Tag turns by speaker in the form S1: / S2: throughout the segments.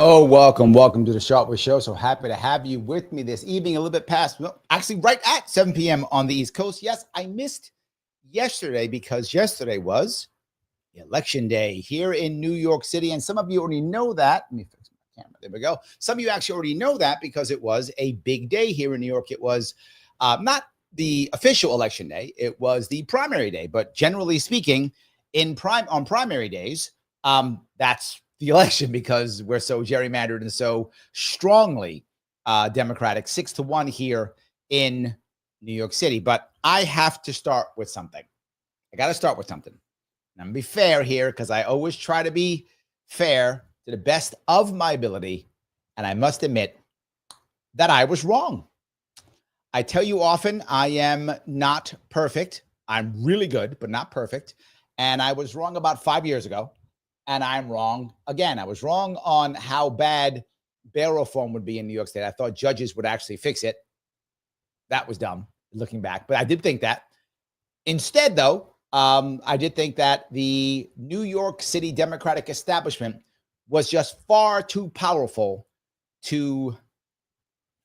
S1: Oh, welcome to the Sharpe Show. So happy to have you with me this evening, a little bit past, well, actually right at 7 p.m. on the East Coast. Yes, I missed yesterday because yesterday was election day here in New York City. And some of you already know that. Let me fix my camera. There we go. Some of you actually already know that because it was a big day here in New York. It was not the official election day. It was the primary day. But generally speaking, on primary days, that's the election because we're so gerrymandered and so strongly Democratic, 6-1 here in New York City. But I have to start with something. I got to start with something. And I'm going to be fair here because I always try to be fair to the best of my ability. And I must admit that I was wrong. I tell you often, I am not perfect. I'm really good, but not perfect. And I was wrong about 5 years ago. And I'm wrong again. I was wrong on how bad bail reform would be in New York State. I thought judges would actually fix it. That was dumb looking back, but I did think that. Instead, though, I did think that the New York City Democratic establishment was just far too powerful to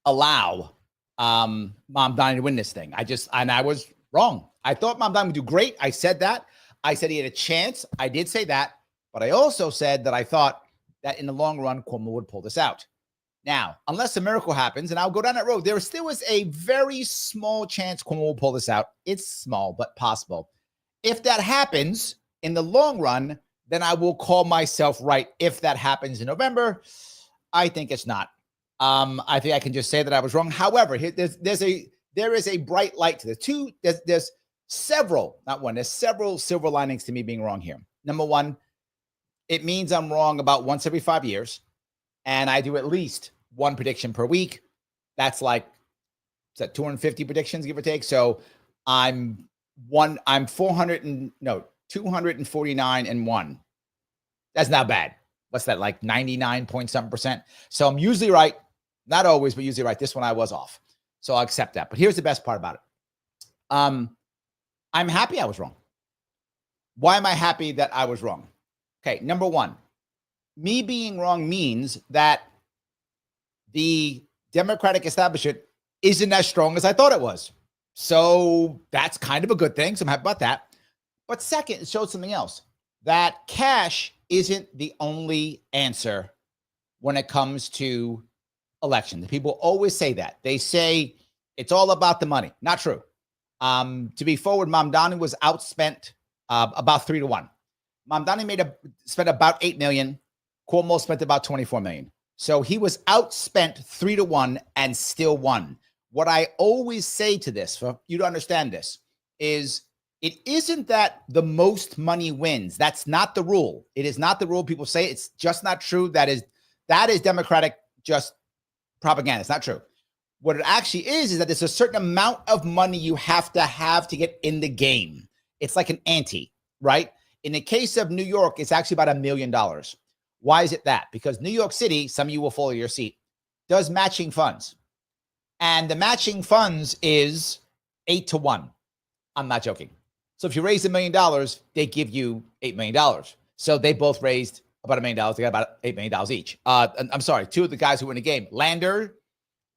S1: allow Mamdani to win this thing. I was wrong. I thought Mamdani would do great. I said that. I said he had a chance. I did say that. But I also said that I thought that in the long run, Cuomo would pull this out. Now, unless a miracle happens, and I'll go down that road, there still is a very small chance Cuomo will pull this out. It's small, but possible. If that happens in the long run, then I will call myself right. If that happens in November, I think it's not. I think I can just say that I was wrong. However, there is a bright light to the there's several silver linings to me being wrong here. Number one, it means I'm wrong about once every 5 years, and I do at least one prediction per week. That's like, is that 250 predictions, give or take? So I'm 249 and 1. That's not bad. What's that, like 99 point something percent? So I'm usually right. Not always, but usually right. This one I was off. So I'll accept that. But here's the best part about it. I'm happy I was wrong. Why am I happy that I was wrong? Okay, number one, me being wrong means that the Democratic establishment isn't as strong as I thought it was. So that's kind of a good thing. So I'm happy about that. But second, it shows something else, that cash isn't the only answer when it comes to elections. People always say that. They say it's all about the money. Not true. To be forward, Mamdani was outspent about 3-1. Mamdani spent about $8 million. Cuomo spent about $24 million. So he was outspent 3-1 and still won. What I always say to this, for you to understand this, is it isn't that the most money wins. That's not the rule. It is not the rule. People say it's just not true. That is Democratic just propaganda. It's not true. What it actually is that there's a certain amount of money you have to get in the game. It's like an ante, right? In the case of New York, it's actually about $1 million. Why is it that? Because New York City, some of you will follow your seat, does matching funds. And the matching funds is 8-1. I'm not joking. So if you raise $1 million, they give you $8 million. So they both raised about $1 million. They got about $8 million each. I'm sorry, two of the guys who were in the game, Lander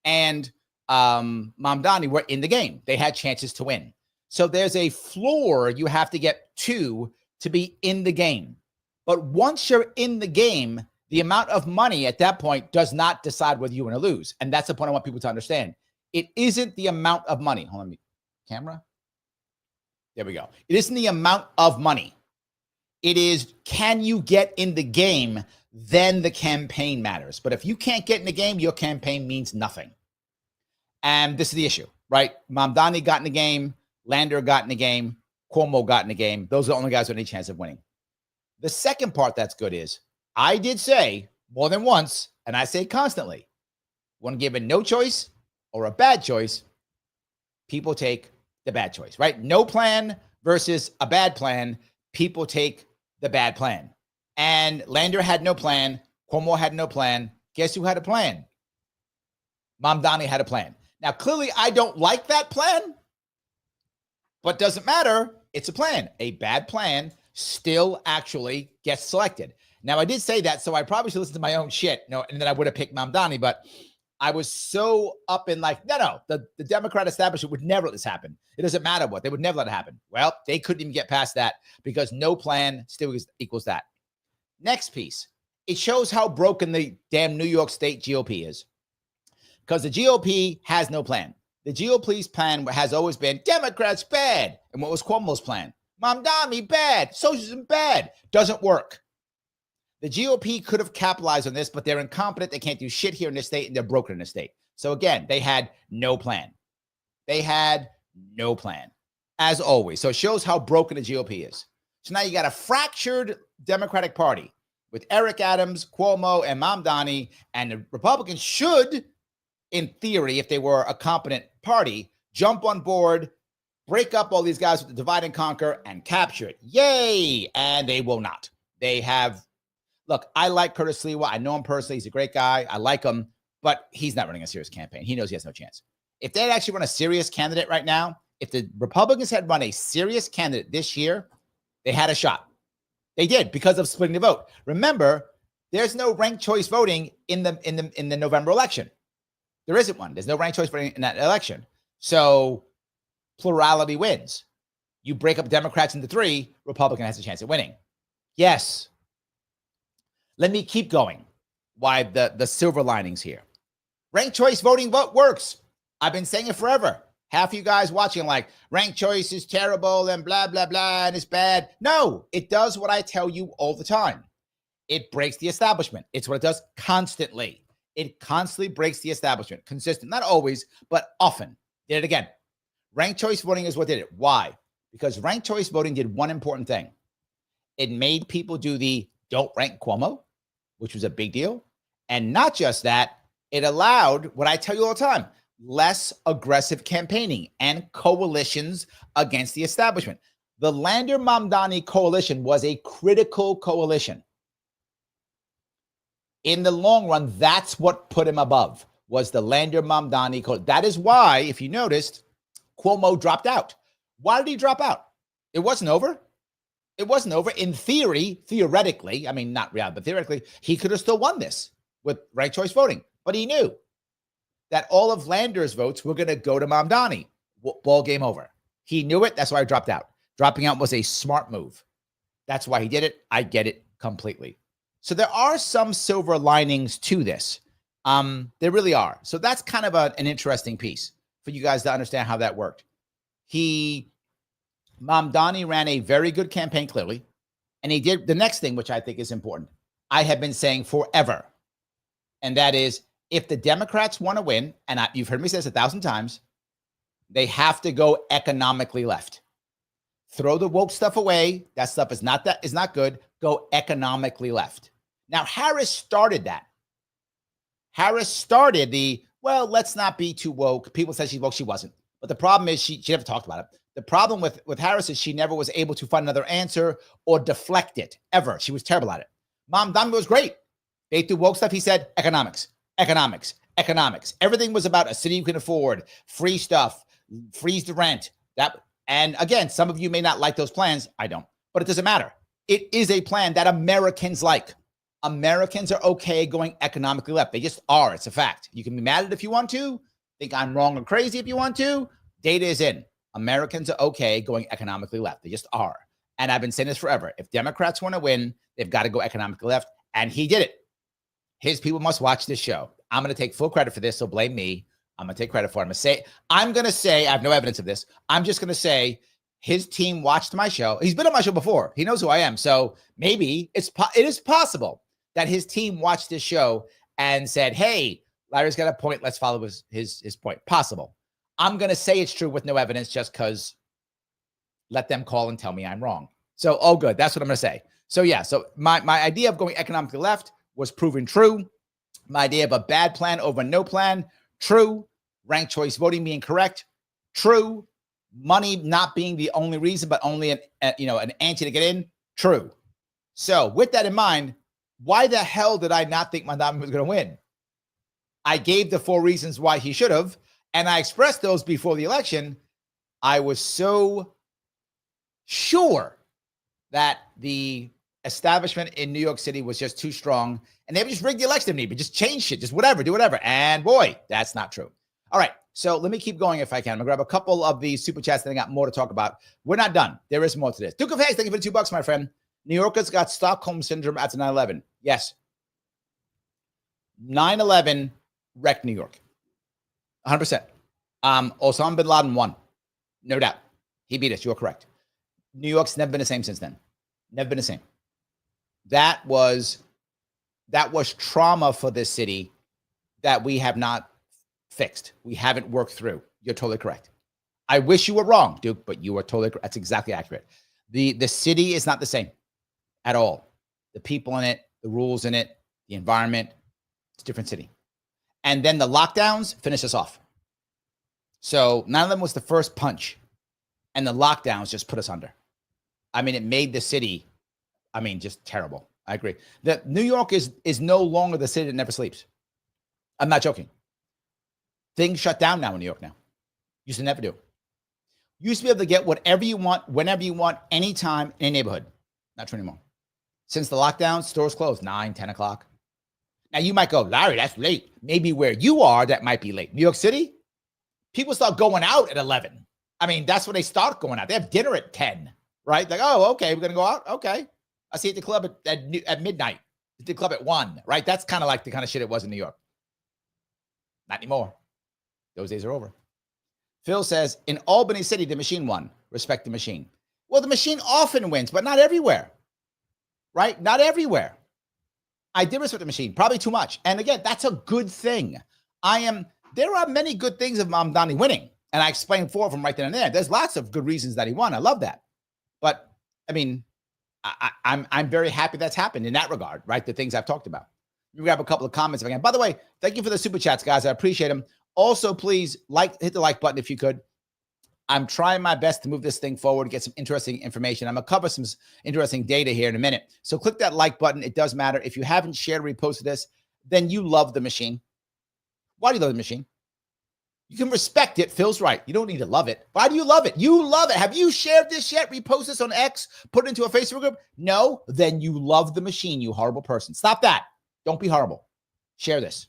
S1: and Mamdani, were in the game. They had chances to win. So there's a floor you have to get to be in the game. But once you're in the game, the amount of money at that point does not decide whether you win or lose. And that's the point I want people to understand. It isn't the amount of money. Hold on, camera. There we go. It isn't the amount of money. It is, can you get in the game? Then the campaign matters. But if you can't get in the game, your campaign means nothing. And this is the issue, right? Mamdani got in the game. Lander got in the game. Cuomo got in the game. Those are the only guys with any chance of winning. The second part that's good is, I did say more than once, and I say constantly, when given no choice or a bad choice, people take the bad choice, right? No plan, versus a bad plan. People take the bad plan. And Lander had no plan. Cuomo had no plan. Guess who had a plan? Mamdani had a plan. Now, clearly, I don't like that plan, but doesn't matter. It's a plan. A bad plan still actually gets selected. Now, I did say that, so I probably should listen to my own shit. No, and then I would have picked Mamdani, but I was so up in like, no, the Democrat establishment would never let this happen. It doesn't matter what. They would never let it happen. Well, they couldn't even get past that because no plan still equals that. Next piece. It shows how broken the damn New York State GOP is. Because the GOP has no plan. The GOP's plan has always been Democrats bad. And what was Cuomo's plan? Mamdani bad. Socialism bad. Doesn't work. The GOP could have capitalized on this, but they're incompetent. They can't do shit here in this state, and they're broken in this state. So again, they had no plan. They had no plan, as always. So it shows how broken the GOP is. So now you got a fractured Democratic Party with Eric Adams, Cuomo, and Mamdani, and the Republicans should, in theory, if they were a competent party, jump on board, break up all these guys with the divide and conquer, and capture it. Yay! And they will not. They have... Look, I like Curtis Sliwa. I know him personally. He's a great guy. I like him, but he's not running a serious campaign. He knows he has no chance. If they had actually run a serious candidate right now, if the Republicans had run a serious candidate this year, they had a shot. They did because of splitting the vote. Remember, there's no ranked choice voting in the November election. There isn't one. There's no ranked choice voting in that election. So plurality wins. You break up Democrats into three, Republican has a chance at winning. Yes. Let me keep going. Why the silver linings here. Ranked choice voting vote works. I've been saying it forever. Half of you guys watching like ranked choice is terrible and blah, blah, blah, and it's bad. No, it does what I tell you all the time. It breaks the establishment. It's what it does constantly. It constantly breaks the establishment. Consistent, not always, but often. Did it again. Ranked choice voting is what did it. Why? Because ranked choice voting did one important thing. It made people do the don't rank Cuomo, which was a big deal. And not just that, it allowed what I tell you all the time, less aggressive campaigning and coalitions against the establishment. The Lander-Mamdani coalition was a critical coalition. In the long run, that's what put him above, was the Lander-Mamdani coalition. That is why, if you noticed, Cuomo dropped out. Why did he drop out? It wasn't over. It wasn't over. In theory, theoretically, I mean, not reality, but theoretically, he could have still won this with ranked choice voting. But he knew that all of Lander's votes were going to go to Mamdani. Ball game over. He knew it. That's why I dropped out. Dropping out was a smart move. That's why he did it. I get it completely. So there are some silver linings to this. There really are. So that's kind of an interesting piece for you guys to understand how that worked. Mamdani ran a very good campaign, clearly. And he did the next thing, which I think is important. I have been saying forever. And that is, if the Democrats want to win, and you've heard me say this 1,000 times, they have to go economically left. Throw the woke stuff away. That stuff is not good. Go economically left. Now, Harris started that. Harris started let's not be too woke. People said she's woke. She wasn't. But the problem is she never talked about it. The problem with Harris is she never was able to find another answer or deflect it, ever. She was terrible at it. Mamdani was great. They threw woke stuff. He said economics, economics, economics. Everything was about a city you can afford, free stuff, freeze the rent. And again, some of you may not like those plans. I don't. But it doesn't matter. It is a plan that Americans like. Americans are okay going economically left. They just are. It's a fact. You can be mad at it if you want to. Think I'm wrong or crazy if you want to. Data is in. Americans are okay going economically left. They just are. And I've been saying this forever. If Democrats want to win, they've got to go economically left. And he did it. His people must watch this show. I'm going to take full credit for this, so blame me. I'm going to take credit for it. I'm going to say, I have no evidence of this. I'm just going to say his team watched my show. He's been on my show before. He knows who I am. So maybe it is possible that his team watched this show and said, hey, Larry's got a point. Let's follow his point. Possible. I'm going to say it's true with no evidence just because let them call and tell me I'm wrong. So, oh, good. That's what I'm going to say. So, yeah. So my idea of going economically left was proven true. My idea of a bad plan over no plan, true. Ranked choice voting being correct, true. Money not being the only reason, but only an ante to get in. True. So with that in mind, why the hell did I not think Mamdani was going to win? I gave the 4 reasons why he should have, and I expressed those before the election. I was so sure that the establishment in New York City was just too strong, and they would just rig the election if need be, just change shit, just whatever, do whatever. And boy, that's not true. All right, so let me keep going if I can. I'm gonna grab a couple of these super chats, then I got more to talk about. We're not done. There is more to this. Duke of Hayes, thank you for the $2, my friend. New Yorkers got Stockholm syndrome after 9/11. Yes. 9/11 wrecked New York. 100%. Osama bin Laden won. No doubt. He beat us. You're correct. New York's never been the same since then. Never been the same. That was trauma for this city that we have not fixed. We haven't worked through. You're totally correct. I wish you were wrong, Duke, but you are totally correct. That's exactly accurate. The city is not the same at all. The people in it, the rules in it, the environment, it's a different city. And then the lockdowns finish us off. So 9/11 was the first punch, and the lockdowns just put us under. I mean, it made the city, just terrible. I agree. That New York is no longer the city that never sleeps. I'm not joking. Things shut down now in New York now. Used to never do. Used to be able to get whatever you want, whenever you want, anytime in a neighborhood. Not true anymore. Since the lockdown, stores closed 9, 10 o'clock. Now you might go, Larry, that's late. Maybe where you are, that might be late. New York City, people start going out at 11. That's when they start going out. They have dinner at 10, right? Like, oh, okay, we're going to go out? Okay. I see at the club at midnight. At the club at 1, right? That's kind of like the kind of shit it was in New York. Not anymore. Those days are over. Phil says, in Albany City, the machine won. Respect the machine. Well, the machine often wins, but not everywhere, right? Not everywhere. I did respect the machine, probably too much. And again, that's a good thing. There are many good things of Mamdani winning, and I explained 4 of them right then and there. There's lots of good reasons that he won. I love that. But I'm very happy that's happened in that regard, right? The things I've talked about. Let me grab a couple of comments if I can. By the way, thank you for the super chats, guys. I appreciate them. Also, please hit the like button if you could. I'm trying my best to move this thing forward, get some interesting information. I'm going to cover some interesting data here in a minute. So click that like button. It does matter. If you haven't shared or reposted this, then you love the machine. Why do you love the machine? You can respect it. Phil's right. You don't need to love it. Why do you love it? You love it. Have you shared this yet? Repost this on X? Put it into a Facebook group? No? Then you love the machine, you horrible person. Stop that. Don't be horrible. Share this.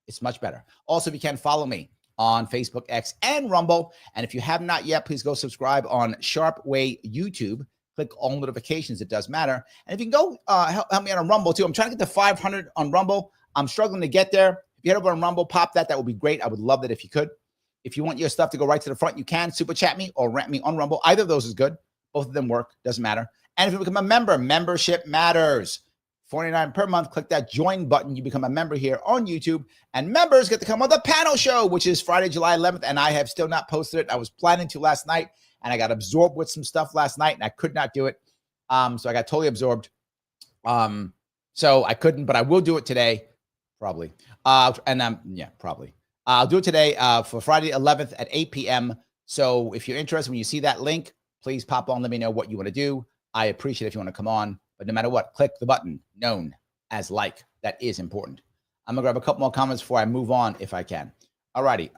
S1: It's much better. Also, if you can, follow me on Facebook, X, and Rumble. And if you have not yet, please go subscribe on Sharpe Way YouTube. Click all notifications. It does matter. And if you can go help me out on Rumble, too. I'm trying to get to 500 on Rumble. I'm struggling to get there. If you head over on Rumble, pop that. That would be great. I would love that if you could. If you want your stuff to go right to the front, you can super chat me or rant me on Rumble. Either of those is good. Both of them work. Doesn't matter. And if you become a member, membership matters. $49 per month. Click that join button. You become a member here on YouTube. And members get to come on the panel show, which is Friday, July 11th. And I have still not posted it. I was planning to last night, and I got absorbed with some stuff last night, and I could not do it. So I got totally absorbed. So I couldn't, but I will do it today, probably. Probably. I'll do it today for Friday 11th at 8 p.m. So if you're interested, when you see that link, please pop on. Let me know what you want to do. I appreciate it if you want to come on. But no matter what, click the button known as like. That is important. I'm going to grab a couple more comments before I move on if I can. All righty.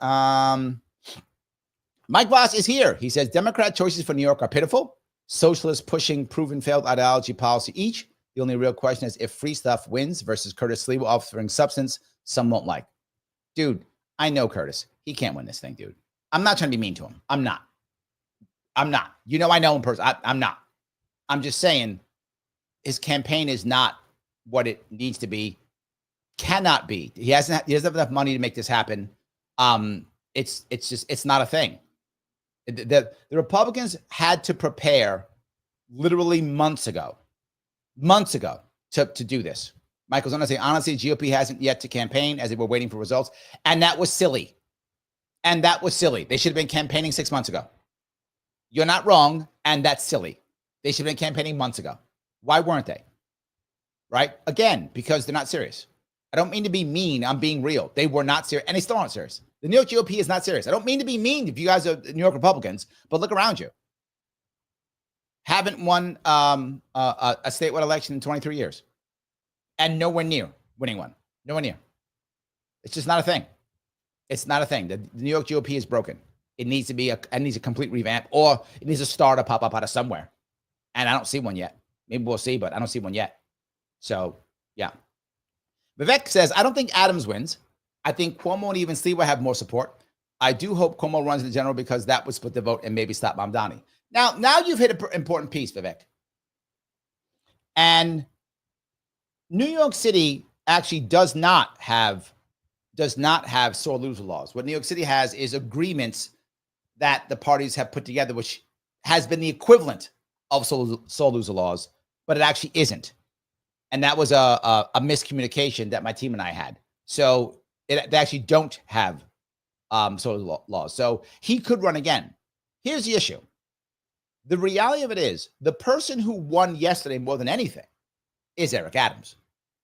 S1: Mike Voss is here. He says, Democrat choices for New York are pitiful. Socialists pushing proven failed ideology policy each. The only real question is if free stuff wins versus Curtis Sliwa offering substance some won't like. Dude, I know Curtis. He can't win this thing, dude. I'm not trying to be mean to him. I'm not. You know I know him personally. I'm not. I'm just saying his campaign is not what it needs to be. Cannot be. He doesn't have enough money to make this happen. It's not a thing. The Republicans had to prepare literally months ago to do this. Michael's on saying, honestly, GOP hasn't yet to campaign as they were waiting for results. And that was silly. They should have been campaigning 6 months ago. You're not wrong. And that's silly. They should have been campaigning months ago. Why weren't they? Right? Again, because they're not serious. I don't mean to be mean. I'm being real. They were not serious, and they still aren't serious. The New York GOP is not serious. I don't mean to be mean if you guys are New York Republicans, but look around you. Haven't won a statewide election in 23 years, and nowhere near winning one. Nowhere near. It's just not a thing. It's not a thing. The New York GOP is broken. It needs to be a complete revamp, or it needs a star to pop up out of somewhere. And I don't see one yet. Maybe we'll see, but I don't see one yet. So, yeah. Vivek says, I don't think Adams wins. I think Cuomo and even Steve will have more support. I do hope Cuomo runs in the general because that would split the vote and maybe stop Mamdani. Now you've hit an important piece, Vivek. And New York City actually does not have sore loser laws. What New York City has is agreements that the parties have put together, which has been the equivalent of sore loser laws, but it actually isn't. And that was a miscommunication that my team and I had. So they actually don't have sore loser laws. So he could run again. Here's the issue. The reality of it is the person who won yesterday more than anything is Eric Adams.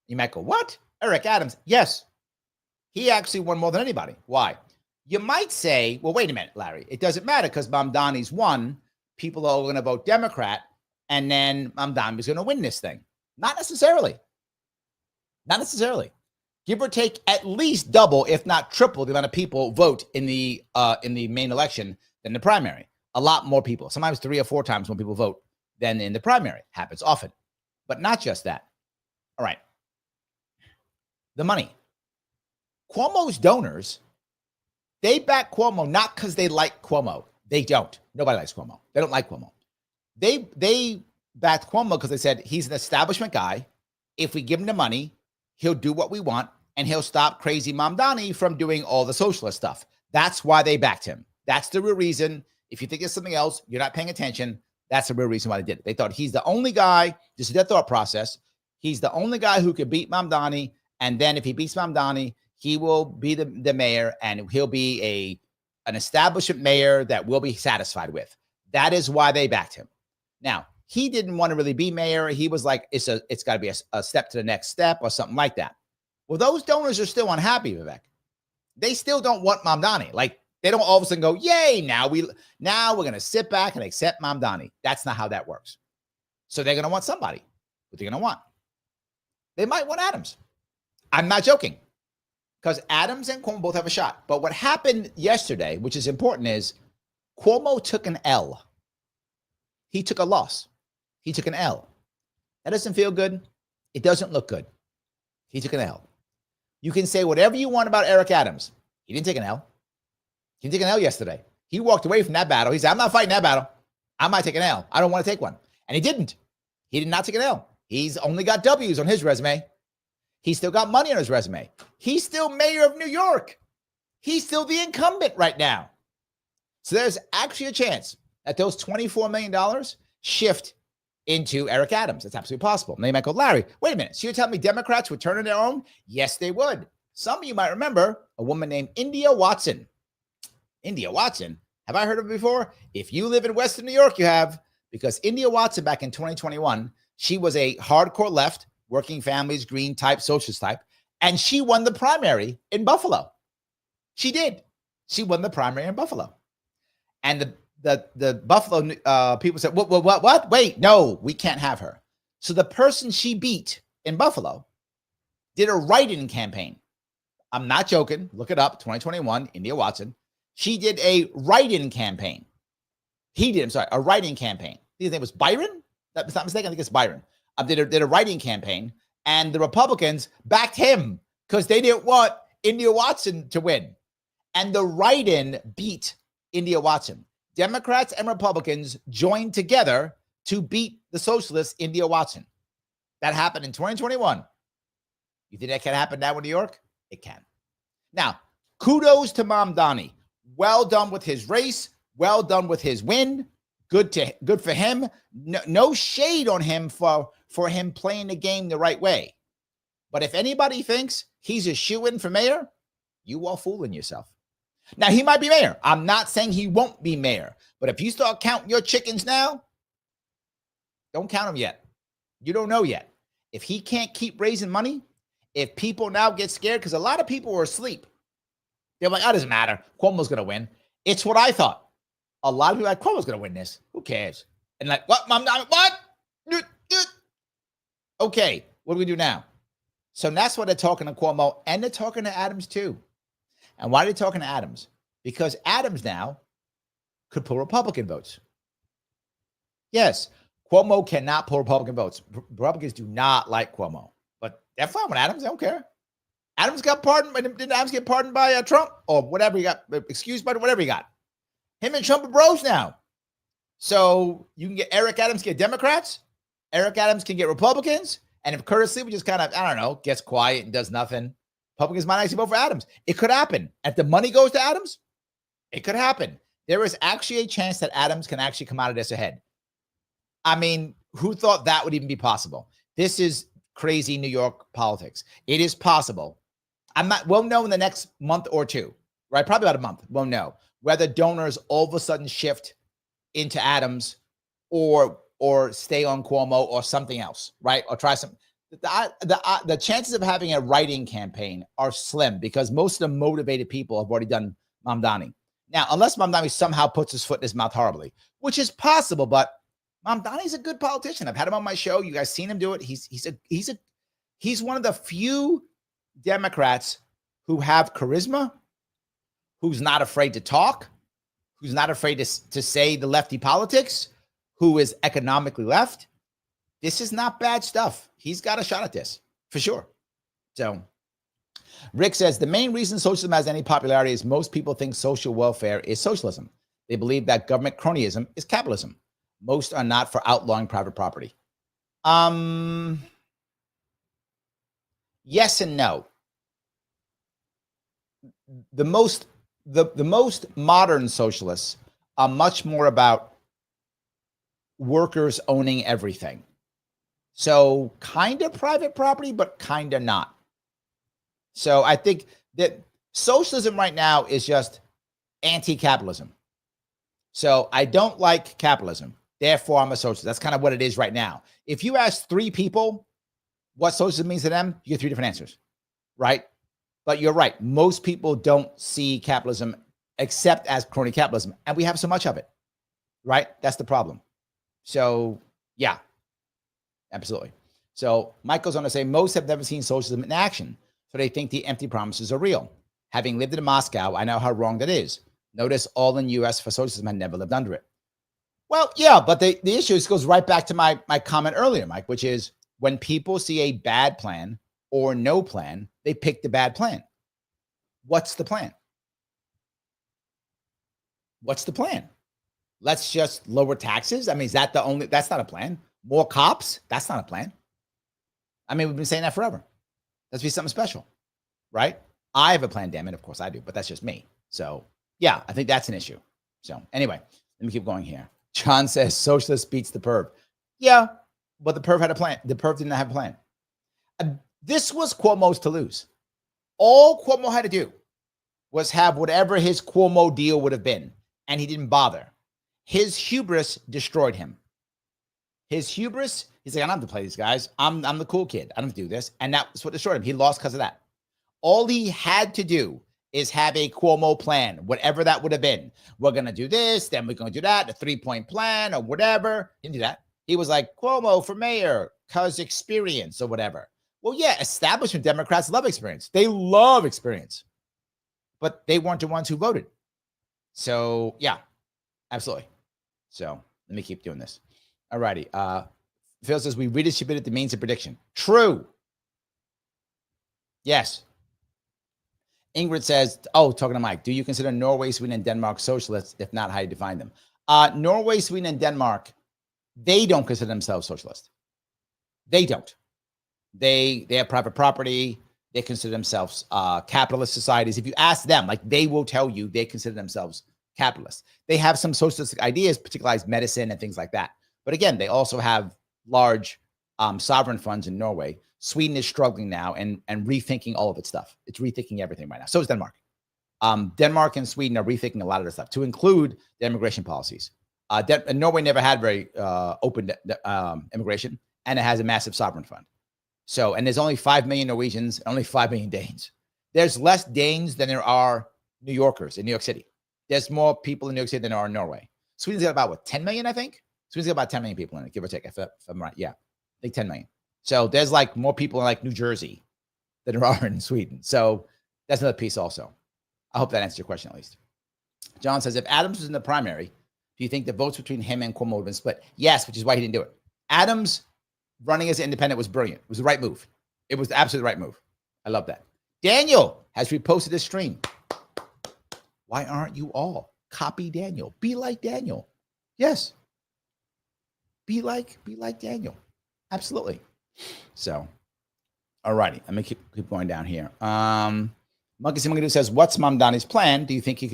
S1: You might go, what? Eric Adams? Yes. He actually won more than anybody. Why? You might say, well, wait a minute, Larry. It doesn't matter because Mamdani's won. People are going to vote Democrat, and then Mamdani's going to win this thing. Not necessarily. Not necessarily. Give or take at least double, if not triple, the amount of people vote in the main election than the primary. A lot more people. Sometimes 3 or 4 times more people vote than in the primary. Happens often. But not just that. All right. The money. Cuomo's donors, they back Cuomo not because they like Cuomo. They don't. Nobody likes Cuomo. They don't like Cuomo. They backed Cuomo because they said he's an establishment guy. If we give him the money, he'll do what we want, and he'll stop crazy Mamdani from doing all the socialist stuff. That's why they backed him. That's the real reason. If you think it's something else, you're not paying attention. That's the real reason why they did it. They thought he's the only guy, this is their thought process, he's the only guy who could beat Mamdani, and then if he beats Mamdani, he will be the mayor, and he'll be an establishment mayor that we'll be satisfied with. That is why they backed him. Now, he didn't want to really be mayor. He was like, it's got to be a step to the next step or something like that. Well, those donors are still unhappy, Vivek. They still don't want Mamdani. Like, they don't all of a sudden go, yay, now we're going to sit back and accept Mamdani. That's not how that works. So they're going to want somebody. What they're going to want? They might want Adams. I'm not joking. Because Adams and Cuomo both have a shot. But what happened yesterday, which is important, is Cuomo took an L. He took a loss. He took an L. That doesn't feel good. It doesn't look good. He took an L. You can say whatever you want about Eric Adams. He didn't take an L. He didn't take an L yesterday. He walked away from that battle. He said, I'm not fighting that battle. I might take an L. I don't want to take one. And he didn't. He did not take an L. He's only got W's on his resume. He's still got money on his resume. He's still mayor of New York. He's still the incumbent right now. So there's actually a chance that those $24 million shift into Eric Adams. That's absolutely possible. And they might go, Larry, wait a minute. So you're telling me Democrats would turn on their own? Yes, they would. Some of you might remember a woman named India Watson. India Watson. Have I heard of her before? If you live in Western New York, you have. Because India Watson back in 2021, she was a hardcore left, working families, green type, socialist type. And she won the primary in Buffalo. She did. She won the primary in Buffalo. And the Buffalo people said, what? Wait, no, we can't have her. So the person she beat in Buffalo did a write-in campaign. I'm not joking. Look it up. 2021, India Watson. She did a write-in campaign. A write-in campaign. His name was Byron? That's not mistaken. I think it's Byron. Did a write-in campaign, and the Republicans backed him because they didn't want India Watson to win. And the write-in beat India Watson. Democrats and Republicans joined together to beat the socialist India Watson. That happened in 2021. You think that can happen now in New York? It can. Now, kudos to Mamdani. Well done with his race. Well done with his win. Good for him. No shade on him for him playing the game the right way. But if anybody thinks he's a shoo-in for mayor, you are fooling yourself. Now, he might be mayor. I'm not saying he won't be mayor. But if you start counting your chickens now, don't count them yet. You don't know yet. If he can't keep raising money, If people now get scared, because a lot of people were asleep, they're like, oh, it doesn't matter. Cuomo's going to win. It's what I thought. A lot of people are like, Cuomo's going to win this. Who cares? And like, what? What? Okay, what do we do now? So that's why they're talking to Cuomo, and they're talking to Adams too. And why are they talking to Adams? Because Adams now could pull Republican votes. Yes, Cuomo cannot pull Republican votes. Republicans do not like Cuomo, but they're fine with Adams. They don't care. Adams got pardoned. Didn't Adams get pardoned by Trump or whatever he got? Excused by whatever he got. Him and Trump are bros now. So you can get Eric Adams, get Democrats. Eric Adams can get Republicans. And if Curtis Lee just kind of, I don't know, gets quiet and does nothing, Republicans might actually vote for Adams. It could happen. If the money goes to Adams, it could happen. There is actually a chance that Adams can actually come out of this ahead. I mean, who thought that would even be possible? This is crazy New York politics. It is possible. We'll know in the next month or two, right? Probably about a month. We'll know whether donors all of a sudden shift into Adams or stay on Cuomo or something else, right? Or try some. The chances of having a write-in campaign are slim because most of the motivated people have already done Mamdani. Now, unless Mamdani somehow puts his foot in his mouth horribly, which is possible, but Mamdani's a good politician. I've had him on my show. You guys seen him do it. He's one of the few Democrats who have charisma, who's not afraid to talk, who's not afraid to say the lefty politics, who is economically left. This is not bad stuff. He's got a shot at this for sure. So Rick says the main reason socialism has any popularity is most people think social welfare is socialism. They believe that government cronyism is capitalism. Most are not for outlawing private property. Yes and no. The most modern socialists are much more about workers owning everything. So kind of private property, but kind of not. So I think that socialism right now is just anti-capitalism. So I don't like capitalism. Therefore, I'm a socialist. That's kind of what it is right now. If you ask 3 people what socialism means to them, you get 3 different answers, right? But you're right. Most people don't see capitalism except as crony capitalism, and we have so much of it, right? That's the problem. So, yeah, absolutely. So Mike goes on to say, most have never seen socialism in action, so they think the empty promises are real. Having lived in Moscow, I know how wrong that is. Notice all in U.S. for socialism had never lived under it. Well, yeah, but the issue goes right back to my comment earlier, Mike, which is when people see a bad plan or no plan, they pick the bad plan. What's the plan? What's the plan? Let's just lower taxes. I mean, that's not a plan. More cops? That's not a plan. I mean, we've been saying that forever. Let's be something special, right? I have a plan, damn it. Of course I do, but that's just me. So yeah, I think that's an issue. So anyway, let me keep going here. John says socialist beats the perv. Yeah, but the perv had a plan. The perv didn't have a plan. This was Cuomo's to lose. All Cuomo had to do was have whatever his Cuomo deal would have been, and he didn't bother. His hubris destroyed him. His hubris, he's like, I don't have to play these guys. I'm the cool kid. I don't have to do this. And that's what destroyed him. He lost because of that. All he had to do is have a Cuomo plan, whatever that would have been. We're going to do this, then we're going to do that, a 3-point plan or whatever. He didn't do that. He was like, Cuomo for mayor, cause experience or whatever. Well, yeah, establishment Democrats love experience. They love experience. But they weren't the ones who voted. So, yeah, absolutely. So, let me keep doing this. All righty. Phil says, we redistributed the means of prediction. True. Yes. Ingrid says, oh, talking to Mike, do you consider Norway, Sweden, and Denmark socialists? If not, how do you define them? Norway, Sweden, and Denmark, they don't consider themselves socialist. They don't. They have private property. They consider themselves capitalist societies. If you ask them, like they will tell you they consider themselves capitalists. They have some socialistic ideas, particularly medicine and things like that. But again, they also have large sovereign funds in Norway. Sweden is struggling now and rethinking all of its stuff. It's rethinking everything right now. So is Denmark. Denmark and Sweden are rethinking a lot of their stuff to include the immigration policies. Norway never had very open immigration, and it has a massive sovereign fund. So, and there's only 5 million Norwegians, and only 5 million Danes. There's less Danes than there are New Yorkers in New York City. There's more people in New York City than there are in Norway. Sweden's got about, 10 million, I think? Sweden's got about 10 million people in it, give or take, if I'm right. Yeah, I think 10 million. So there's like more people in like New Jersey than there are in Sweden. So that's another piece also. I hope that answers your question at least. John says, if Adams was in the primary, do you think the votes between him and Cuomo would have been split? Yes, which is why he didn't do it. Adams running as an independent was brilliant. It was the right move. It was the absolute right move. I love that. Daniel has reposted this stream. Why aren't you all? Copy Daniel. Be like Daniel. Yes. Be like Daniel. Absolutely. So, all righty. Let me keep going down here. Monkey Simon says, what's Mamdani's plan? Do you think he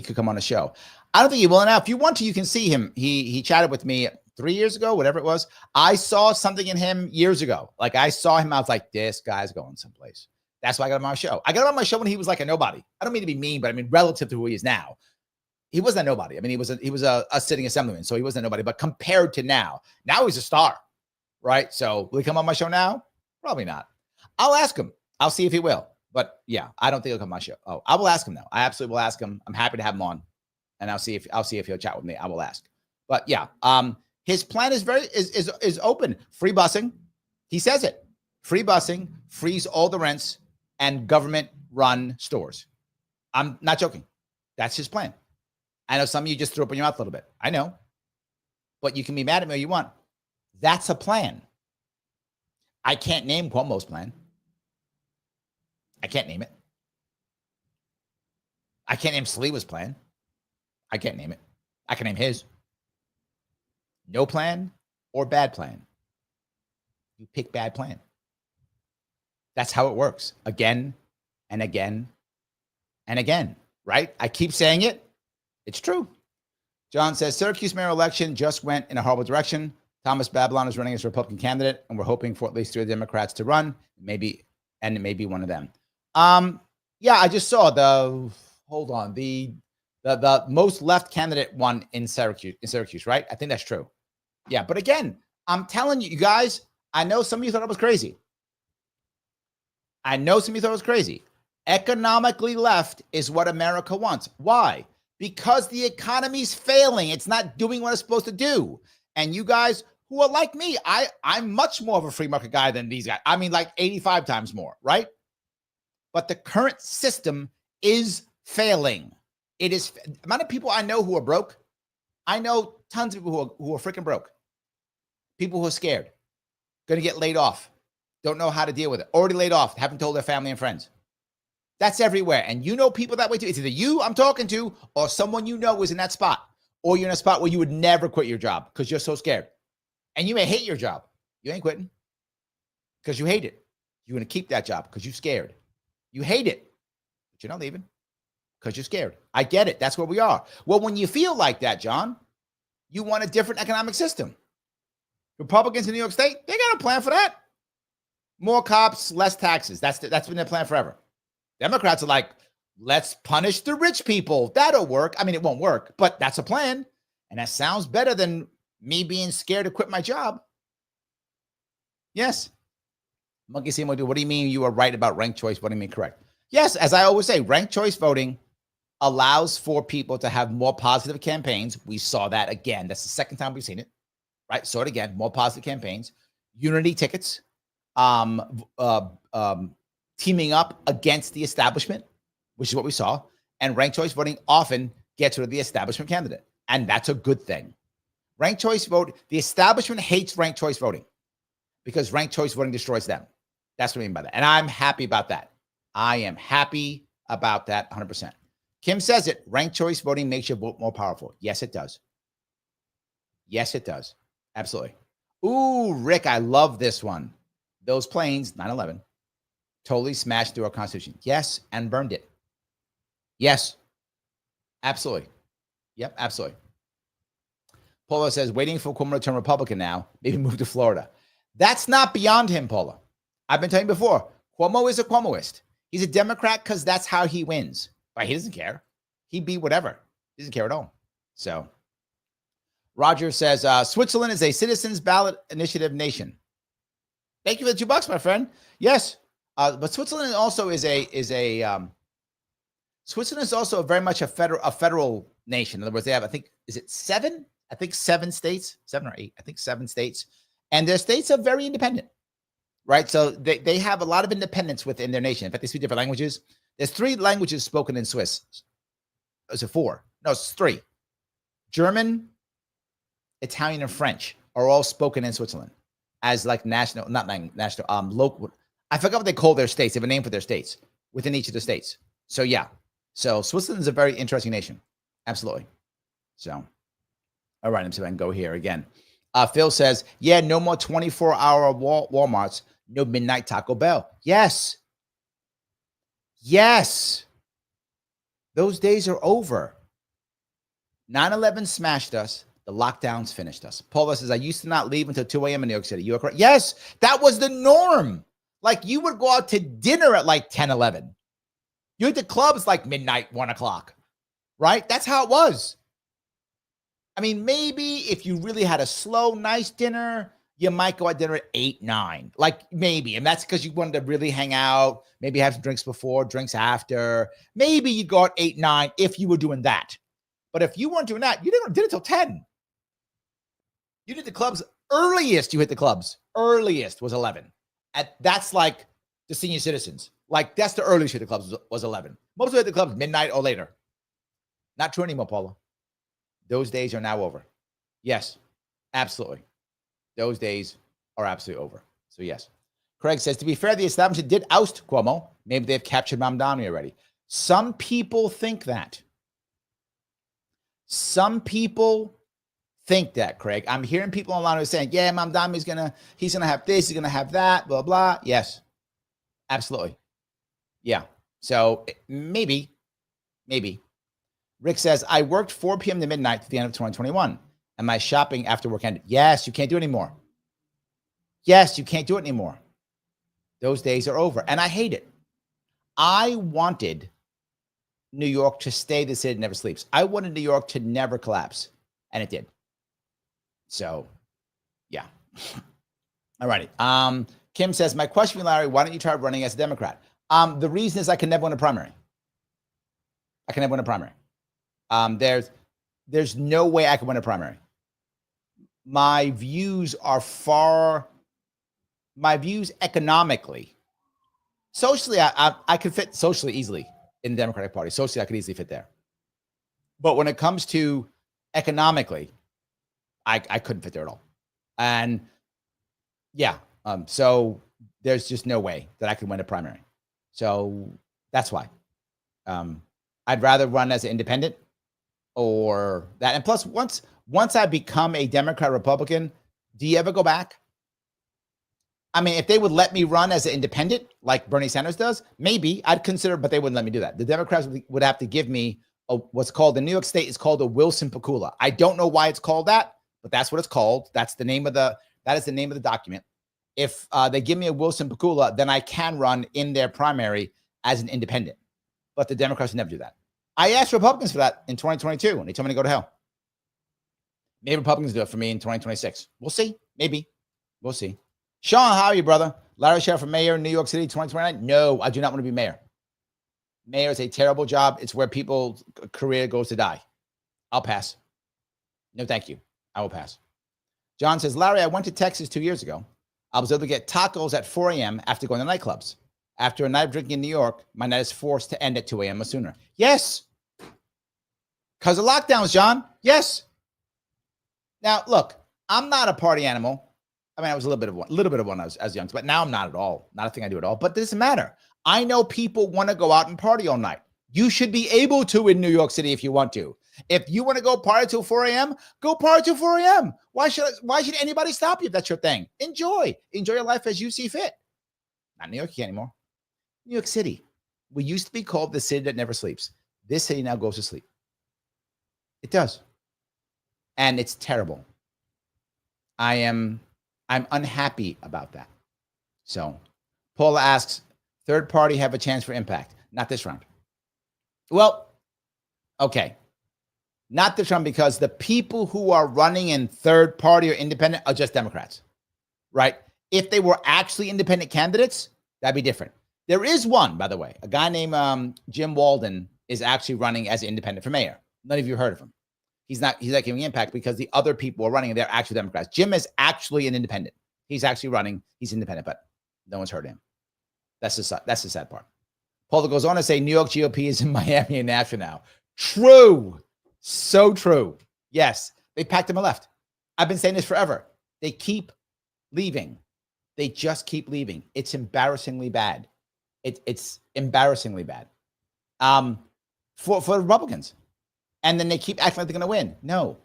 S1: could come on the show? I don't think he will. Now, if you want to, you can see him. He chatted with me 3 years ago, whatever it was. I saw something in him years ago. Like I saw him, I was like, this guy's going someplace. That's why I got him on my show. I got him on my show when he was like a nobody. I don't mean to be mean, but I mean relative to who he is now. He wasn't a nobody. I mean, he was a sitting assemblyman, so he wasn't a nobody. But compared to now he's a star, right? So will he come on my show now? Probably not. I'll ask him. I'll see if he will. But yeah, I don't think he'll come on my show. Oh, I will ask him though. I absolutely will ask him. I'm happy to have him on, and I'll see if he'll chat with me. I will ask. But yeah, his plan is open. Free busing. He says it. Free busing, freeze all the rents, and government-run stores. I'm not joking. That's his plan. I know some of you just threw up in your mouth a little bit. I know. But you can be mad at me all you want. That's a plan. I can't name Cuomo's plan. I can't name it. I can't name Saliva's plan. I can't name it. I can name his. No plan or bad plan. You pick bad plan. That's how it works. Again and again and again, right? I keep saying it. It's true. John says, Syracuse mayoral election just went in a horrible direction. Thomas Babylon is running as a Republican candidate, and we're hoping for at least 3 Democrats to run, maybe one of them. Yeah, I just saw the most left candidate won in Syracuse, right? I think that's true. Yeah, but again, I'm telling you guys, I know some of you thought it was crazy. Economically left is what America wants. Why? Because the economy's failing. It's not doing what it's supposed to do. And you guys who are like me, I'm much more of a free market guy than these guys. I mean, like 85 times more, right? But the current system is failing. It is. The amount of people I know who are broke, I know tons of people who are freaking broke. People who are scared, going to get laid off, don't know how to deal with it, already laid off, haven't told their family and friends. That's everywhere. And you know people that way too. It's either you I'm talking to or someone you know is in that spot, or you're in a spot where you would never quit your job because you're so scared. And you may hate your job. You ain't quitting because you hate it. You're going to keep that job because you're scared. You hate it, but you're not leaving because you're scared. I get it. That's where we are. Well, when you feel like that, John, you want a different economic system. Republicans in New York State, they got a plan for that. More cops, less taxes. That's been their plan forever. Democrats are like, let's punish the rich people. That'll work. I mean, it won't work, but that's a plan. And that sounds better than me being scared to quit my job. Yes. Monkey see what do you mean you are right about ranked choice? What do you mean correct? Yes, as I always say, ranked choice voting allows for people to have more positive campaigns. We saw that again. That's the second time we've seen it, right? Saw it again, more positive campaigns, unity tickets, teaming up against the establishment, which is what we saw. And ranked choice voting often gets rid of the establishment candidate. And that's a good thing. Ranked choice vote, the establishment hates ranked choice voting because ranked choice voting destroys them. That's what I mean by that. And I'm happy about that. I am happy about that 100%. Kim says it, ranked choice voting makes your vote more powerful. Yes, it does. Yes, it does. Absolutely. Ooh, Rick, I love this one. Those planes, 9/11, totally smashed through our Constitution. Yes, and burned it. Yes, absolutely. Yep, absolutely. Paula says, waiting for Cuomo to turn Republican now, maybe move to Florida. That's not beyond him, Paula. I've been telling you before, Cuomo is a Cuomoist. He's a Democrat because that's how he wins. Right? He doesn't care. He'd be whatever. He doesn't care at all. So, Roger says, Switzerland is a citizens ballot initiative nation. Thank you for the $2, my friend. Yes. But Switzerland also Switzerland is also very much a federal nation. In other words, they have, I think, is it 7? I think 7 states, 7 or 8. I think 7 states, and their states are very independent, right? So they have a lot of independence within their nation. In fact, they speak different languages. There's 3 languages spoken in Swiss. Is it 4? No, it's 3. German, Italian, and French are all spoken in Switzerland as like national, not national, local. I forgot what they call their states. They have a name for their states within each of the states. So yeah. So Switzerland is a very interesting nation. Absolutely. So, all right. I'm see if I can go here again. Phil says, yeah, no more 24-hour Walmarts, no midnight Taco Bell. Yes. Yes. Those days are over. 9/11 smashed us. The lockdowns finished us. Paula says, I used to not leave until 2 a.m. in New York City. You are correct. Yes, that was the norm. Like you would go out to dinner at like 10, 11. You hit the clubs like midnight, 1 o'clock, right? That's how it was. I mean, maybe if you really had a slow, nice dinner, you might go out dinner at 8, 9. Like maybe. And that's because you wanted to really hang out, maybe have some drinks before, drinks after. Maybe you'd go out 8, 9 if you were doing that. But if you weren't doing that, you did it till 10. You did the clubs earliest. You hit the clubs earliest was 11. That's like the senior citizens. Like that's the earliest you hit the clubs was 11. Most of hit the clubs midnight or later. Not true anymore, Paula. Those days are now over. Yes, absolutely. Those days are absolutely over. So yes. Craig says, to be fair, the establishment did oust Cuomo. Maybe they've captured Mamdani already. Some people think that. Some people think that, Craig. I'm hearing people online who are saying, yeah, Mamdani's he's gonna have this, he's gonna have that, blah, blah. Yes, absolutely. Yeah. So maybe. Rick says, I worked 4 p.m. to midnight to the end of 2021. And my shopping after work ended. Yes, you can't do it anymore. Yes, you can't do it anymore. Those days are over. And I hate it. I wanted New York to stay the city that never sleeps. I wanted New York to never collapse. And it did. So, yeah. All righty. Kim says, my question for Larry, why don't you try running as a Democrat? The reason is I can never win a primary. There's no way I can win a primary. My views economically. Socially, I could fit socially easily in the Democratic Party. Socially, I could easily fit there. But when it comes to economically, I couldn't fit there at all. And yeah, so there's just no way that I could win a primary. So that's why. I'd rather run as an independent or that. And plus, once I become a Democrat, Republican, do you ever go back? I mean, if they would let me run as an independent, like Bernie Sanders does, maybe I'd consider, but they wouldn't let me do that. The Democrats would have to give me what's called, in New York State, it's called a Wilson Pakula. I don't know why it's called that, but that's what it's called. That is the name of the document. If they give me a Wilson Pakula, then I can run in their primary as an independent. But the Democrats never do that. I asked Republicans for that in 2022, and they told me to go to hell. Maybe Republicans do it for me in 2026. We'll see. Maybe. We'll see. Sean, how are you, brother? Larry Sharpe for mayor in New York City 2029? No, I do not want to be mayor. Mayor is a terrible job. It's where people's career goes to die. I'll pass. No, thank you. I will pass. John says, Larry, I went to Texas 2 years ago. I was able to get tacos at 4 a.m. after going to nightclubs. After a night of drinking in New York, my night is forced to end at 2 a.m. or sooner. Yes. Because of lockdowns, John. Yes. Now, look, I'm not a party animal. I mean, I was a little bit of one when I was young, but now I'm not at all. Not a thing I do at all. But it doesn't matter. I know people want to go out and party all night. You should be able to in New York City if you want to. If you want to go party till 4 a.m., go party till 4 a.m. Why should anybody stop you if that's your thing? Enjoy your life as you see fit. Not New York anymore. New York City. We used to be called the city that never sleeps. This city now goes to sleep. It does. And it's terrible. I'm unhappy about that. So Paula asks, third party have a chance for impact? Not this round. Well, okay. Not this round because the people who are running in third party or independent are just Democrats, right? If they were actually independent candidates, that'd be different. There is one, by the way, a guy named Jim Walden is actually running as independent for mayor. None of you heard of him. He's not giving impact because the other people are running and they're actually Democrats. Jim is actually an independent. He's actually running. He's independent, but no one's heard of him. That's the sad part. Paul goes on to say New York GOP is in Miami and Nashville now. True. So true. Yes. They packed him a left. I've been saying this forever. They keep leaving. They just keep leaving. It's embarrassingly bad. It's embarrassingly bad for the Republicans. And then they keep acting like they're going to win. No.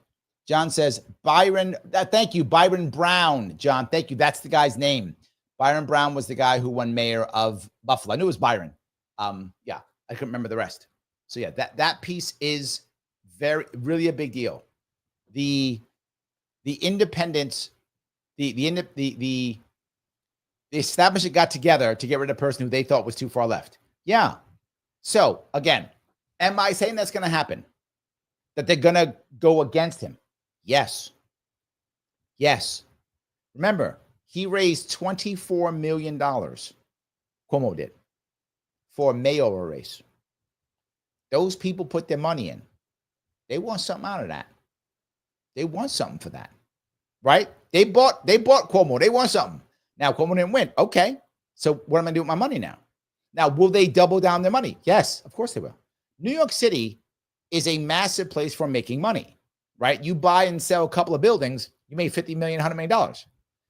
S1: John says, Byron, thank you, Byron Brown. John, thank you. That's the guy's name. Byron Brown was the guy who won mayor of Buffalo. I knew it was Byron. Yeah, I couldn't remember the rest. So yeah, that piece is really a big deal. The independents, the establishment got together to get rid of a person who they thought was too far left. Yeah. So again, am I saying that's going to happen? That they're going to go against him? Yes. Yes. Remember, he raised $24 million. Cuomo did for a mayoral race. Those people put their money in. They want something out of that. They want something for that, right? They bought Cuomo. They want something. Now Cuomo didn't win. Okay, so what am I doing with my money now? Now, will they double down their money? Yes, of course they will. New York City is a massive place for making money, right? You buy and sell a couple of buildings, you made $50 million, $100 million.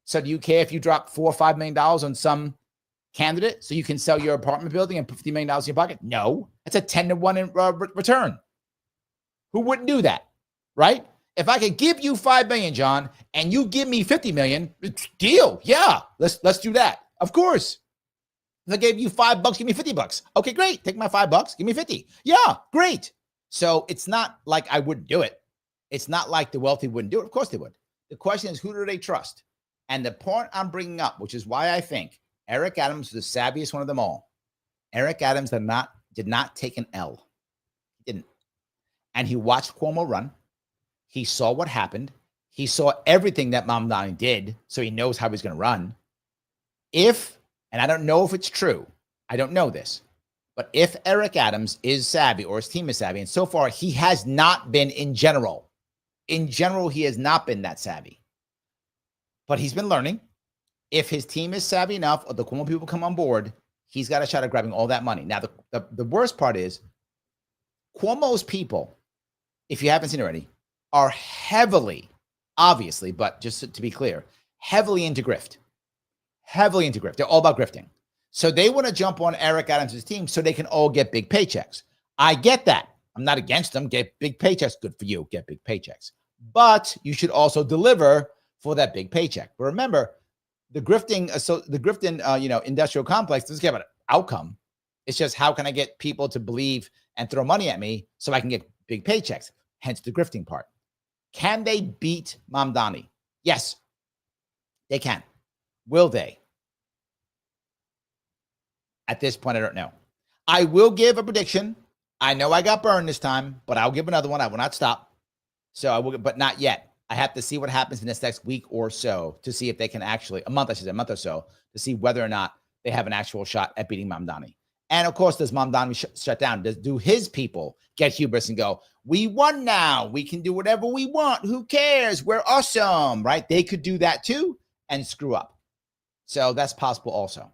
S1: So do you care if you drop $4 or $5 million on some candidate so you can sell your apartment building and put $50 million in your pocket? No, that's a 10-to-1 return. Who wouldn't do that, right? If I could give you $5 million, John, and you give me $50 million, deal. Yeah, let's do that. Of course. If I gave you $5, give me $50. Okay, great. Take my $5, give me 50. Yeah, great. So it's not like I wouldn't do it. It's not like the wealthy wouldn't do it. Of course they would. The question is, who do they trust? And the point I'm bringing up, which is why I think Eric Adams was the savviest one of them all. Eric Adams did not take an L. He didn't. And he watched Cuomo run. He saw what happened. He saw everything that Mamdani did, so he knows how he's going to run. And I don't know if it's true, I don't know this, but if Eric Adams is savvy or his team is savvy, and so far he has not been in general, he has not been that savvy, but he's been learning. If his team is savvy enough or the Cuomo people come on board, he's got a shot at grabbing all that money. Now, the worst part is Cuomo's people, if you haven't seen already, are heavily, obviously, but just to be clear, heavily into grift. Heavily into grift. They're all about grifting. So they want to jump on Eric Adams' team so they can all get big paychecks. I get that. I'm not against them. Get big paychecks. Good for you. Get big paychecks. But you should also deliver for that big paycheck. But remember, the grifting industrial complex doesn't care about outcome. It's just how can I get people to believe and throw money at me so I can get big paychecks, hence the grifting part. Can they beat Mamdani? Yes, they can. Will they? At this point, I don't know. I will give a prediction. I know I got burned this time, but I'll give another one. I will not stop. So I will, but not yet. I have to see what happens in this next week or so to see if they can actually, a month or so, to see whether or not they have an actual shot at beating Mamdani. And of course, does Mamdani shut down? Do his people get hubris and go, we won now. We can do whatever we want. Who cares? We're awesome, right? They could do that too and screw up. So that's possible also,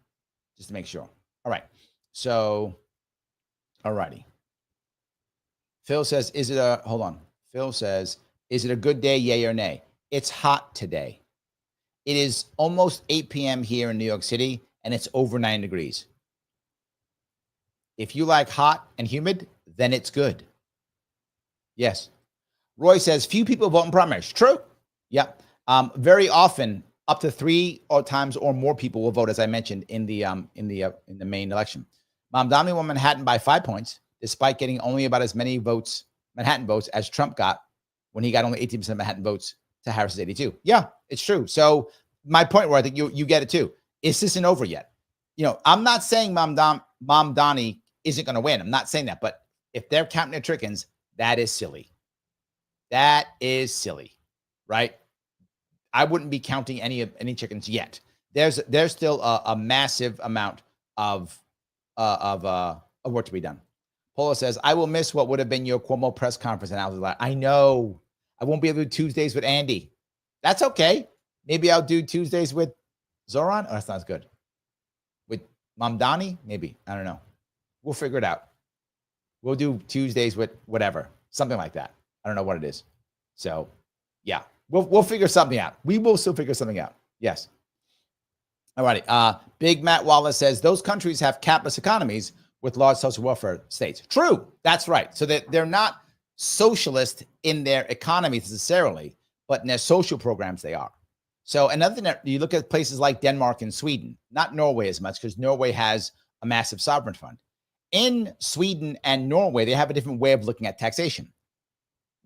S1: just to make sure. All right. So, all righty. Phil says, Phil says, is it a good day, yay or nay? It's hot today. It is almost 8 p.m. here in New York City, and it's over 9 degrees. If you like hot and humid, then it's good. Yes. Roy says, few people vote in primaries. True. Yeah. Very often, up to 3 times or more people will vote, as I mentioned, in the main election. Mamdani won Manhattan by 5 points, despite getting only about as many votes, Manhattan votes, as Trump got when he got only 18% of Manhattan votes to Harris's 82. Yeah, it's true. So my point, where I think you get it too, is this isn't over yet. I'm not saying Mamdani isn't going to win. I'm not saying that, but if they're counting their chickens, that is silly. That is silly, right? I wouldn't be counting any chickens yet. there's still a massive amount of work to be done. Paula says, I will miss what would have been your Cuomo press conference. And I was like, I know. I won't be able to do Tuesdays with Andy. That's okay. Maybe I'll do Tuesdays with Zohran. Oh, that's not as good. With Mamdani? Maybe. I don't know. We'll figure it out. We'll do Tuesdays with whatever. Something like that. I don't know what it is. So, yeah. We'll figure something out. We will still figure something out. Yes. All righty. Big Matt Wallace says, those countries have capitalist economies with large social welfare states. True. That's right. So they're not socialist in their economies necessarily, but in their social programs they are. So another thing that you look at places like Denmark and Sweden, not Norway as much, because Norway has a massive sovereign fund. In Sweden and Norway, they have a different way of looking at taxation.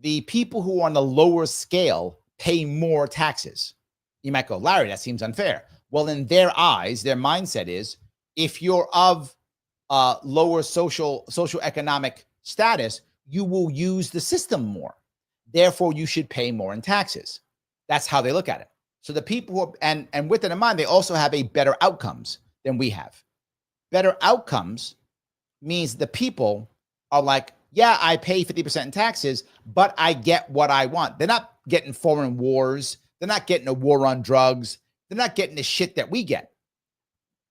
S1: The people who are on the lower scale pay more taxes. You might go, Larry, that seems unfair. Well, in their eyes, their mindset is, if you're of lower socioeconomic status, you will use the system more. Therefore, you should pay more in taxes. That's how they look at it. So the people who are, and with that in mind, they also have a better outcomes than we have. Better outcomes means the people are like, yeah, I pay 50% in taxes, but I get what I want. They're not getting foreign wars. They're not getting a war on drugs. They're not getting the shit that we get.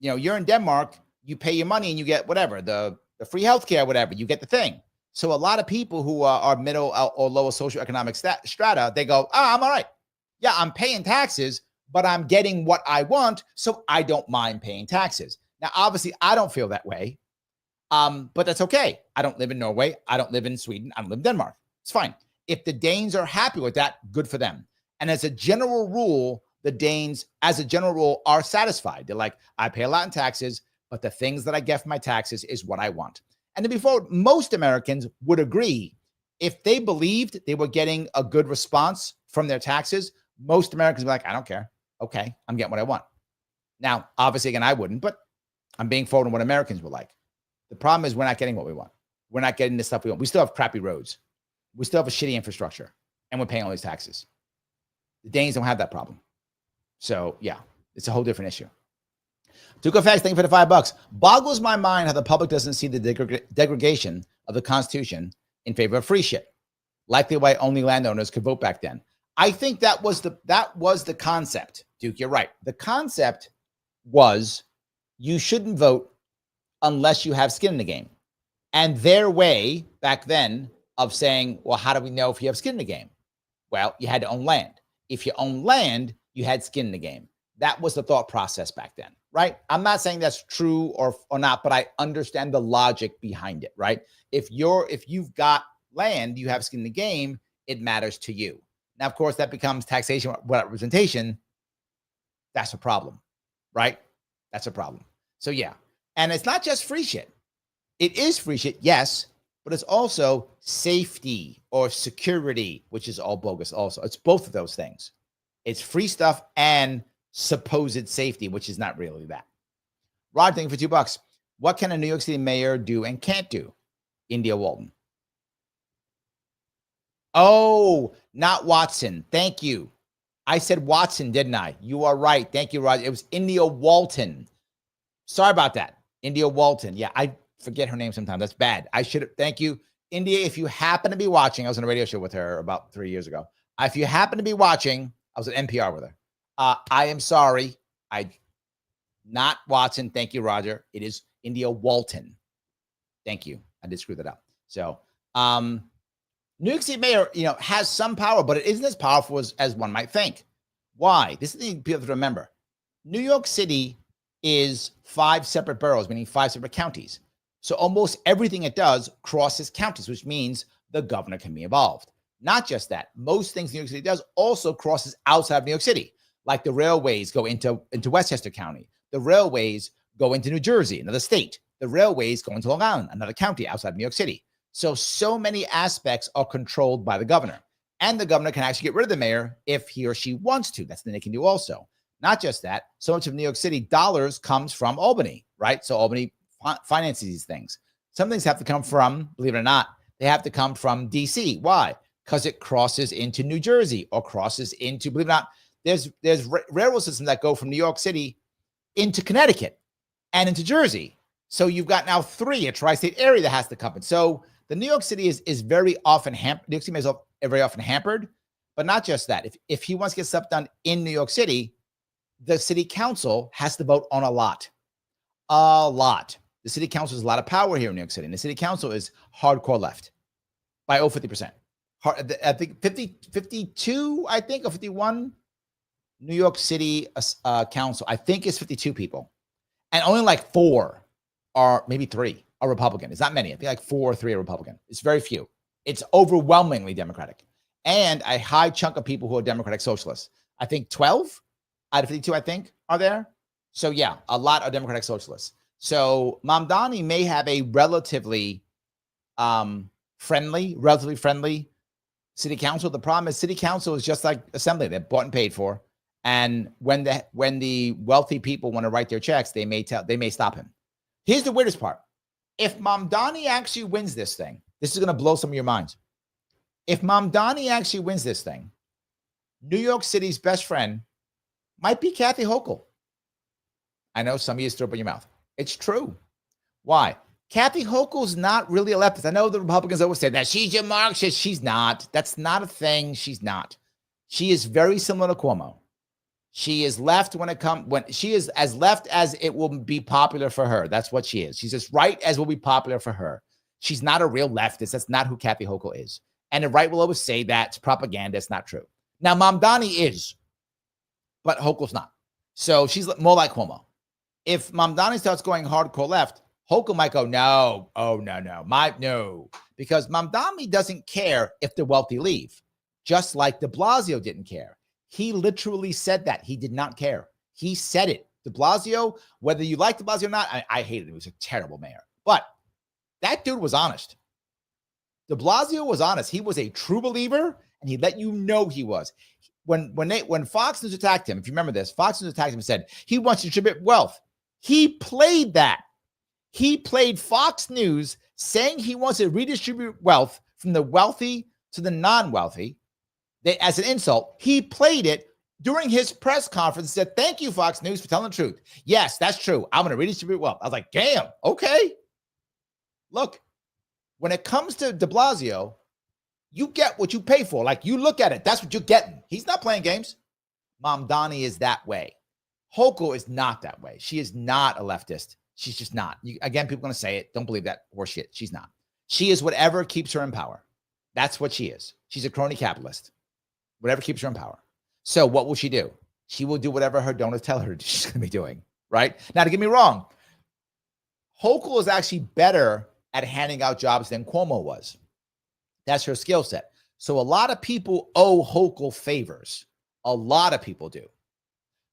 S1: You know, you're in Denmark, you pay your money and you get whatever, the free healthcare, whatever, you get the thing. So a lot of people who are middle or lower socioeconomic strata, they go, I'm all right. Yeah, I'm paying taxes, but I'm getting what I want, so I don't mind paying taxes. Now, obviously, I don't feel that way, but that's okay. I don't live in Norway. I don't live in Sweden. I don't live in Denmark. It's fine. If the Danes are happy with that, good for them. And as a general rule, the Danes, as a general rule, are satisfied. They're like, I pay a lot in taxes, but the things that I get from my taxes is what I want. And to be forward, most Americans would agree if they believed they were getting a good response from their taxes. Most Americans would be like, I don't care. Okay, I'm getting what I want. Now, obviously, again, I wouldn't, but I'm being forward on what Americans would like. The problem is we're not getting what we want. We're not getting the stuff we want. We still have crappy roads. We still have a shitty infrastructure, and we're paying all these taxes. The Danes don't have that problem. So, yeah, it's a whole different issue. Duke of Facts, thank you for the $5. Boggles my mind how the public doesn't see the degradation of the Constitution in favor of free shit. Likely why only landowners could vote back then. I think that was the concept, Duke. You're right. The concept was you shouldn't vote unless you have skin in the game. And their way back then of saying, well, how do we know if you have skin in the game? Well, you had to own land. If you own land, you had skin in the game. That was the thought process back then, right? I'm not saying that's true or not, but I understand the logic behind it, right? If you've got land, you have skin in the game, it matters to you. Now, of course, that becomes taxation without representation. That's a problem, right? That's a problem. So, yeah. And it's not just free shit. It is free shit, yes, but it's also safety or security, which is all bogus also. It's both of those things. It's free stuff and supposed safety, which is not really that. Rod, thank you for $2. What can a New York City mayor do and can't do? India Walton. Oh, not Watson. Thank you. I said Watson, didn't I? You are right. Thank you, Rod. It was India Walton. Sorry about that. India Walton. Yeah, I forget her name sometimes. That's bad. I should have. Thank you. India, if you happen to be watching, I was on a radio show with her about 3 years ago. If you happen to be watching, I was at NPR with her. I am sorry. Not Watson. Thank you, Roger. It is India Walton. Thank you. I did screw that up. So, New York City mayor, has some power, but it isn't as powerful as one might think. Why? This is the thing people have to remember. New York City is 5 separate boroughs, meaning 5 separate counties. So almost everything it does crosses counties, which means the governor can be involved. Not just that. Most things New York City does also crosses outside of New York City. Like the railways go into Westchester County. The railways go into New Jersey, another state. The railways go into Long Island, another county outside of New York City. So many aspects are controlled by the governor. And the governor can actually get rid of the mayor if he or she wants to. That's the thing they can do also. Not just that, so much of New York City dollars comes from Albany, right? So Albany finances these things. Some things have to come from, believe it or not, they have to come from DC. Why? Because it crosses into New Jersey or crosses into, believe it or not, there's railroad systems that go from New York City into Connecticut and into Jersey. So you've got now 3, a tri-state area that has to come in. So the New York City is very often hampered. New York City is very often hampered, but not just that. If he wants to get stuff done in New York City, the city council has to vote on a lot. A lot. The city council has a lot of power here in New York City, and the city council is hardcore left by 50%. I think 52, I think, or 51. New York City council, I think, is 52 people, and only like 4 or maybe 3 are Republican. It's not many. I think like 4 or 3 are Republican. It's very few. It's overwhelmingly Democratic, and a high chunk of people who are Democratic Socialists. I think 12 out of 52, I think, are there. So yeah, a lot are Democratic Socialists. So Mamdani may have a relatively friendly city council. The problem is city council is just like assembly. They're bought and paid for. And when the wealthy people want to write their checks, they may stop him. Here's the weirdest part. If Mamdani actually wins this thing, this is going to blow some of your minds. If Mamdani actually wins this thing, New York City's best friend might be Kathy Hochul. I know some of you threw up in your mouth. It's true. Why? Kathy Hochul's not really a leftist. I know the Republicans always say that she's your Marxist. She's not. That's not a thing. She's not. She is very similar to Cuomo. She is left when she is as left as it will be popular for her. That's what she is. She's as right as will be popular for her. She's not a real leftist. That's not who Kathy Hochul is. And the right will always say that it's propaganda. It's not true. Now, Mamdani is, but Hochul's not. So she's more like Cuomo. If Mamdani starts going hardcore left, Hochul might go, no, no. Because Mamdani doesn't care if the wealthy leave, just like de Blasio didn't care. He literally said that. He did not care. He said it. De Blasio, whether you like de Blasio or not, I hated him. He was a terrible mayor. But that dude was honest. De Blasio was honest. He was a true believer, and he let you know he was. When Fox News attacked him, if you remember this, Fox News attacked him and said, he wants to distribute wealth. He played that. He played Fox News saying he wants to redistribute wealth from the wealthy to the non-wealthy. As an insult, he played it during his press conference and said, thank you, Fox News, for telling the truth. Yes, that's true. I'm going to redistribute wealth. I was like, damn, okay. Look, when it comes to de Blasio, you get what you pay for. Like, you look at it, that's what you're getting. He's not playing games. Mamdani is that way. Hochul is not that way. She is not a leftist. She's just not. Again, people are going to say it. Don't believe that horseshit. She's not. She is whatever keeps her in power. That's what she is. She's a crony capitalist. Whatever keeps her in power. So what will she do? She will do whatever her donors tell her she's going to be doing, right? Now, to get me wrong, Hochul is actually better at handing out jobs than Cuomo was. That's her skill set. So a lot of people owe Hochul favors. A lot of people do.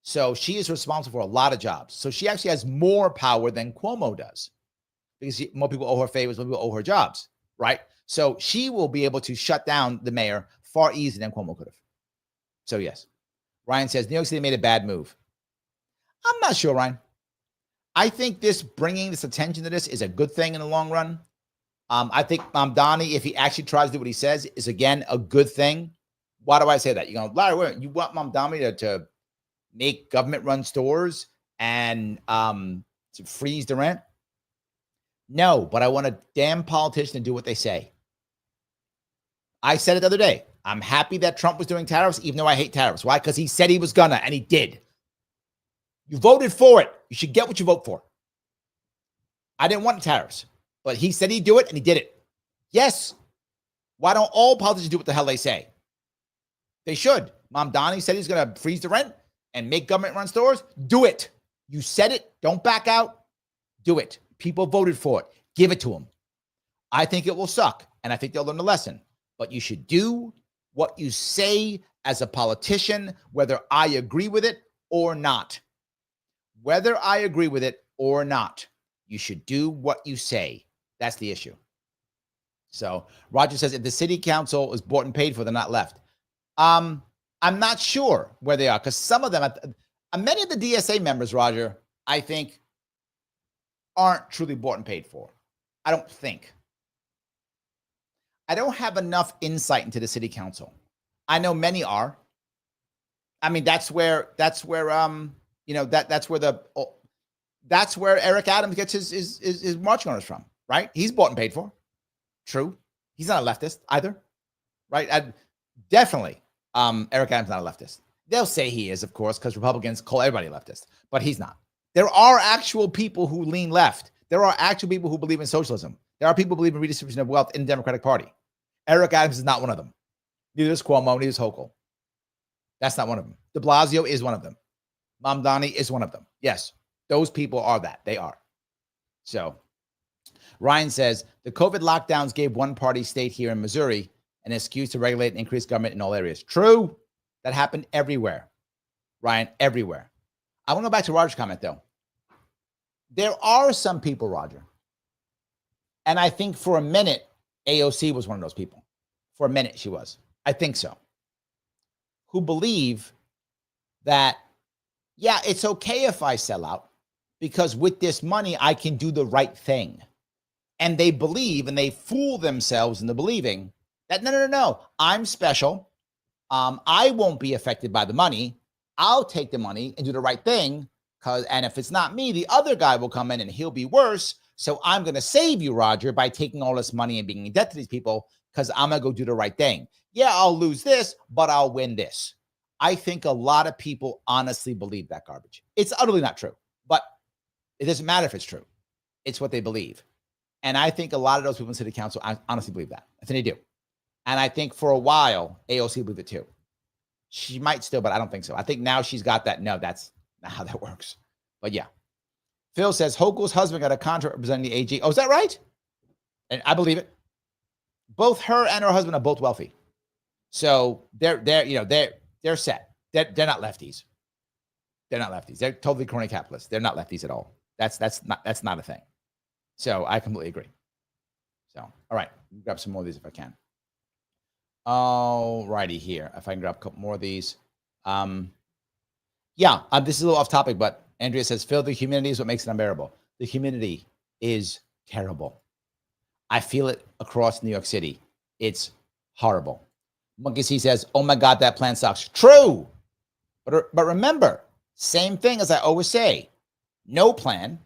S1: So she is responsible for a lot of jobs. So she actually has more power than Cuomo does because more people owe her favors, more people owe her jobs, right? So she will be able to shut down the mayor far easier than Cuomo could have. So yes. Ryan says, New York City made a bad move. I'm not sure, Ryan. I think bringing this attention to this is a good thing in the long run. I think Mamdani, if he actually tries to do what he says, is again a good thing. Why do I say that? You're going, Larry, wait, you want Mamdani to make government-run stores and to freeze the rent? No, but I want a damn politician to do what they say. I said it the other day. I'm happy that Trump was doing tariffs, even though I hate tariffs. Why? Because he said he was gonna, and he did. You voted for it. You should get what you vote for. I didn't want tariffs, but he said he'd do it, and he did it. Yes. Why don't all politicians do what the hell they say? They should. Mamdani said he's going to freeze the rent and make government-run stores. Do it. You said it. Don't back out. Do it. People voted for it. Give it to them. I think it will suck, and I think they'll learn the lesson. But you should do what you say as a politician, whether I agree with it or not. Whether I agree with it or not, you should do what you say. That's the issue. So Roger says, if the city council is bought and paid for, they're not left. I'm not sure where they are, because some of them, many of the DSA members, Roger, I think aren't truly bought and paid for. I don't think. I don't have enough insight into the city council. I know many are. I mean, that's where that's where Eric Adams gets his marching orders from, right? He's bought and paid for. True. He's not a leftist either, right? Definitely, Eric Adams not a leftist. They'll say he is, of course, because Republicans call everybody a leftist, but he's not. There are actual people who lean left. There are actual people who believe in socialism. There are people who believe in redistribution of wealth in the Democratic Party. Eric Adams is not one of them. Neither is Cuomo, neither is Hochul. That's not one of them. De Blasio is one of them. Mamdani is one of them. Yes, those people are that. They are. So Ryan says, the COVID lockdowns gave one party state here in Missouri an excuse to regulate and increase government in all areas. True. That happened everywhere. Ryan, everywhere. I want to go back to Roger's comment, though. There are some people, Roger, and I think for a minute, AOC was one of those people. For a minute, she was. I think so. Who believe that, yeah, it's okay if I sell out because with this money, I can do the right thing. And they believe and they fool themselves into believing that, no, I'm special. I won't be affected by the money. I'll take the money and do the right thing. And if it's not me, the other guy will come in and he'll be worse. So I'm going to save you, Roger, by taking all this money and being in debt to these people because I'm going to go do the right thing. Yeah, I'll lose this, but I'll win this. I think a lot of people honestly believe that garbage. It's utterly not true, but it doesn't matter if it's true. It's what they believe. And I think a lot of those people in city council honestly believe that. I think they do. And I think for a while, AOC believed it too. She might still, but I don't think so. I think now she's got that. No, that's not how that works. But yeah. Phil says Hochul's husband got a contract representing the AG. Oh, is that right? And I believe it. Both her and her husband are both wealthy. So they're set. They're not lefties. They're not lefties. They're totally crony capitalists. They're not lefties at all. That's not a thing. So I completely agree. So, all right. Grab some more of these if I can. All righty here. If I can grab a couple more of these. This is a little off topic, but Andrea says, Phil, the humidity is what makes it unbearable. The humidity is terrible. I feel it across New York City. It's horrible. Monkey C says, oh my God, that plan sucks. True. But remember, same thing as I always say, no plan,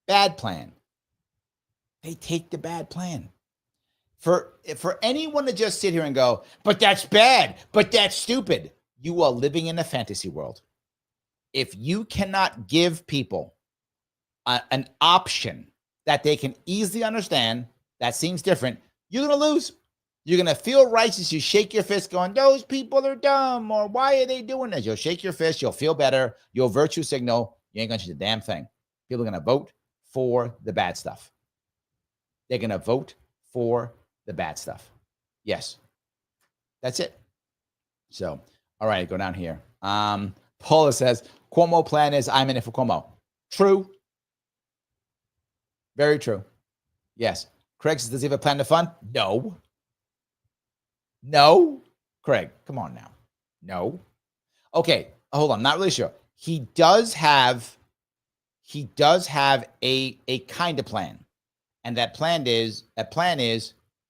S1: bad plan. They take the bad plan. For anyone to just sit here and go, but that's bad, but that's stupid, you are living in a fantasy world. If you cannot give people an option that they can easily understand, that seems different, you're going to lose. You're going to feel righteous. You shake your fist going, those people are dumb, or why are they doing this? You'll shake your fist. You'll feel better. You'll virtue signal. You ain't going to change a damn thing. People are going to vote for the bad stuff. They're going to vote for the bad stuff. Yes. That's it. So, all right, go down here. Paula says, Cuomo plan is I'm in it for Cuomo. True. Very true. Yes. Craig says, does he have a plan to fund? No. No. Craig, come on now. No. Okay, hold on. Not really sure. He does have a kind of plan. And that plan is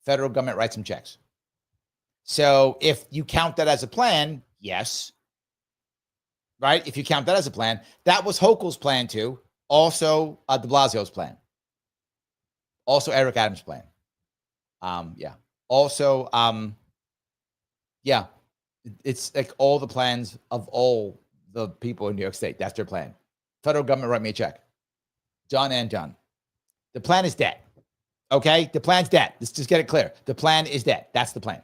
S1: federal government writes some checks. So if you count that as a plan, yes. Right? If you count that as a plan, that was Hochul's plan too. Also, de Blasio's plan. Also, Eric Adams' plan. Also, it's like all the plans of all the people in New York State. That's their plan. Federal government write me a check. Done and done. The plan is dead. Okay? The plan's dead. Let's just get it clear. The plan is dead. That's the plan.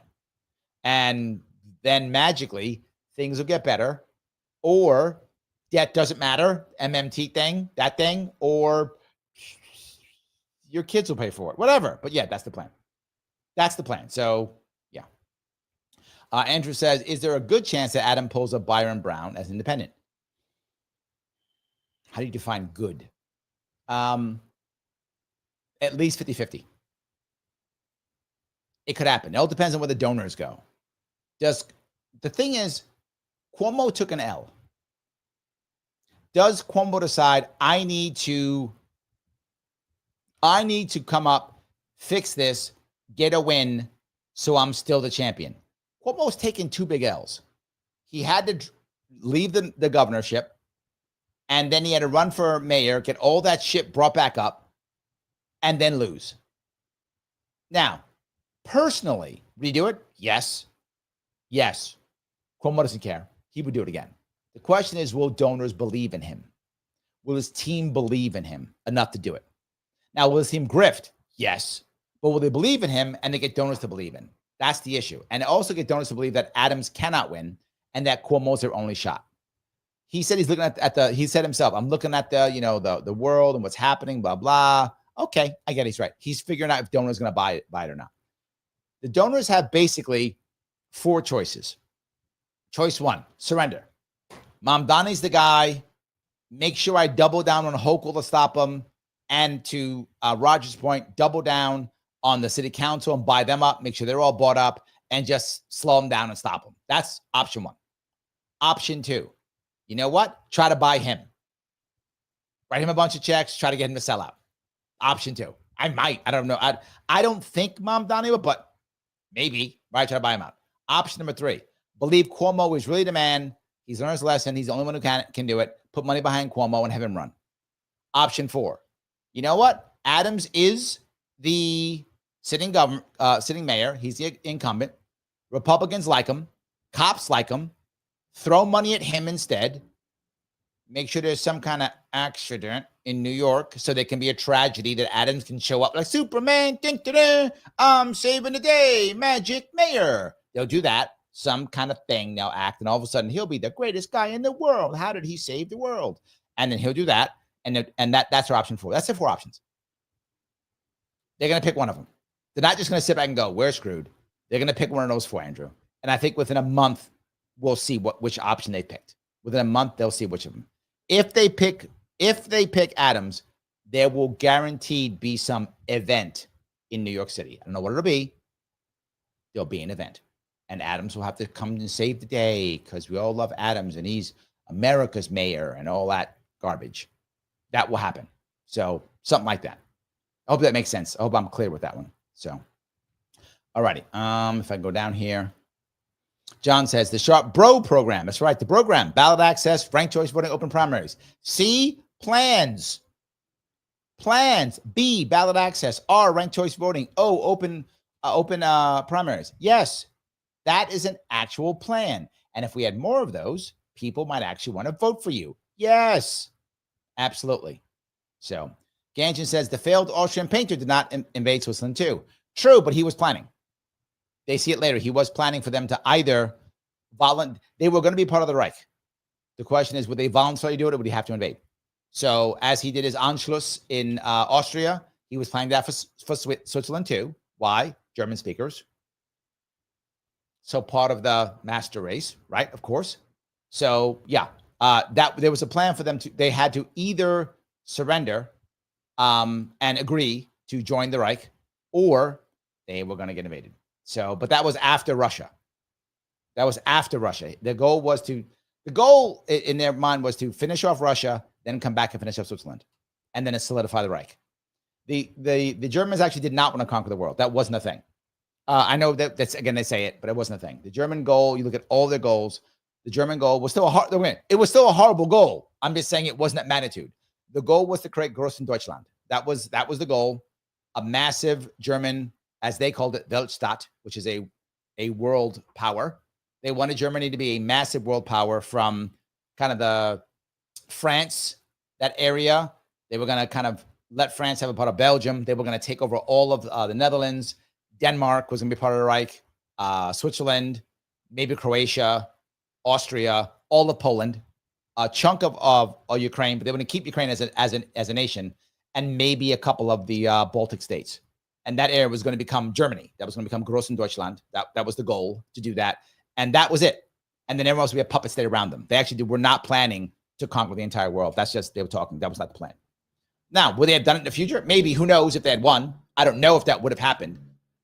S1: And then magically, things will get better. Or debt doesn't matter. MMT thing, that thing. Or your kids will pay for it. Whatever. But yeah, that's the plan. That's the plan. So, yeah. Andrew says, is there a good chance that Adam pulls up Byron Brown as independent? How do you define good? At least 50-50. It could happen. It all depends on where the donors go. The thing is, Cuomo took an L. Does Cuomo decide, I need to come up, fix this, get a win, so I'm still the champion? Cuomo's taken two big L's. He had to leave the governorship And then he had to run for mayor, get all that shit brought back up, and then lose. Now, personally, would he do it? Yes. Yes. Cuomo doesn't care. He would do it again. The question is, will donors believe in him? Will his team believe in him enough to do it? Now, will his team grift? Yes. But will they believe in him and they get donors to believe in? That's the issue. And also get donors to believe that Adams cannot win and that Cuomo's their only shot. He said he's looking at he said himself, I'm looking at the world and what's happening, blah, blah. Okay, I get it. He's right. He's figuring out if donors going to buy it or not. The donors have basically 4 choices. Choice 1, surrender. Mamdani's the guy. Make sure I double down on Hochul to stop him. And to Roger's point, double down on the city council and buy them up, make sure they're all bought up, and just slow them down and stop them. That's option 1. Option 2, you know what? Try to buy him. Write him a bunch of checks, try to get him to sell out. Option 2. I might. I don't know. I don't think Mamdani would, but maybe. Right? Try to buy him out. Option number 3, believe Cuomo is really the man. He's learned his lesson. He's the only one who can do it. Put money behind Cuomo and have him run. Option 4, you know what? Adams is the sitting mayor. He's the incumbent. Republicans like him. Cops like him. Throw money at him instead. Make sure there's some kind of accident in New York so there can be a tragedy that Adams can show up like Superman. I'm saving the day. Magic mayor. They'll do that. Some kind of thing they'll act. And all of a sudden he'll be the greatest guy in the world. How did he save the world? And then he'll do that. And that's our option 4. That's the 4 options. They're going to pick one of them. They're not just going to sit back and go, we're screwed. They're going to pick one of those 4, Andrew. And I think within a month, we'll see which option they picked. Within a month, they'll see which of them. If they pick Adams, there will guaranteed be some event in New York City. I don't know what it'll be. There'll be an event. And Adams will have to come and save the day because we all love Adams and he's America's mayor and all that garbage. That will happen. So something like that. I hope that makes sense. I hope I'm clear with that one. So, all righty. If I go down here, John says the Sharpe Bro program. That's right. The program, ballot access, ranked choice voting, open primaries. C, plans. B, ballot access. R, ranked choice voting. O, open primaries. Yes, that is an actual plan. And if we had more of those, people might actually want to vote for you. Yes. Absolutely. So Ganjan says the failed Austrian painter did not invade Switzerland too. True, but he was planning. They see it later. He was planning for them to either they were going to be part of the Reich. The question is, would they voluntarily do it or would he have to invade? So as he did his Anschluss in Austria, he was planning that for Switzerland too. Why? German speakers. So part of the master race, right? Of course. So yeah. That there was a plan for them they had to either surrender and agree to join the Reich, or they were going to get invaded. So, but that was after Russia. The goal in their mind was to finish off Russia, then come back and finish off Switzerland, and then solidify the Reich. The Germans actually did not want to conquer the world. That wasn't a thing. I know that's again, they say it, but it wasn't a thing. The German goal, you look at all their goals, the German goal was still it was still a horrible goal. I'm just saying it wasn't that magnitude. The goal was to create Großen Deutschland. That was the goal. A massive German, as they called it, Weltstadt, which is a world power. They wanted Germany to be a massive world power from kind of the France, that area. They were going to kind of let France have a part of Belgium. They were going to take over all of the Netherlands. Denmark was going to be part of the Reich. Switzerland, maybe Croatia, Austria, all of Poland, a chunk of Ukraine, but they want to keep Ukraine as a nation, and maybe a couple of the Baltic states. And that area was going to become Germany. That was going to become Großen Deutschland. That was the goal, to do that. And that was it. And then everyone else would be a puppet state around them. They actually were not planning to conquer the entire world. That's just, they were talking. That was not the plan. Now, would they have done it in the future? Maybe. Who knows if they had won? I don't know if that would have happened.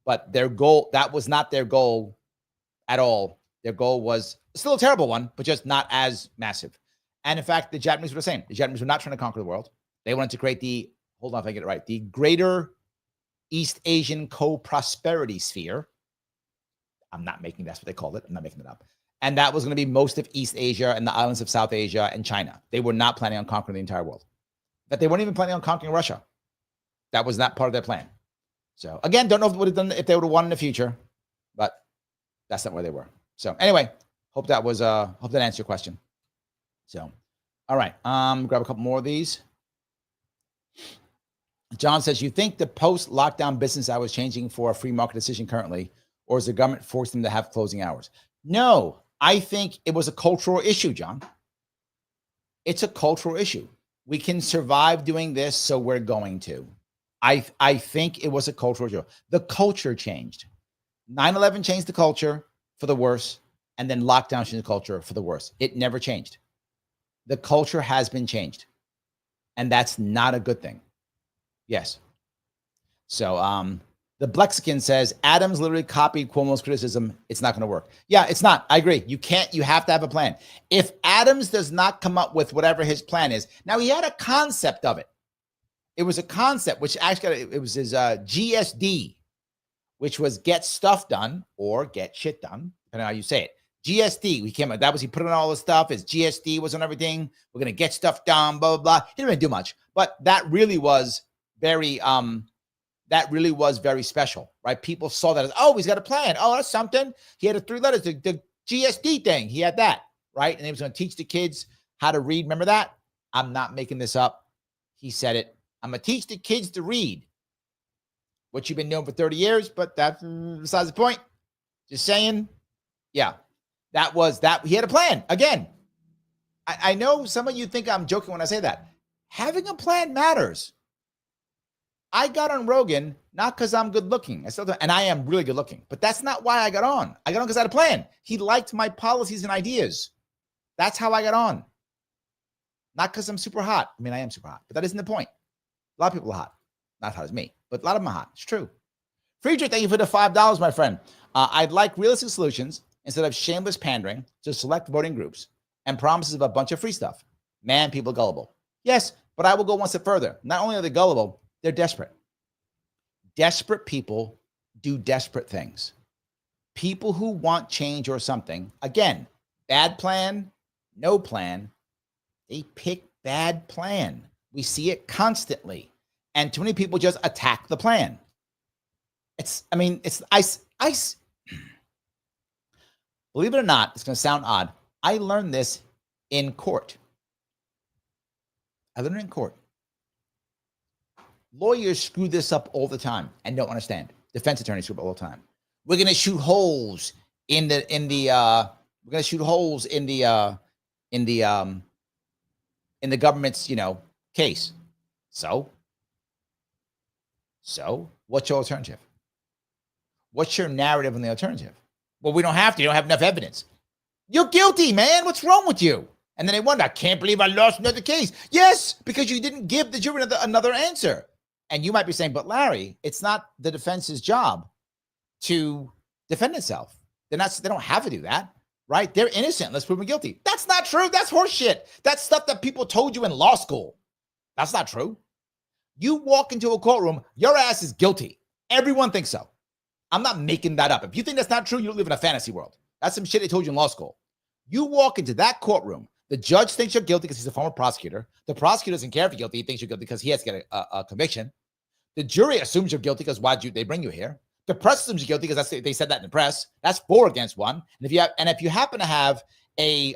S1: But their goal, that was not their goal at all. Their goal was still a terrible one, but just not as massive. And in fact, the Japanese were the same. The Japanese were not trying to conquer the world. They wanted to create hold on if I get it right, the Greater East Asian Co-Prosperity Sphere. I'm not making, that's what they called it. I'm not making it up. And that was going to be most of East Asia and the islands of South Asia and China. They were not planning on conquering the entire world. That they weren't even planning on conquering Russia. That was not part of their plan. So again, don't know if, if they would have won in the future, but that's not where they were. So anyway, hope that answered your question. So, all right, grab a couple more of these. John says, you think the post-lockdown business hours changing for a free market decision currently, or is the government forcing them to have closing hours? No, I think it was a cultural issue, John. It's a cultural issue. We can survive doing this, so we're going to. I think it was a cultural issue. The culture changed. 9/11 changed the culture for the worse, and then lockdown changed the culture for the worse. It never changed. The culture has been changed, and that's not a good thing. Yes. So the Blexican says, Adams literally copied Cuomo's criticism. It's not going to work. Yeah, it's not. I agree. You have to have a plan. If Adams does not come up with whatever his plan is, now he had a concept of it. It was a concept, which actually, it was his GSD, which was get stuff done or get shit done, depending on how you say it. GSD, he came up, he put in all the stuff, his GSD was on everything. We're going to get stuff done, blah, blah, blah. He didn't really do much, but that really was very special, right? People saw that as, oh, he's got a plan. Oh, that's something. He had 3 letters, the GSD thing. He had that, right? And he was going to teach the kids how to read. Remember that? I'm not making this up. He said it. I'm going to teach the kids to read, what you've been doing for 30 years, but that's besides the point. Just saying. Yeah, that was that. He had a plan. Again, I know some of you think I'm joking when I say that. Having a plan matters. I got on Rogan, not because I'm good looking. And I am really good looking, but that's not why I got on. I got on because I had a plan. He liked my policies and ideas. That's how I got on. Not because I'm super hot. I mean, I am super hot, but that isn't the point. A lot of people are hot. Not hot as me, but a lot of them are hot. It's true. Friedrich, thank you for the $5, my friend. I'd like realistic solutions instead of shameless pandering to select voting groups and promises of a bunch of free stuff. Man, people are gullible. Yes, but I will go one step further. Not only are they gullible, they're desperate. Desperate people do desperate things. People who want change or something, again, bad plan, no plan, they pick bad plan. We see it constantly. And too many people just attack the plan. Believe it or not, it's going to sound odd. I learned this in court. I learned it in court. Lawyers screw this up all the time and don't understand. Defense attorneys screw up all the time. We're going to shoot holes in the government's, case. So what's your alternative? What's your narrative on the alternative? Well, we don't have to. You don't have enough evidence. You're guilty, man. What's wrong with you? And then they wonder, I can't believe I lost another case. Yes, because you didn't give the jury another answer. And you might be saying, but Larry, it's not the defense's job to defend itself. They don't have to do that, right? They're innocent. Let's prove them guilty. That's not true. That's horseshit. That's stuff that people told you in law school. That's not true. You walk into a courtroom, your ass is guilty. Everyone thinks so. I'm not making that up. If you think that's not true, you don't live in a fantasy world. That's some shit they told you in law school. You walk into that courtroom, the judge thinks you're guilty because he's a former prosecutor. The prosecutor doesn't care if you're guilty. He thinks you're guilty because he has to get a conviction. The jury assumes you're guilty because they bring you here? The press assumes you're guilty because they said that in the press. That's 4 against 1. And if you happen to have a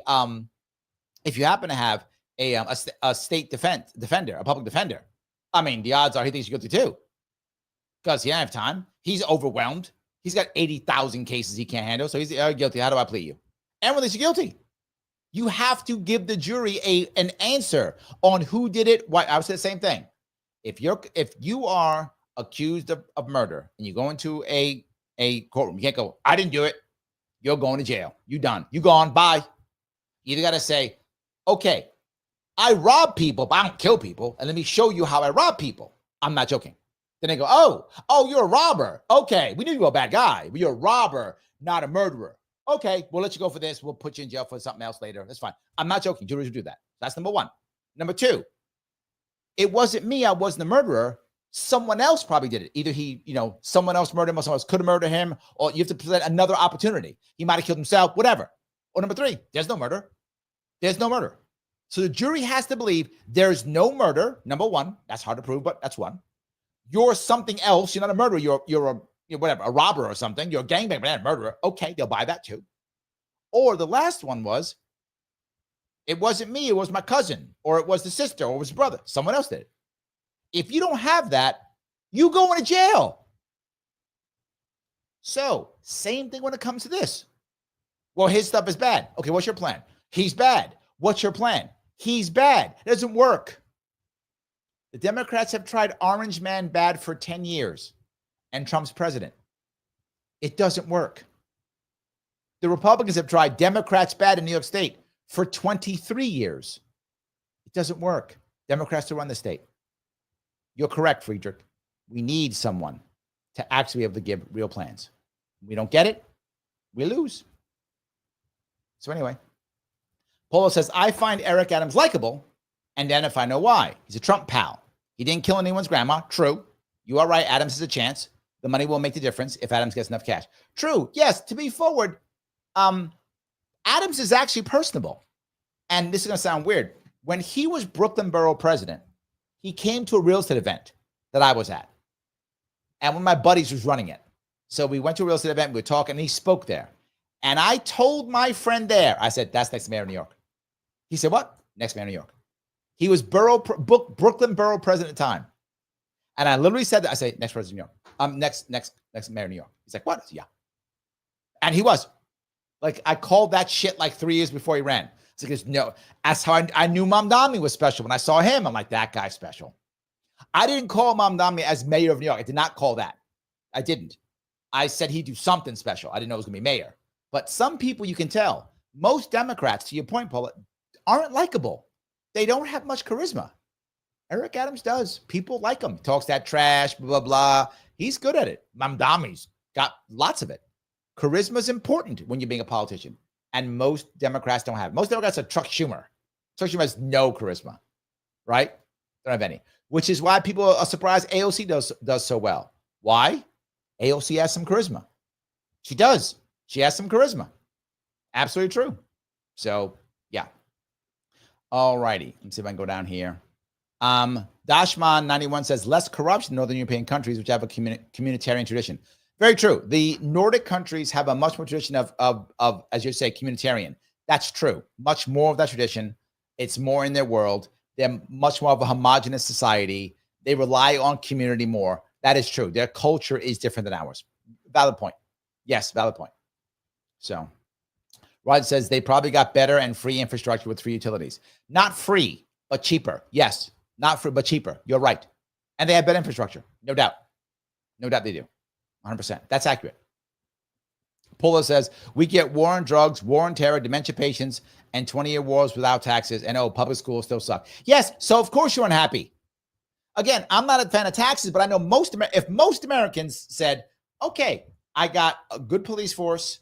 S1: state defender, a public defender, I mean, the odds are he thinks you're guilty too, because he doesn't have time. He's overwhelmed. He's got 80,000 cases he can't handle. So he's guilty. How do I plead you? Everyone thinks you're guilty. You have to give the jury an answer on who did it. Why? I would say the same thing. If you are accused of murder and you go into a courtroom, you can't go, I didn't do it. You're going to jail. You done. You gone. Bye. You either got to say, okay, I rob people, but I don't kill people. And let me show you how I rob people. I'm not joking. Then they go, oh, you're a robber. Okay, we knew you were a bad guy, but you're a robber, not a murderer. Okay, we'll let you go for this. We'll put you in jail for something else later. That's fine. I'm not joking. Juries will do that. That's number 1. Number 2, it wasn't me. I wasn't the murderer. Someone else probably did it. Either someone else murdered him or someone else could have murdered him, or you have to present another opportunity. He might have killed himself, whatever. Or number three, there's no murder. There's no murder. So the jury has to believe there's no murder. Number one, that's hard to prove, but that's one. You're something else. You're not a murderer. You're a robber or something. You're a gangbanger, but not a murderer. Okay, they'll buy that too. Or the last one was, it wasn't me, it was my cousin, or it was the sister, or it was his brother. Someone else did it. If you don't have that, you go into jail. So, same thing when it comes to this. Well, his stuff is bad. Okay, what's your plan? He's bad. What's your plan? He's bad. It doesn't work. The Democrats have tried Orange Man bad for 10 years, and Trump's president. It doesn't work. The Republicans have tried Democrats bad in New York State for 23 years. It doesn't work. Democrats to run the state. You're correct, Friedrich. We need someone to actually be able to give real plans. We don't get it, we lose. So anyway, Polo says, I find Eric Adams likable, and then if I know why. He's a Trump pal. He didn't kill anyone's grandma. True. You are right. Adams has a chance. The money will make the difference if Adams gets enough cash. True. Yes, to be forward, Adams is actually personable. And this is going to sound weird. When he was Brooklyn Borough president, he came to a real estate event that I was at. And one of my buddies was running it. So we went to a real estate event, we were talking, and he spoke there. And I told my friend there, I said, that's next mayor of New York. He said, what? Next mayor of New York. He was Brooklyn Borough president at the time. And I literally said that. I said, next president of New York. Next mayor of New York. He's like, what? I said, yeah. And he was. Like, I called that shit like 3 years before he ran. It's like, no. That's how I knew Mamdani was special. When I saw him, I'm like, that guy's special. I didn't call Mamdani as mayor of New York. I did not call that. I didn't. I said he'd do something special. I didn't know it was going to be mayor. But some people, you can tell, most Democrats, to your point, Paula, aren't likable. They don't have much charisma. Eric Adams does. People like him. He talks that trash, blah, blah, blah. He's good at it. Mamdani's got lots of it. Charisma is important when you're being a politician. And most Democrats don't have it. Most Democrats are Chuck Schumer. Chuck Schumer has no charisma, right? Don't have any. Which is why people are surprised AOC does so well. Why? AOC has some charisma. She does. She has some charisma. Absolutely true. So, yeah. All righty. Let's see if I can go down here. Dashman91 says, less corruption in Northern European countries, which have a communitarian tradition. Very true. The Nordic countries have a much more tradition of, as you say, communitarian. That's true. Much more of that tradition. It's more in their world. They're much more of a homogenous society. They rely on community more. That is true. Their culture is different than ours. Valid point. Yes, valid point. So, Rod says they probably got better and free infrastructure with free utilities. Not free, but cheaper. Yes, not free, but cheaper. You're right. And they have better infrastructure. No doubt. No doubt they do. 100%. That's accurate. Polo says, we get war on drugs, war on terror, dementia patients, and 20-year wars without taxes. And public schools still suck. Yes, so of course you're unhappy. Again, I'm not a fan of taxes, but I know if most Americans said, okay, I got a good police force,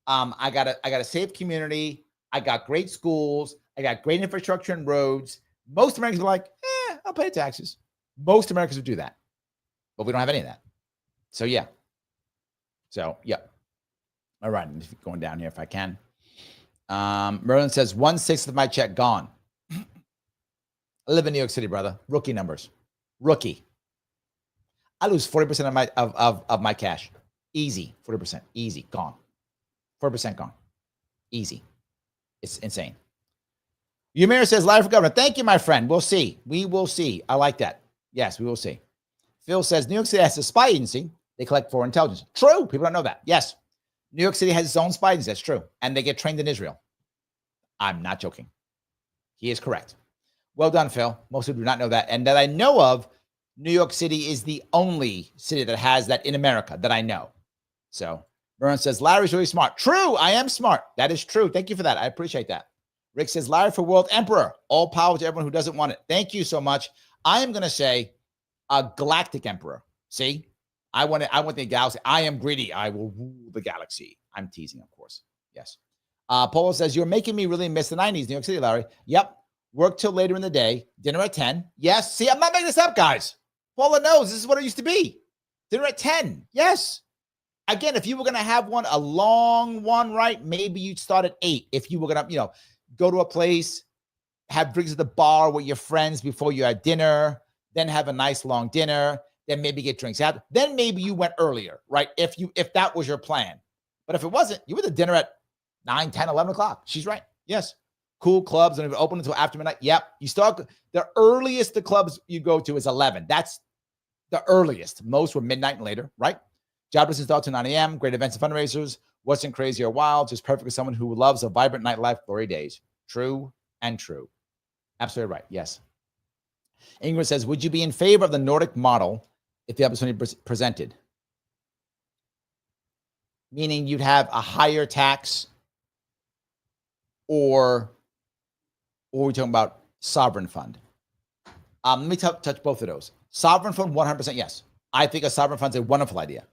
S1: I got a safe community, I got great schools, I got great infrastructure and roads, most Americans are like, I'll pay taxes. Most Americans would do that. But we don't have any of that. So, yeah. All right, I'm just going down here if I can. Merlin says 1/6 of my check gone. I live in New York City, brother. Rookie numbers. Rookie. I lose 40% of my cash. Easy. 40%. Easy. Gone. 4% gone. Easy. It's insane. Ymir says, live for governor. Thank you, my friend. We'll see. We will see. I like that. Yes, we will see. Phil says, New York City has a spy agency. They collect foreign intelligence. True. People don't know that. Yes. New York City has its own spy agency. That's true. And they get trained in Israel. I'm not joking. He is correct. Well done, Phil. Most people do not know that. And that I know of, New York City is the only city that has that in America that I know. So, Merlin says, Larry's really smart. True. I am smart. That is true. Thank you for that. I appreciate that. Rick says, Larry for world emperor. All power to everyone who doesn't want it. Thank you so much. I am going to say a galactic emperor. See? I want the galaxy. I am greedy. I will rule the galaxy. I'm teasing, of course. Yes. Polo says, you're making me really miss the 90s, New York City, Larry. Yep. Work till later in the day. Dinner at 10. Yes. See, I'm not making this up, guys. Paula knows this is what it used to be. Dinner at 10. Yes. Again, if you were going to have a long one, right? Maybe you'd start at 8. If you were going to, go to a place, have drinks at the bar with your friends before you had dinner, then have a nice long dinner, then maybe get drinks out. Then maybe you went earlier, right? If that was your plan. But if it wasn't, you were at dinner at 9, 10, 11 o'clock. She's right. Yes. Cool clubs don't even open until after midnight. Yep. You start, the earliest the clubs you go to is 11. That's the earliest. Most were midnight and later, right? Jobless starts at 9 a.m. Great events and fundraisers. Wasn't crazy or wild. Just perfect for someone who loves a vibrant nightlife, glory days. True and true. Absolutely right. Yes. Ingrid says, would you be in favor of the Nordic model if the opportunity presented? Meaning you'd have a higher tax, or we're talking about sovereign fund. Let me touch both of those. Sovereign fund, 100% yes. I think a sovereign fund is a wonderful idea.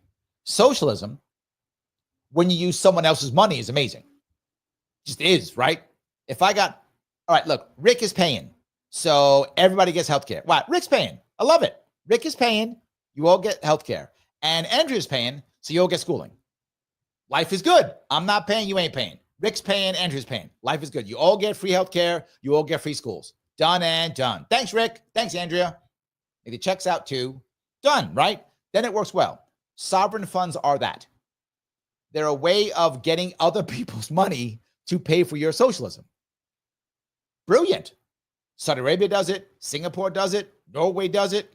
S1: Socialism, when you use someone else's money, is amazing. Just is, right? If I got, all right, look, Rick is paying, so everybody gets healthcare. Wow, Rick's paying. I love it. Rick is paying, you all get healthcare. And Andrew's paying, so you all get schooling. Life is good. I'm not paying, you ain't paying. Rick's paying, Andrew's paying. Life is good. You all get free healthcare, you all get free schools. Done and done. Thanks, Rick. Thanks, Andrea. Maybe the checks out too. Done, right? Then it works well. Sovereign funds are that. They're a way of getting other people's money to pay for your socialism. Brilliant. Saudi Arabia does it. Singapore does it. Norway does it.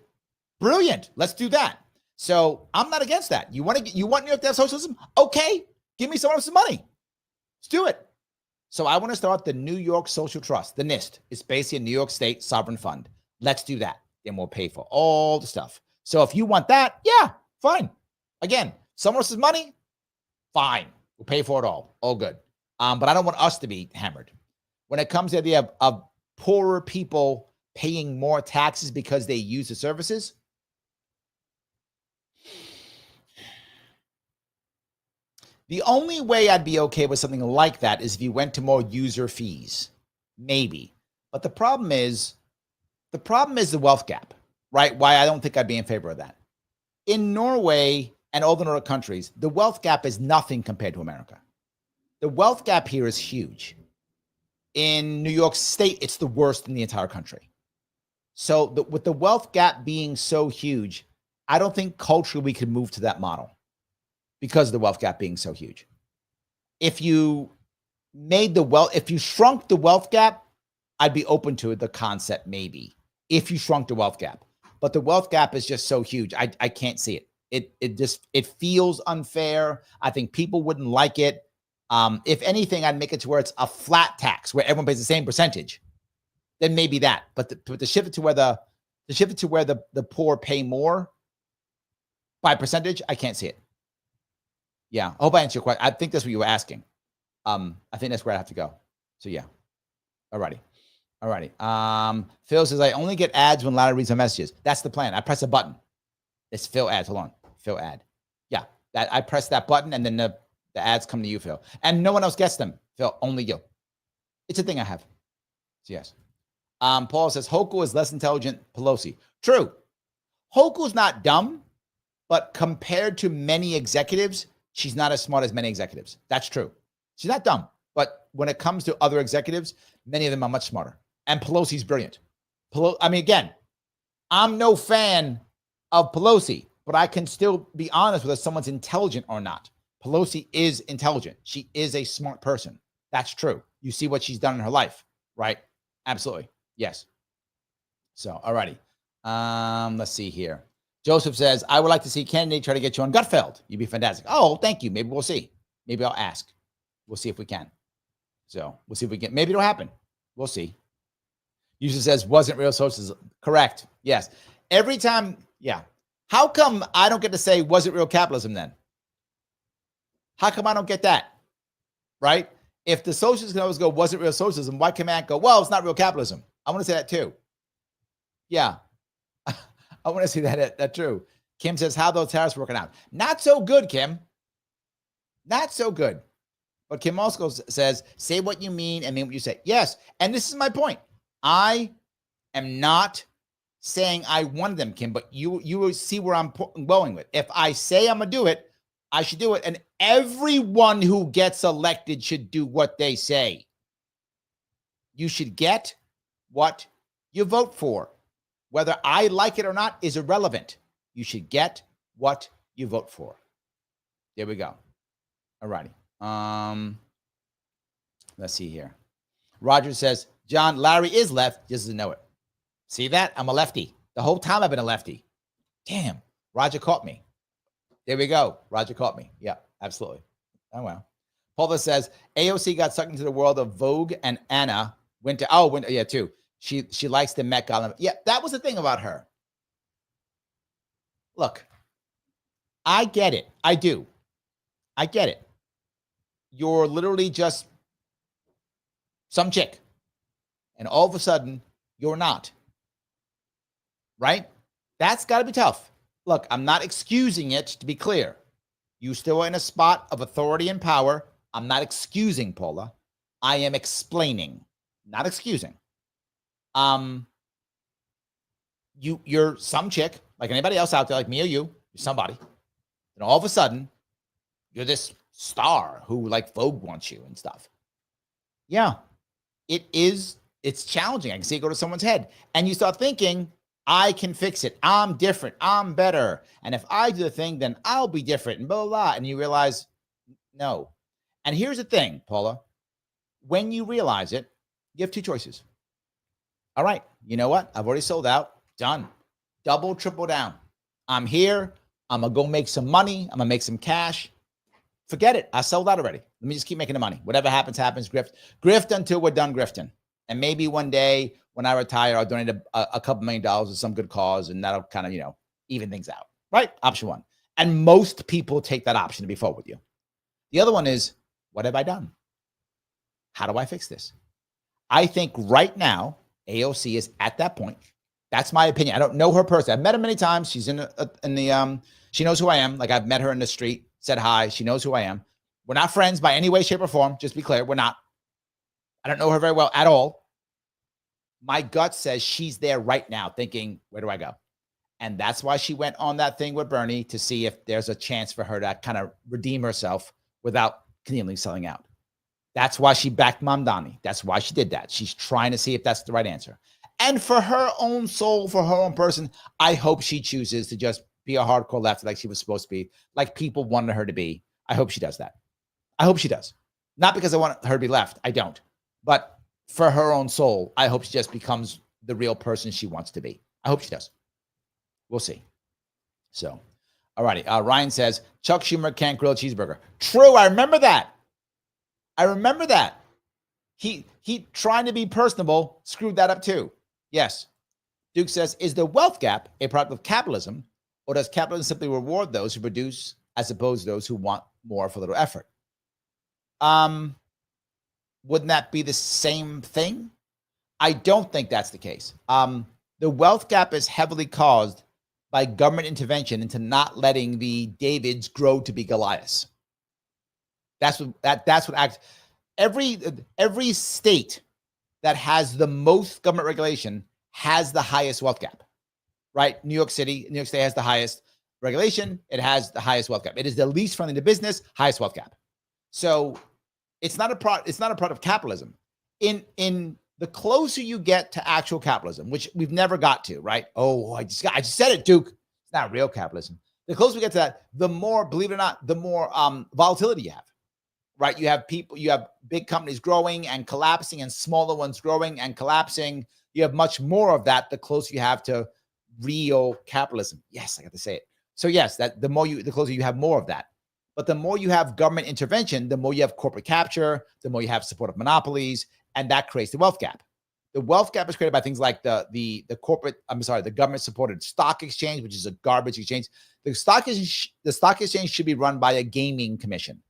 S1: Brilliant. Let's do that. So I'm not against that. You want New York to have socialism? Okay. Give me someone else's money. Let's do it. So I want to start the New York Social Trust, the NIST. It's basically a New York State sovereign fund. Let's do that. Then we'll pay for all the stuff. So if you want that, yeah, fine. Again, someone else's money, fine. We'll pay for it all. All good. But I don't want us to be hammered. When it comes to the idea of poorer people paying more taxes because they use the services, the only way I'd be okay with something like that is if you went to more user fees, maybe. But the problem is the wealth gap, right? Why I don't think I'd be in favor of that. In Norway and all the Nordic countries, the wealth gap is nothing compared to America. The wealth gap here is huge. In New York State, it's the worst in the entire country. So with the wealth gap being so huge, I don't think culturally we could move to that model because of the wealth gap being so huge. If you shrunk the wealth gap, I'd be open to the concept maybe, if you shrunk the wealth gap. But the wealth gap is just so huge. I can't see it. It feels unfair. I think people wouldn't like it. If anything, I'd make it to where it's a flat tax where everyone pays the same percentage. Then maybe that. But to shift it to where the poor pay more by percentage, I can't see it. Yeah, I hope I answered your question. I think that's what you were asking. I think that's where I have to go. So yeah. Alrighty. Phil says, I only get ads when Lara reads my messages. That's the plan. I press a button. It's Phil ads. Hold on. Phil ad. Yeah. I press that button and then the ads come to you, Phil. And no one else gets them, Phil. Only you. It's a thing I have. So yes. Paul says, Hochul is less intelligent Pelosi. True. Hochul's not dumb, but compared to many executives, she's not as smart as many executives. That's true. She's not dumb. But when it comes to other executives, many of them are much smarter. And Pelosi's brilliant. Again, I'm no fan of Pelosi, but I can still be honest with if someone's intelligent or not. Pelosi is intelligent. She is a smart person. That's true. You see what she's done in her life, right? Absolutely. Yes. So, alrighty. Let's see here. Joseph says, I would like to see Kennedy try to get you on Gutfeld. You'd be fantastic. Oh, thank you. Maybe we'll see. Maybe I'll ask. We'll see if we can. So we'll see if we can. Maybe it'll happen. We'll see. User says, wasn't real socialism. Correct. Yes. Every time. Yeah. How come I don't get to say, was it real capitalism then? How come I don't get that? Right? If the socialists can always go, was it real socialism? Why can't Matt go, well, it's not real capitalism? I want to say that too. Yeah. I want to see that true. Kim says, how those tariffs working out? Not so good, Kim. Not so good. But Kim also says, say what you mean and mean what you say. Yes. And this is my point. I am not saying I wanted them, Kim, but you will see where I'm going with. If I say I'm going to do it, I should do it. And everyone who gets elected should do what they say. You should get what you vote for. Whether I like it or not is irrelevant. You should get what you vote for. There we go. All righty. Let's see here. Roger says, John, Larry is left, just doesn't know it. See that? I'm a lefty. The whole time I've been a lefty. Damn. Roger caught me. There we go. Roger caught me. Yeah, absolutely. Oh, well. Paula says, AOC got sucked into the world of Vogue and Anna went to, yeah, too. She likes the Met Gala. Yeah, that was the thing about her. Look, I get it. I do. I get it. You're literally just some chick. And all of a sudden, you're not. Right? That's got to be tough. Look, I'm not excusing it, to be clear. You still are in a spot of authority and power. I'm not excusing, Paula. I am explaining, not excusing. You're some chick, like anybody else out there, like me or you're somebody. And all of a sudden, you're this star who like Vogue wants you and stuff. Yeah, it's challenging. I can see it go to someone's head. And you start thinking, I can fix it. I'm different. I'm better. And if I do the thing, then I'll be different and blah, blah, blah. And you realize, no. And here's the thing, Paula. When you realize it, you have two choices. All right. You know what? I've already sold out. Done. Double, triple down. I'm here. I'm going to go make some money. I'm going to make some cash. Forget it. I sold out already. Let me just keep making the money. Whatever happens, happens. Grift until we're done grifting. And maybe one day when I retire, I'll donate a couple $1 million to some good cause, and that'll kind of, even things out. Right? Option one. And most people take that option, to be forward with you. The other one is, what have I done? How do I fix this? I think right now, AOC is at that point. That's my opinion. I don't know her personally. I've met her many times. She's she knows who I am. Like I've met her in the street, said hi. She knows who I am. We're not friends by any way, shape, or form. Just to be clear, we're not. I don't know her very well at all. My gut says she's there right now thinking, where do I go? And that's why she went on that thing with Bernie to see if there's a chance for her to kind of redeem herself without continually selling out. That's why she backed Mamdani. That's why she did that. She's trying to see if that's the right answer. And for her own soul, for her own person, I hope she chooses to just be a hardcore lefty like she was supposed to be, like people wanted her to be. I hope she does that. I hope she does. Not because I want her to be left. I don't. But for her own soul, I hope she just becomes the real person she wants to be. I hope she does. We'll see. So, all righty. Ryan says, Chuck Schumer can't grill a cheeseburger. True. I remember that. He trying to be personable, screwed that up too. Yes. Duke says, is the wealth gap a product of capitalism, or does capitalism simply reward those who produce as opposed to those who want more for little effort? Wouldn't that be the same thing? I don't think that's the case. The wealth gap is heavily caused by government intervention into not letting the Davids grow to be Goliaths. That's what every state that has the most government regulation has the highest wealth gap, right? New York State has the highest regulation. It has the highest wealth gap. It is the least friendly to business, highest wealth gap. So it's not a product of capitalism. In the closer you get to actual capitalism, which we've never got to, right? Oh, I just said it, Duke. It's not real capitalism. The closer we get to that, the more, believe it or not, the more volatility you have. Right? You have big companies growing and collapsing and smaller ones growing and collapsing. You have much more of that the closer you have to real capitalism. Yes, I got to say it. So yes, the closer you have more of that. But the more you have government intervention, the more you have corporate capture, the more you have support of monopolies, and that creates the wealth gap. The wealth gap is created by things like the government supported stock exchange, which is a garbage exchange. The stock exchange should be run by a gaming commission.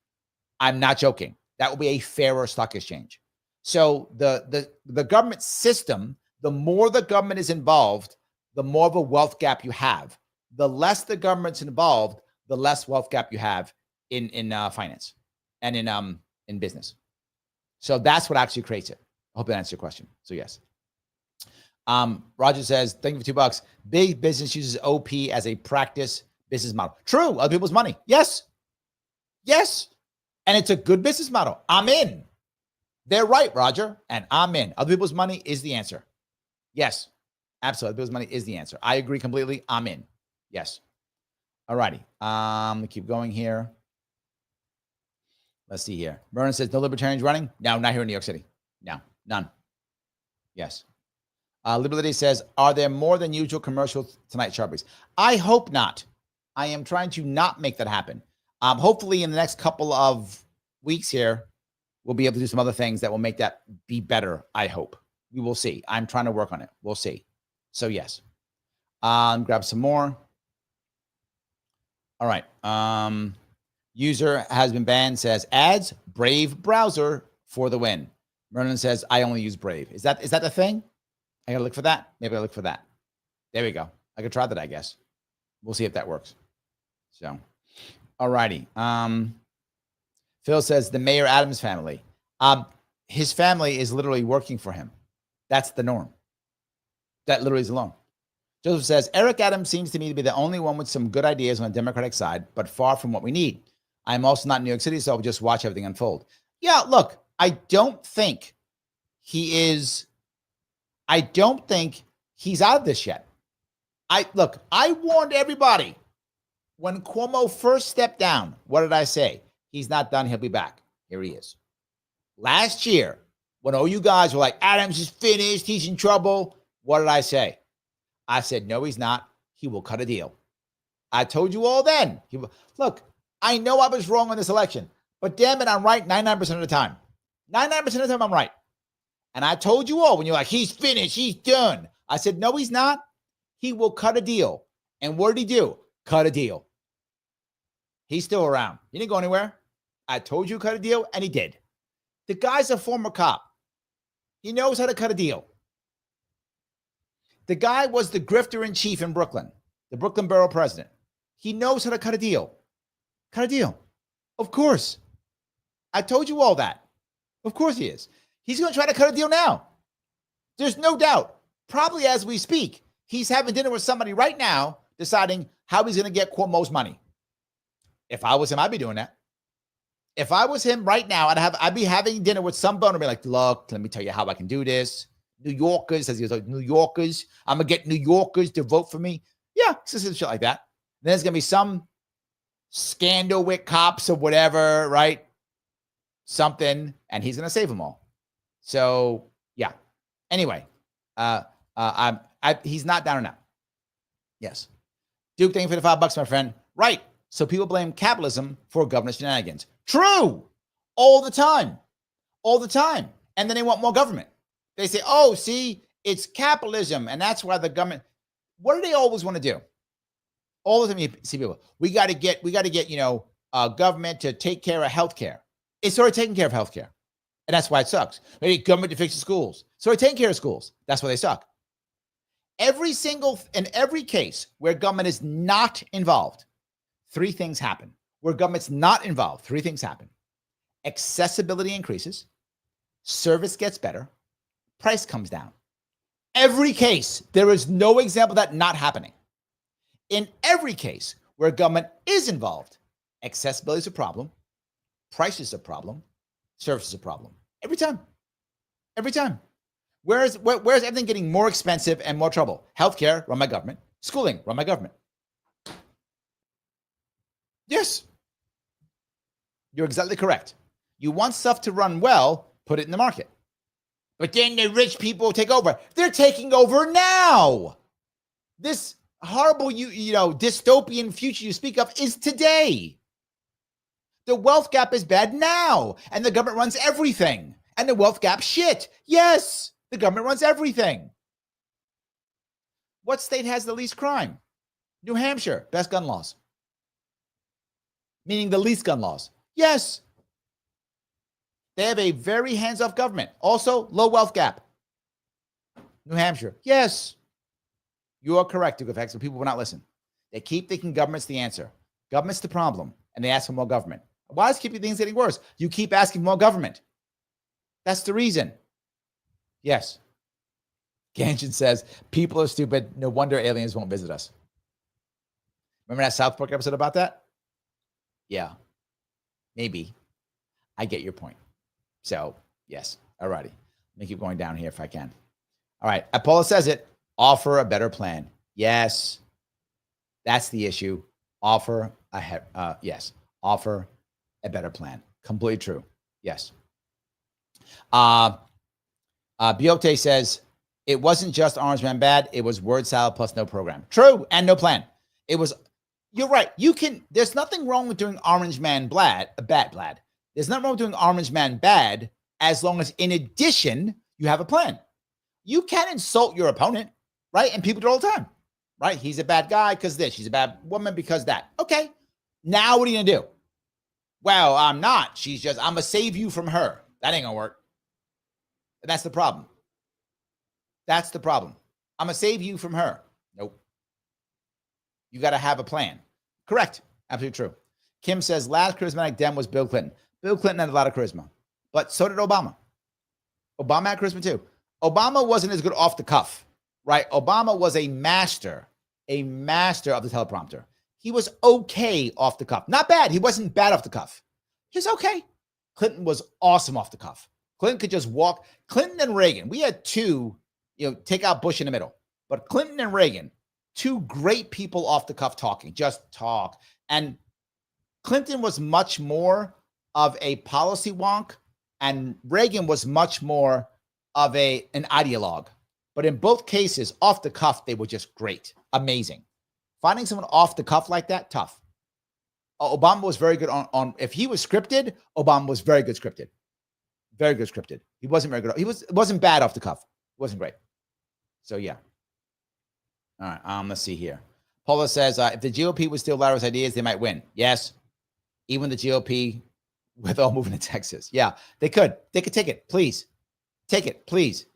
S1: I'm not joking. That will be a fairer stock exchange. So the government system, the more the government is involved, the more of a wealth gap you have. The less the government's involved, the less wealth gap you have in finance and in business. So that's what actually creates it. I hope that answers your question. So yes. Roger says, thank you for $2. Big business uses OP as a practice business model. True. Other people's money. Yes. Yes. And it's a good business model. I'm in. They're right, Roger. And I'm in. Other people's money is the answer. Yes. Absolutely. Other people's money is the answer. I agree completely. I'm in. Yes. All righty. Keep going here. Let's see here. Vernon says, no libertarians running? No, not here in New York City. No, none. Yes. Liberty says, are there more than usual commercials tonight, Sharpies? I hope not. I am trying to not make that happen. Hopefully in the next couple of weeks here, we'll be able to do some other things that will make that be better, I hope. We will see. I'm trying to work on it. We'll see. So yes. Grab some more. All right. User has been banned, says ads, Brave browser for the win. Merlin says, I only use Brave. Is that the thing? I gotta look for that. Maybe I look for that. There we go. I could try that, I guess. We'll see if that works. So, all righty. Phil says the Mayor Adams family. His family is literally working for him. That's the norm. That literally is the norm. Joseph says, Eric Adams seems to me to be the only one with some good ideas on the Democratic side, but far from what we need. I'm also not in New York City, so I'll just watch everything unfold. Yeah, look, I don't think he's out of this yet. I warned everybody when Cuomo first stepped down. What did I say? He's not done. He'll be back. Here he is. Last year, when all you guys were like, Adams is finished, he's in trouble. What did I say? I said, no, he's not. He will cut a deal. I told you all then. Look, I know I was wrong on this election, but damn it, I'm right 99% of the time. 99% of the time, I'm right. And I told you all when you're like, he's finished, he's done. I said, no, he's not. He will cut a deal. And what did he do? Cut a deal. He's still around. He didn't go anywhere. I told you cut a deal, and he did. The guy's a former cop. He knows how to cut a deal. The guy was the grifter in chief in Brooklyn, the Brooklyn borough president. He knows how to cut a deal. Cut a deal. Of course. I told you all that. Of course he is. He's going to try to cut a deal now. There's no doubt. Probably as we speak, he's having dinner with somebody right now deciding how he's going to get Cuomo's money. If I was him, I'd be doing that. If I was him right now, I'd be having dinner with some boner, be like, look, let me tell you how I can do this. New Yorkers, as he was like, New Yorkers, I'm going to get New Yorkers to vote for me. Yeah, some shit like that. And then there's going to be some scandal with cops or whatever, right? Something, and he's going to save them all. So, yeah. Anyway, he's not down and out. Yes. Duke, thank you for the $5, my friend. Right. So people blame capitalism for government shenanigans. True. All the time. All the time. And then they want more government. They say, oh, see, it's capitalism. And that's why the government, what do they always want to do? All the time you see people, we got to get, government to take care of healthcare. It's already taking care of healthcare. And that's why it sucks. They need government to fix the schools. So they're taking care of schools. That's why they suck. In every case where government is not involved, three things happen. Where government's not involved, three things happen. Accessibility increases, service gets better, price comes down. Every case, there is no example of that not happening. In every case where government is involved, accessibility is a problem, price is a problem, service is a problem. Every time. Every time. Where's everything getting more expensive and more trouble? Healthcare, run by government. Schooling, run by government. Yes. You're exactly correct. You want stuff to run well, put it in the market. But then the rich people take over. They're taking over now. This horrible, dystopian future you speak of is today. The wealth gap is bad now, and the government runs everything. And the wealth gap shit. Yes, the government runs everything. What state has the least crime? New Hampshire, best gun laws. Meaning the least gun laws. Yes. They have a very hands-off government. Also, low wealth gap. New Hampshire. Yes. You are correct, Duke Effects, but people will not listen. They keep thinking government's the answer. Government's the problem, and they ask for more government. Why is keeping things getting worse? You keep asking for more government. That's the reason. Yes. Ganshin says, people are stupid. No wonder aliens won't visit us. Remember that South Park episode about that? Yeah. Maybe. I get your point. So, yes. All righty. Let me keep going down here if I can. All right. Apollo says it. Offer a better plan. Yes. That's the issue. Offer Offer a better plan. Completely true. Yes. Biote says, it wasn't just Orange Man bad. It was word salad plus no program. True. And no plan. You're right. There's nothing wrong with doing Orange Man bad. There's nothing wrong with doing Orange Man bad as long as in addition, you have a plan. You can insult your opponent, right? And people do it all the time, right? He's a bad guy because this. She's a bad woman because that. Okay. Now what are you going to do? Well, I'm not. I'm going to save you from her. That ain't going to work. And that's the problem. I'm going to save you from her. Nope. You got to have a plan. Correct. Absolutely true. Kim says, last charismatic Dem was Bill Clinton. Bill Clinton had a lot of charisma, but so did Obama. Obama had charisma too. Obama wasn't as good off the cuff, right? Obama was a master of the teleprompter. He was okay off the cuff. Not bad. He wasn't bad off the cuff. He was okay. Clinton was awesome off the cuff. Clinton could just walk. Clinton and Reagan, we had two, take out Bush in the middle. But Clinton and Reagan, two great people off the cuff talking, just talk. And Clinton was much more of a policy wonk, and Reagan was much more of an ideologue. But in both cases, off the cuff, they were just great, amazing. Finding someone off the cuff like that, tough. Obama was very good on if he was scripted, Obama was very good scripted. Very good scripted. He wasn't very good. He wasn't bad off the cuff. It wasn't great. So yeah. All right. Let's see here. Paula says, if the GOP would steal Larry's ideas, they might win. Yes. Even the GOP with all moving to Texas. Yeah, they could. They could take it. Please. Take it. Please.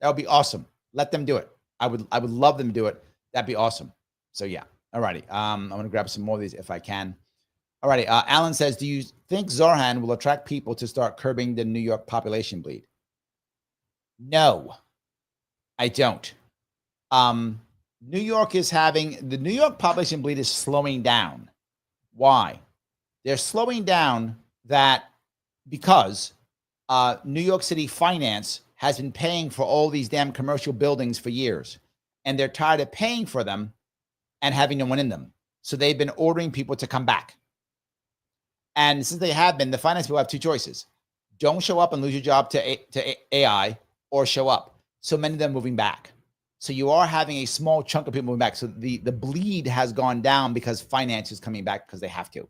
S1: That would be awesome. Let them do it. I would love them to do it. That'd be awesome. So yeah. All righty. I'm going to grab some more of these if I can. All righty. Alan says, do you think Zohran will attract people to start curbing the New York population bleed? No, I don't. New York the New York population bleed is slowing down. Why? They're slowing down because New York City finance has been paying for all these damn commercial buildings for years, and they're tired of paying for them and having no one in them. So they've been ordering people to come back. And since they have been, the finance people have two choices. Don't show up and lose your job to AI, or show up. So many of them moving back. So you are having a small chunk of people moving back. So the bleed has gone down because finance is coming back because they have to.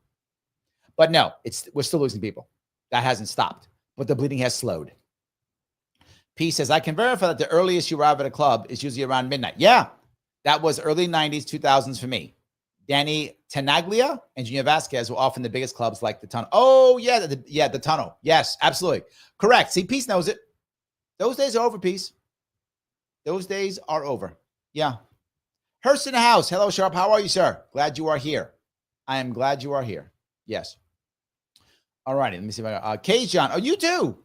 S1: But no, we're still losing people. That hasn't stopped. But the bleeding has slowed. P says, I can verify that the earliest you arrive at a club is usually around midnight. Yeah, that was early 90s, 2000s for me. Danny Tenaglia and Junior Vasquez were often the biggest clubs like the Tunnel. Oh, yeah, the Tunnel. Yes, absolutely. Correct. See, Peace knows it. Those days are over, Peace. Those days are over. Yeah. Hurst in the house. Hello, Sharpe. How are you, sir? Glad you are here. I am glad you are here. Yes. All righty. Let me see if I got K-John. Oh, you too.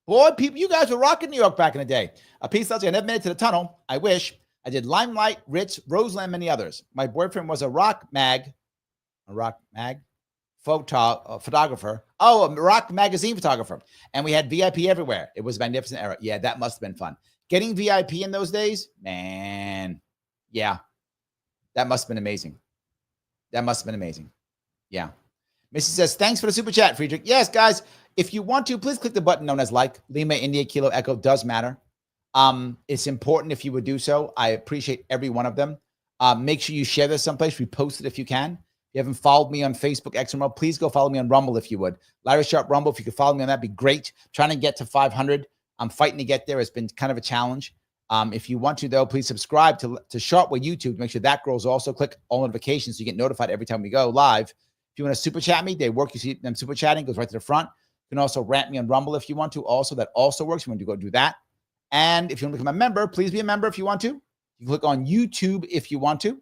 S1: Boy, people, you guys were rocking New York back in the day. Peace tells you I never made it to the Tunnel. I wish. I did Limelight, Ritz, Roseland, many others. My boyfriend was a rock mag photographer. Oh, a rock magazine photographer. And we had VIP everywhere. It was a magnificent era. Yeah, that must have been fun. Getting VIP in those days, man. Yeah, that must have been amazing. Yeah. Missy says, thanks for the super chat, Friedrich. Yes, guys, if you want to, please click the button known as like. Lima, India, Kilo, Echo does matter. It's important if you would do so. I appreciate every one of them. Make sure you share this someplace. Repost it if you can. If you haven't followed me on Facebook, XML, please go follow me on Rumble if you would. Larry Sharpe Rumble, if you could follow me on that, be great. Trying to get to 500. I'm fighting to get there. It's been kind of a challenge. If you want to, though, please subscribe to Sharpe with YouTube to make sure that grows. Also, click all notifications so you get notified every time we go live. If you want to super chat me, they work. You see them super chatting, goes right to the front. You can also rant me on Rumble if you want to. Also, that also works. You want to go do that. And if you want to become a member, please be a member if you want to. You can click on YouTube if you want to,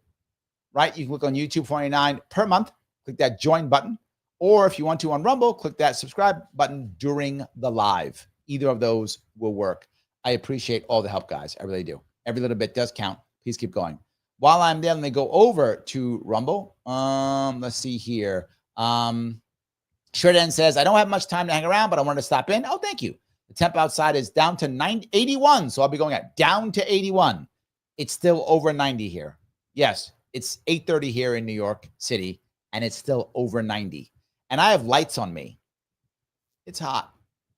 S1: right? You can click on YouTube $49 per month. Click that join button. Or if you want to on Rumble, click that subscribe button during the live. Either of those will work. I appreciate all the help, guys. I really do. Every little bit does count. Please keep going. While I'm there, let me go over to Rumble. Let's see here. Shredden says, I don't have much time to hang around, but I wanted to stop in. Oh, thank you. The temp outside is down to 81. So I'll be going down to 81. It's still over 90 here. Yes, it's 8:30 here in New York City, and it's still over 90. And I have lights on me. It's hot.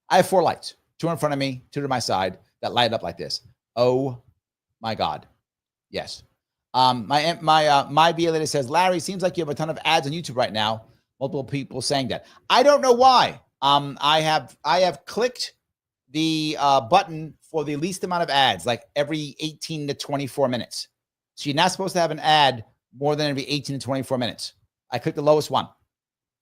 S1: I have 4 lights, 2 in front of me, 2 to my side that light up like this. Oh my God. Yes. My VA lady says, Larry, seems like you have a ton of ads on YouTube right now. Multiple people saying that. I don't know why. I have clicked the button for the least amount of ads, like every 18 to 24 minutes. So you're not supposed to have an ad more than every 18 to 24 minutes. I clicked the lowest one,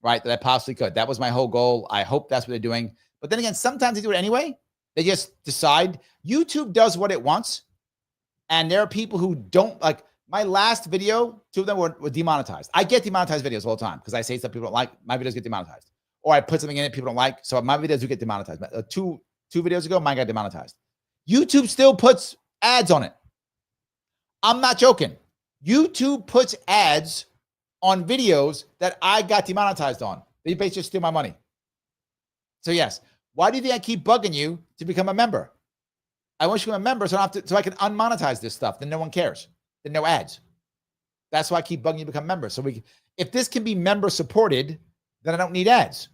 S1: right, that I possibly could. That was my whole goal. I hope that's what they're doing. But then again, sometimes they do it anyway. They just decide. YouTube does what it wants. And there are people who don't like my last video. 2 of them were demonetized. I get demonetized videos all the time because I say stuff people don't like. My videos get demonetized. Or I put something in it people don't like. So my videos do get demonetized. 2 videos ago, mine got demonetized. YouTube still puts ads on it. I'm not joking. YouTube puts ads on videos that I got demonetized on. They basically just steal my money. So yes, why do you think I keep bugging you to become a member? I want you to become a member so I can unmonetize this stuff. Then no one cares. Then no ads. That's why I keep bugging you to become members. So if this can be member supported, then I don't need ads.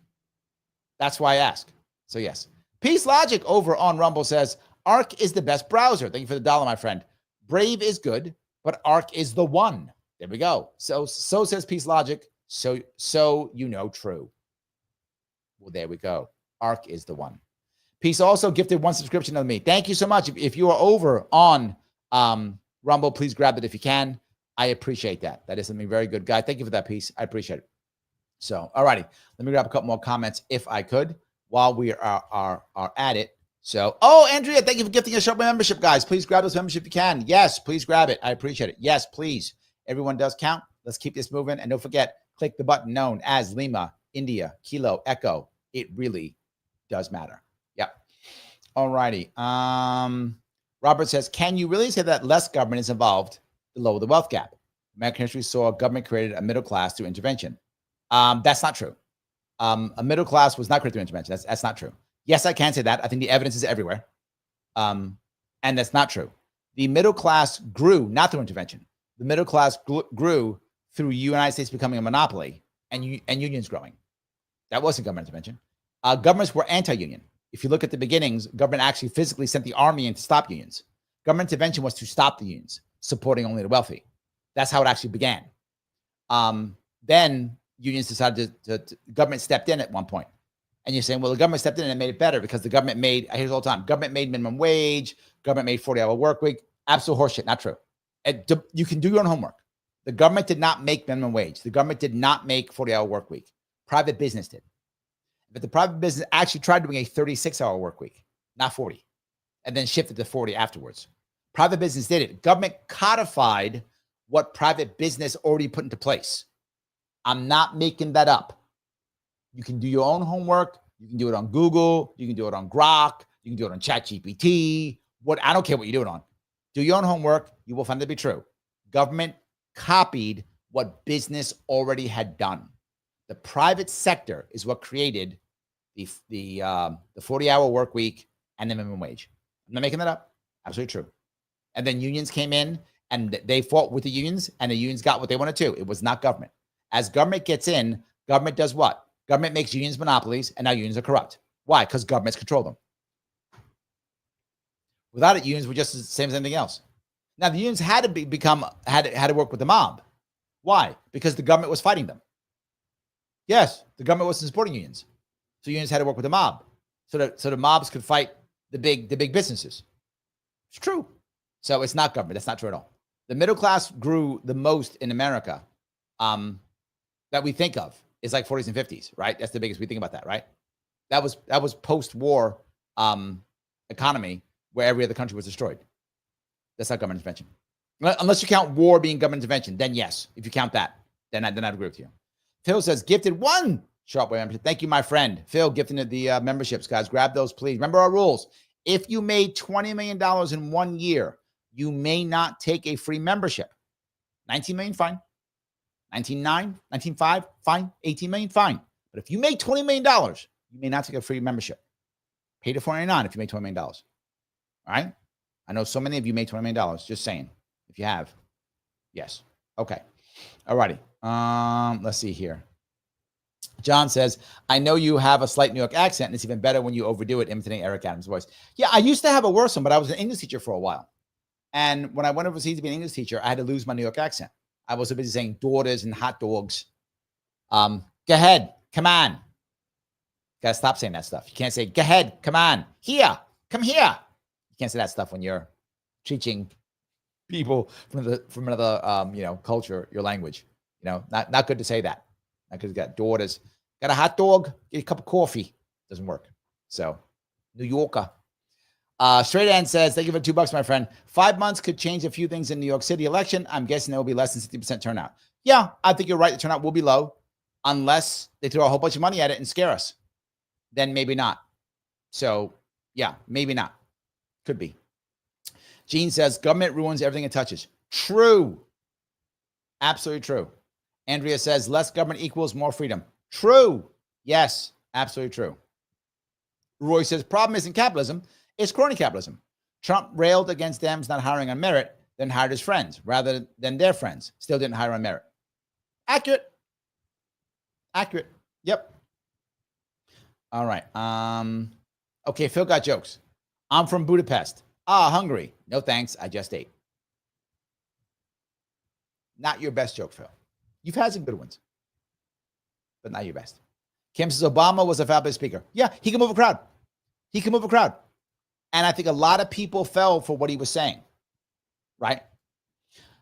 S1: That's why I ask. So yes. Peace Logic over on Rumble says, Arc is the best browser. Thank you for the $1, my friend. Brave is good, but Arc is the one. There we go. So says Peace Logic. So you know true. Well, there we go. Arc is the one. Peace also gifted 1 subscription to me. Thank you so much. If you are over on Rumble, please grab it if you can. I appreciate that. That is something very good, guy. Thank you for that, Peace. I appreciate it. So, all righty. Let me grab a couple more comments if I could while we are at it. So, Andrea, thank you for gifting a Sharpe membership, guys. Please grab this membership if you can. Yes, please grab it. I appreciate it. Yes, please. Everyone does count. Let's keep this moving. And don't forget, click the button known as Lima, India, Kilo, Echo. It really does matter. Yep. All righty. Robert says, can you really say that less government is involved to lower the wealth gap? American history saw government created a middle class through intervention. That's not true. A middle class was not created through intervention. That's not true. Yes, I can say that. I think the evidence is everywhere. And that's not true. The middle class grew not through intervention. The middle class grew through the United States becoming a monopoly and unions growing. That wasn't government intervention. Governments were anti-union. If you look at the beginnings, government actually physically sent the army in to stop unions. Government intervention was to stop the unions, supporting only the wealthy. That's how it actually began. Then unions decided government stepped in at one point. And you're saying, well, the government stepped in and made it better because the government made, I hear this all the time, government made minimum wage, government made 40-hour work week. Absolute horseshit, not true. You can do your own homework. The government did not make minimum wage. The government did not make 40-hour work week. Private business did. But the private business actually tried doing a 36-hour work week, not 40, and then shifted to 40 afterwards. Private business did it. Government codified what private business already put into place. I'm not making that up. You can do your own homework. You can do it on Google. You can do it on Grok. You can do it on ChatGPT. I don't care what you do it on. Do your own homework. You will find it to be true. Government copied what business already had done. The private sector is what created the 40-hour work week and the minimum wage. I'm not making that up. Absolutely true. And then unions came in and they fought with the unions, and the unions got what they wanted to. It was not government. As government gets in, government does what? Government makes unions monopolies, and now unions are corrupt. Why? Because governments control them. Without it, unions were just the same as anything else. Now, the unions had to had to work with the mob. Why? Because the government was fighting them. Yes, the government wasn't supporting unions. So unions had to work with the mob. So the mobs could fight the big businesses. It's true. So it's not government. That's not true at all. The middle class grew the most in America that we think of is like 40s and 50s, right? That's the biggest we think about that, right? That was post-war economy where every other country was destroyed. That's not government intervention. Unless you count war being government intervention, then yes. If you count that, then I'd agree with you. Phil says, gifted 1 Sharpe membership. Thank you, my friend. Phil, gifting the memberships, guys. Grab those, please. Remember our rules. If you made $20 million in 1 year, you may not take a free membership. 19 million, fine. 19.9, 19.5, fine. 18 million, fine. But if you make $20 million, you may not take a free membership. Pay the $4.99 if you make $20 million. All right? I know so many of you make $20 million. Just saying. If you have. Yes. Okay. All righty. Let's see here. John says, I know you have a slight New York accent, and it's even better when you overdo it, imitating Eric Adams' voice. Yeah, I used to have a worse one, but I was an English teacher for a while. And when I went overseas to be an English teacher, I had to lose my New York accent. I was so busy saying daughters and hot dogs. Go ahead. Come on. Gotta stop saying that stuff. You can't say, go ahead. Come on. Here. Come here. You can't say that stuff when you're teaching people from another culture, your language. Not good to say that. Not because you got daughters. Got a hot dog? Get a cup of coffee. Doesn't work. So, New Yorker. Straight Ann says, thank you for $2, my friend. 5 months could change a few things in New York City election. I'm guessing there will be less than 60% turnout. Yeah, I think you're right. The turnout will be low unless they throw a whole bunch of money at it and scare us. Then maybe not. So, yeah, maybe not. Could be. Gene says, government ruins everything it touches. True. Absolutely true. Andrea says, less government equals more freedom. True. Yes, absolutely true. Roy says, problem isn't capitalism. It's crony capitalism. Trump railed against Dems not hiring on merit, then hired his friends rather than their friends. Still didn't hire on merit. Accurate. Accurate. Yep. All right. Okay, Phil got jokes. I'm from Budapest. Hungry. No thanks. I just ate. Not your best joke, Phil. You've had some good ones, but not your best. Kim says Obama was a fabulous speaker. Yeah, he can move a crowd. He can move a crowd. And I think a lot of people fell for what he was saying, right?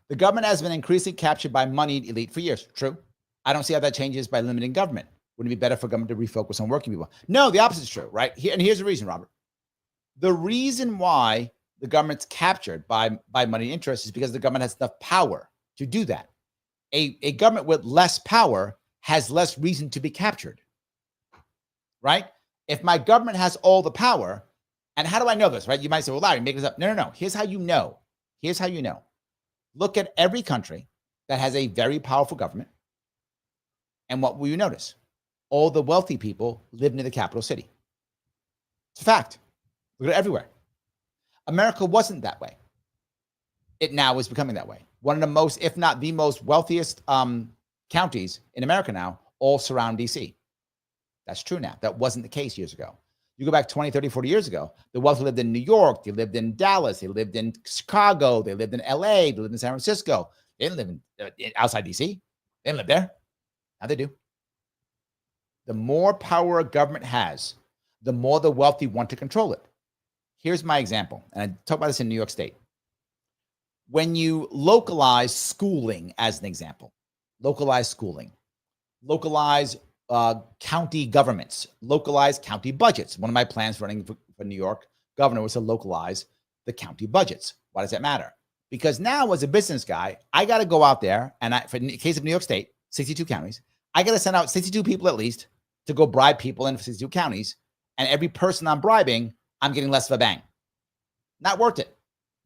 S1: The government has been increasingly captured by moneyed elite for years. True. I don't see how that changes by limiting government. Wouldn't it be better for government to refocus on working people? No, the opposite is true, right? And here's the reason, Robert. The reason why the government's captured by money interests is because the government has enough power to do that. A government with less power has less reason to be captured, right? If my government has all the power, and how do I know this, right? You might say, well, Larry, make this up. No. Here's how you know. Here's how you know. Look at every country that has a very powerful government. And what will you notice? All the wealthy people live near the capital city. It's a fact. Look at it everywhere. America wasn't that way. It now is becoming that way. One of the most, if not the most wealthiest counties in America now all surround DC. That's true now. That wasn't the case years ago. You go back 20, 30, 40 years ago, the wealthy lived in New York, they lived in Dallas, they lived in Chicago, they lived in LA, they lived in San Francisco. They didn't live in outside DC. They didn't live there. Now they do. The more power a government has, the more the wealthy want to control it. Here's my example, and I talk about this in New York State. When you localize schooling, as an example, localize schooling, localize county governments, localize county budgets. One of my plans running for New York governor was to localize the county budgets. Why does that matter? Because now, as a business guy, I got to go out there, and in the case of New York State, 62 counties, I got to send out 62 people at least to go bribe people in 62 counties. And every person I'm bribing, I'm getting less of a bang. Not worth it.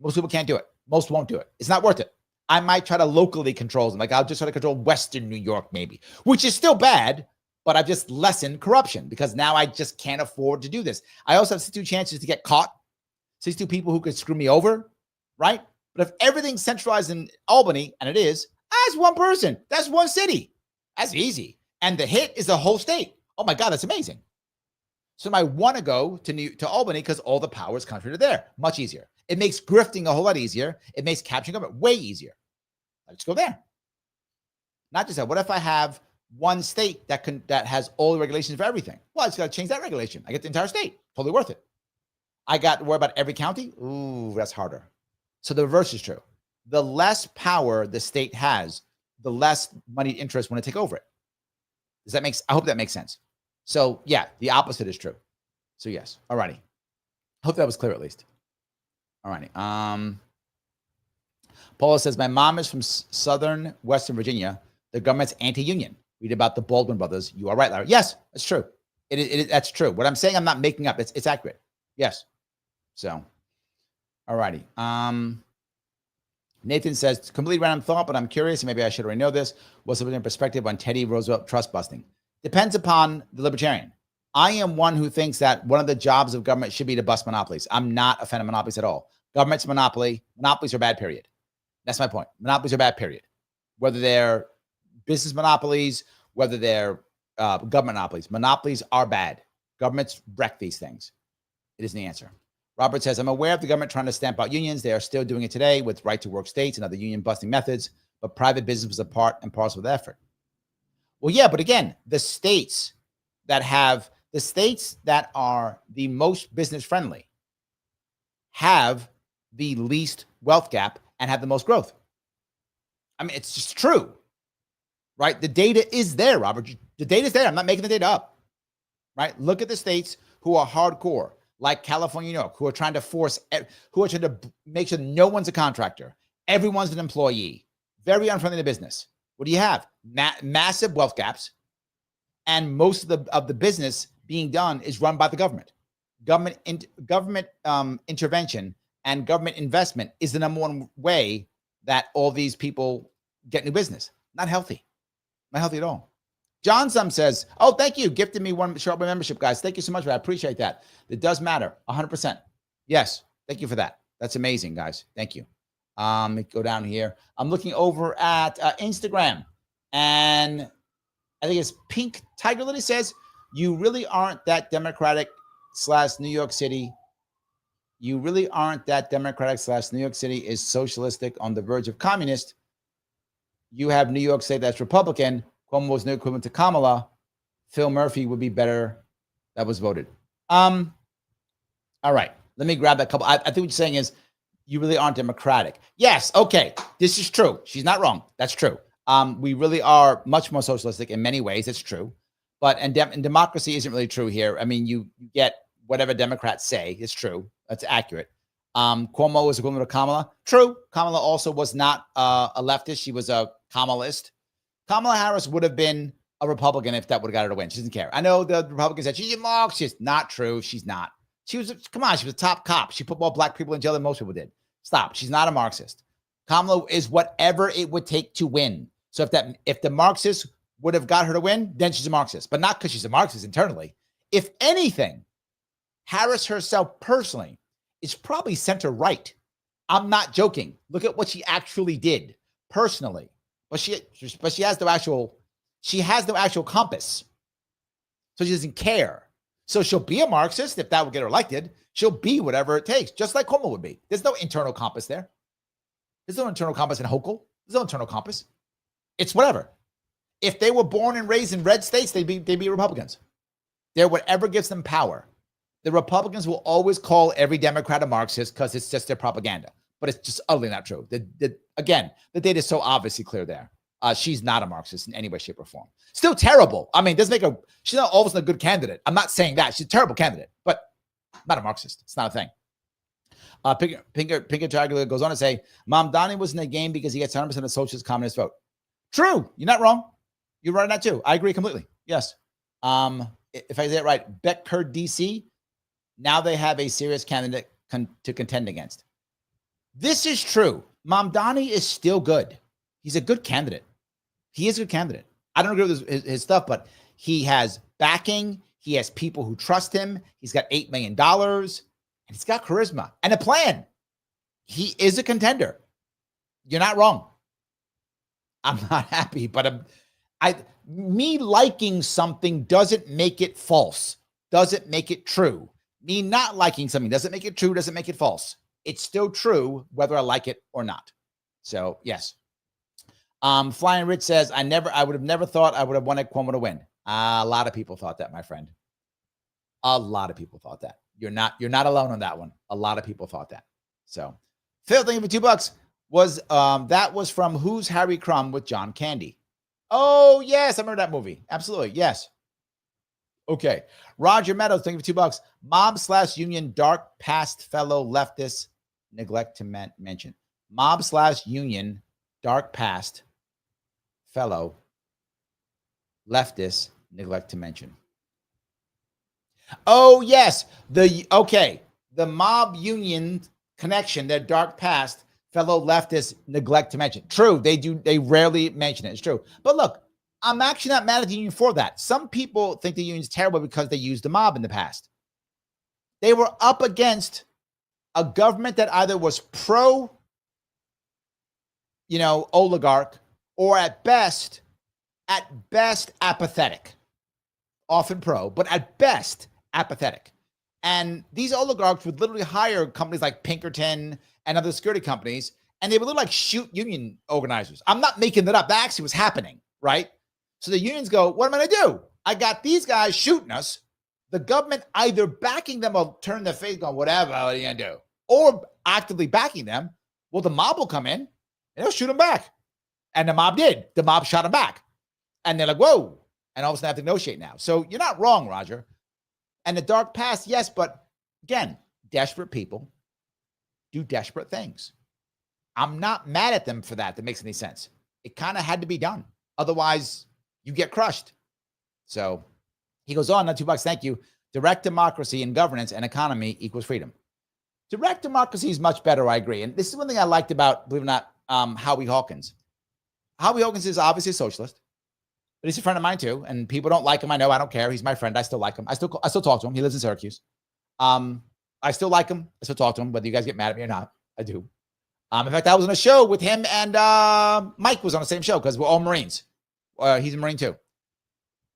S1: Most people can't do it. Most won't do it. It's not worth it. I might try to locally control them. Like I'll just try to control Western New York maybe, which is still bad, but I've just lessened corruption because now I just can't afford to do this. I also have 62 chances to get caught, 62 people who could screw me over, right? But if everything's centralized in Albany, and it is, that's one person. That's one city. That's easy. And the hit is the whole state. Oh my God, that's amazing. So I want to go to Albany because all the power is concentrated there. Much easier. It makes grifting a whole lot easier. It makes capturing government way easier. Let's go there. Not just that. What if I have one state that has all the regulations for everything? Well, I just got to change that regulation. I get the entire state. Totally worth it. I got to worry about every county. Ooh, that's harder. So the reverse is true. The less power the state has, the less money interest want to take over it. I hope that makes sense. So yeah, the opposite is true. So yes. All righty. Hope that was clear at least. All righty. Paula says, my mom is from southern Western Virginia. The government's anti-union. Read about the Baldwin brothers. You are right, Larry. Yes, that's true. That's true. What I'm saying, I'm not making up. It's accurate. Yes. So, all righty. Nathan says, completely random thought, but I'm curious, and maybe I should already know this. What's the perspective on Teddy Roosevelt trust busting? Depends upon the libertarian. I am one who thinks that one of the jobs of government should be to bust monopolies. I'm not a fan of monopolies at all. Government's monopoly. Monopolies are bad, period. That's my point. Monopolies are bad, period. Whether they're business monopolies, whether they're government monopolies. Monopolies are bad. Governments wreck these things. It isn't the answer. Robert says, I'm aware of the government trying to stamp out unions. They are still doing it today with right-to-work states and other union-busting methods, but private business was a part and parcel of the effort. Well, yeah, but again, the states that are the most business-friendly have the least wealth gap and have the most growth. I mean, it's just true, right? The data is there, Robert. The data is there. I'm not making the data up, right? Look at the states who are hardcore, like California, New York, who are trying to make sure no one's a contractor. Everyone's an employee. Very unfriendly to business. What do you have? Massive wealth gaps, and most of the business being done is run by the government. Government intervention and government investment is the number one way that all these people get new business. Not healthy. Not healthy at all. John Sum says, oh, thank you. Gifted me one Sharpe membership, guys. Thank you so much for that. I appreciate that. It does matter. 100%. Yes. Thank you for that. That's amazing, guys. Thank you. Let me go down here. I'm looking over at Instagram, and I think it's Pink Tiger Lily says, you really aren't that Democratic / New York City. You really aren't that Democratic / New York City is socialistic on the verge of communist. You have New York State that's Republican. Cuomo was no equivalent to Kamala. Phil Murphy would be better. That was voted. All right. Let me grab that couple. I think what you're saying is you really aren't Democratic. Yes. Okay. This is true. She's not wrong. That's true. We really are much more socialistic in many ways. It's true. But and democracy isn't really true here. I mean, you get whatever Democrats say. It's true. That's accurate. Cuomo was equivalent to Kamala. True. Kamala also was not a leftist. She was a Kamalist. Kamala Harris would have been a Republican if that would have got her to win. She doesn't care. I know the Republicans said she's Marxist. Not true. She's not. She was a top cop. She put more black people in jail than most people did. Stop. She's not a Marxist. Kamala is whatever it would take to win. So if the Marxists would have got her to win, then she's a Marxist. But not because she's a Marxist internally. If anything, Harris herself personally is probably center right. I'm not joking. Look at what she actually did personally. But she has no actual compass. So she doesn't care. So she'll be a Marxist if that would get her elected. She'll be whatever it takes, just like Cuomo would be. There's no internal compass there. There's no internal compass in Hochul. There's no internal compass. It's whatever. If they were born and raised in red states, they'd be Republicans. They're whatever gives them power. The Republicans will always call every Democrat a Marxist because it's just their propaganda. But it's just utterly not true. Again, the data is so obviously clear there. She's not a Marxist in any way, shape, or form. Still terrible. I mean, she's not all of a sudden a good candidate. I'm not saying that. She's a terrible candidate, but not a Marxist. It's not a thing. Pinker Tiger goes on to say, Mamdani was in the game because he gets 100% of the socialist communist vote. True. You're not wrong. You're right on that too. I agree completely. Yes. If I say it right, Becker DC, now they have a serious candidate to contend against. This is true. Mamdani is still good. He's a good candidate. He is a good candidate. I don't agree with his stuff, but he has backing. He has people who trust him. He's got $8 million and he's got charisma and a plan. He is a contender. You're not wrong. I'm not happy, but me liking something doesn't make it false. Doesn't make it true. Me not liking something doesn't make it true, doesn't make it false. It's still true whether I like it or not. So, yes. Flying Rich says, I would have never thought I would have wanted Cuomo to win. A lot of people thought that, my friend. A lot of people thought that. You're not alone on that one. A lot of people thought that. So, Phil, thank you for $2. That was from Who's Harry Crumb with John Candy. Oh, yes. I remember that movie. Absolutely. Yes. Okay. Roger Meadows, thank you for $2. Mob/union dark past fellow leftists neglect to mention. Mob/union dark past fellow leftists neglect to mention. Oh, yes. The mob union connection, their dark past, fellow leftists neglect to mention. True, they rarely mention it. It's true. But look, I'm actually not mad at the union for that. Some people think the union's terrible because they used the mob in the past. They were up against a government that either was pro, oligarch, or at best, apathetic. Often pro, but at best, apathetic. And these oligarchs would literally hire companies like Pinkerton and other security companies, and they would literally shoot union organizers. I'm not making that up. That actually was happening, right? So the unions go, what am I going to do? I got these guys shooting us. The government either backing them or turning their face going, whatever, what are you going to do? Or actively backing them. Well, the mob will come in and they'll shoot them back. And the mob did. The mob shot them back. And they're like, whoa. And all of a sudden I have to negotiate now. So you're not wrong, Roger. And the dark past, yes, but again, desperate people do desperate things. I'm not mad at them for that. That makes any sense. It kind of had to be done. Otherwise, you get crushed. So he goes on, not $2, thank you. Direct democracy in governance and economy equals freedom. Direct democracy is much better, I agree. And this is one thing I liked about, believe it or not, Howie Hawkins. Howie Hawkins is obviously a socialist, but he's a friend of mine too. And people don't like him. I know, I don't care. He's my friend. I still like him. I still talk to him. He lives in Syracuse. I still like him. I still talk to him, whether you guys get mad at me or not. I do. In fact, I was on a show with him and Mike was on the same show because we're all Marines. He's a Marine too.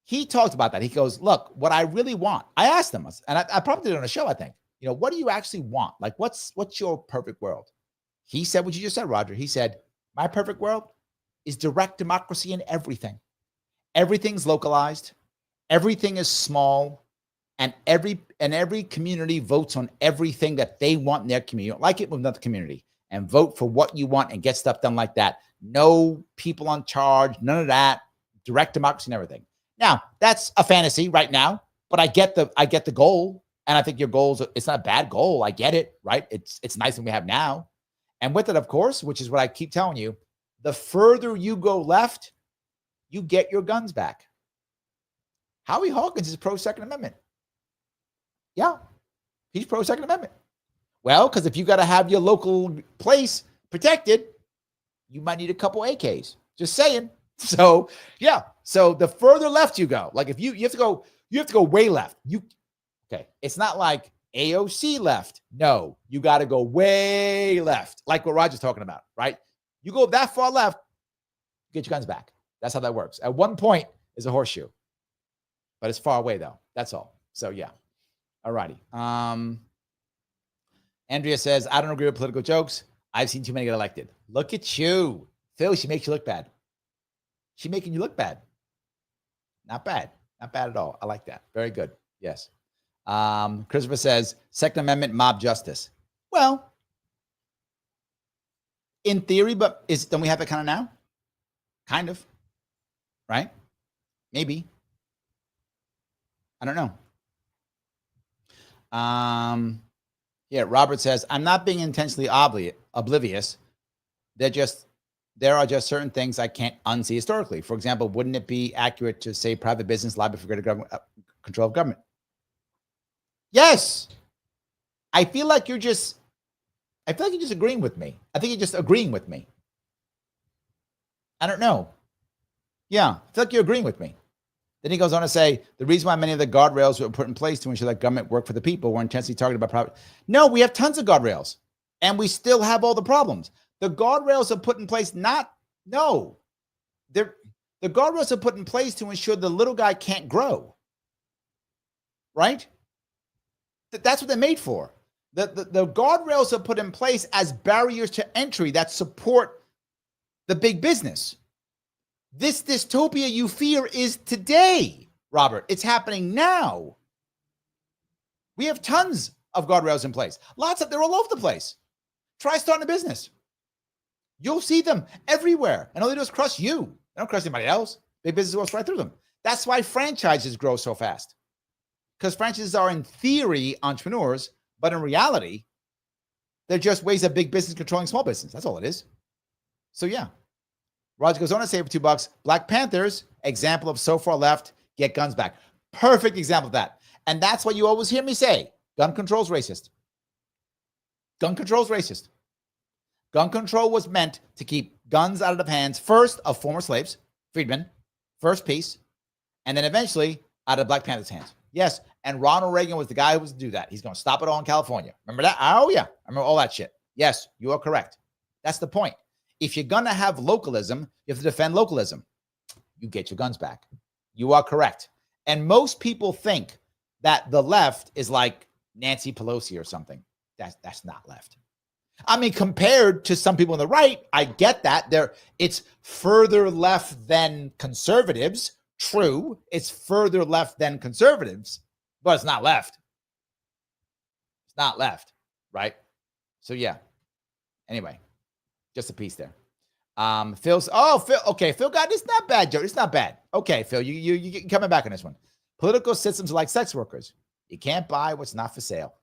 S1: He talked about that. He goes, look, what I really want, I asked him, and I probably did it on a show, I think, what do you actually want? Like, what's your perfect world? He said what you just said, Roger. He said, my perfect world is direct democracy in everything. Everything's localized. Everything is small. And every community votes on everything that they want in their community. You don't like it, move to another community and vote for what you want and get stuff done like that. No people on charge, none of that. Direct democracy and everything. Now, that's a fantasy right now, but I get the goal. And I think your goals, it's not a bad goal. I get it, right? It's nice than we have now. And with it, of course, which is what I keep telling you, the further you go left, you get your guns back. Howie Hawkins is pro-Second Amendment. Yeah, he's pro-Second Amendment. Well, because if you got to have your local place protected, you might need a couple AKs. Just saying. So, yeah. So the further left you go, like if you have to go way left. Okay. It's not like AOC left. No, you got to go way left, like what Roger's talking about, right? You go that far left, get your guns back. That's how that works. At one point is a horseshoe, but it's far away though. That's all. So yeah. All righty. Andrea says, I don't agree with political jokes. I've seen too many get elected. Look at you. Phil, she makes you look bad. She's making you look bad. Not bad. Not bad at all. I like that. Very good. Yes. Christopher says, Second Amendment mob justice. Well, in theory, but don't we have it kind of now? Kind of. Right? Maybe. I don't know. Yeah, Robert says, I'm not being intentionally oblivious. There are just certain things I can't unsee historically. For example, wouldn't it be accurate to say private business liable for greater government control of government? Yes. I feel like you're just agreeing with me. I think you're just agreeing with me. I don't know. Yeah, I feel like you're agreeing with me. Then he goes on to say, the reason why many of the guardrails were put in place to ensure that government work for the people were intensely targeted by private. No, we have tons of guardrails, and we still have all the problems. The guardrails are put in place the guardrails are put in place to ensure the little guy can't grow. Right? That's what they're made for. The guardrails are put in place as barriers to entry that support the big business. This dystopia you fear is today, Robert. It's happening now. We have tons of guardrails in place. They're all over the place. Try starting a business. You'll see them everywhere. And all they do is crush you. They don't crush anybody else. Big business goes right through them. That's why franchises grow so fast. Because franchises are, in theory, entrepreneurs, but in reality, they're just ways of big business controlling small business. That's all it is. So, yeah. Roger goes on to say for $2, Black Panthers, example of so far left, get guns back. Perfect example of that. And that's what you always hear me say. Gun control's racist. Gun control's racist. Gun control was meant to keep guns out of the hands, first, of former slaves, freedmen, First piece. And then eventually out of Black Panther's hands. Yes. And Ronald Reagan was the guy who was to do that. He's going to stop it all in California. Remember that? Oh, yeah. I remember all that shit. Yes, you are correct. That's the point. If you're going to have localism, you have to defend localism. You get your guns back. You are correct. And most people think that the left is like Nancy Pelosi or something. That's not left. I mean, compared to some people on the right, I get that. It's further left than conservatives. True, it's further left than conservatives, but it's not left. It's not left, right? So yeah. Anyway, just a piece there. Phil, okay, Phil got it's not bad, Joe. It's not bad. Okay, Phil, you coming back on this one. Political systems are like sex workers. You can't buy what's not for sale.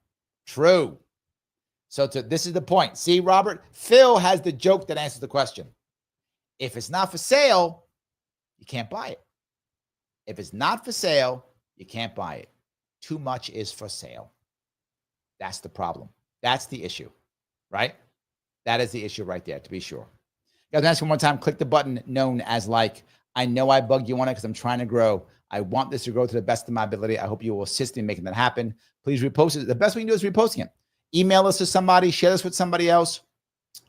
S1: True. So this is the point. See, Robert, Phil has the joke that answers the question. If it's not for sale, you can't buy it. If it's not for sale, you can't buy it. Too much is for sale. That's the problem. That's the issue, right? That is the issue right there, to be sure. Guys, ask one more time. Click the button known as like. I know I bugged you on it because I'm trying to grow. I want this to grow to the best of my ability. I hope you will assist me in making that happen. Please repost it. The best we can do is reposting it. Email us to somebody. Share this with somebody else.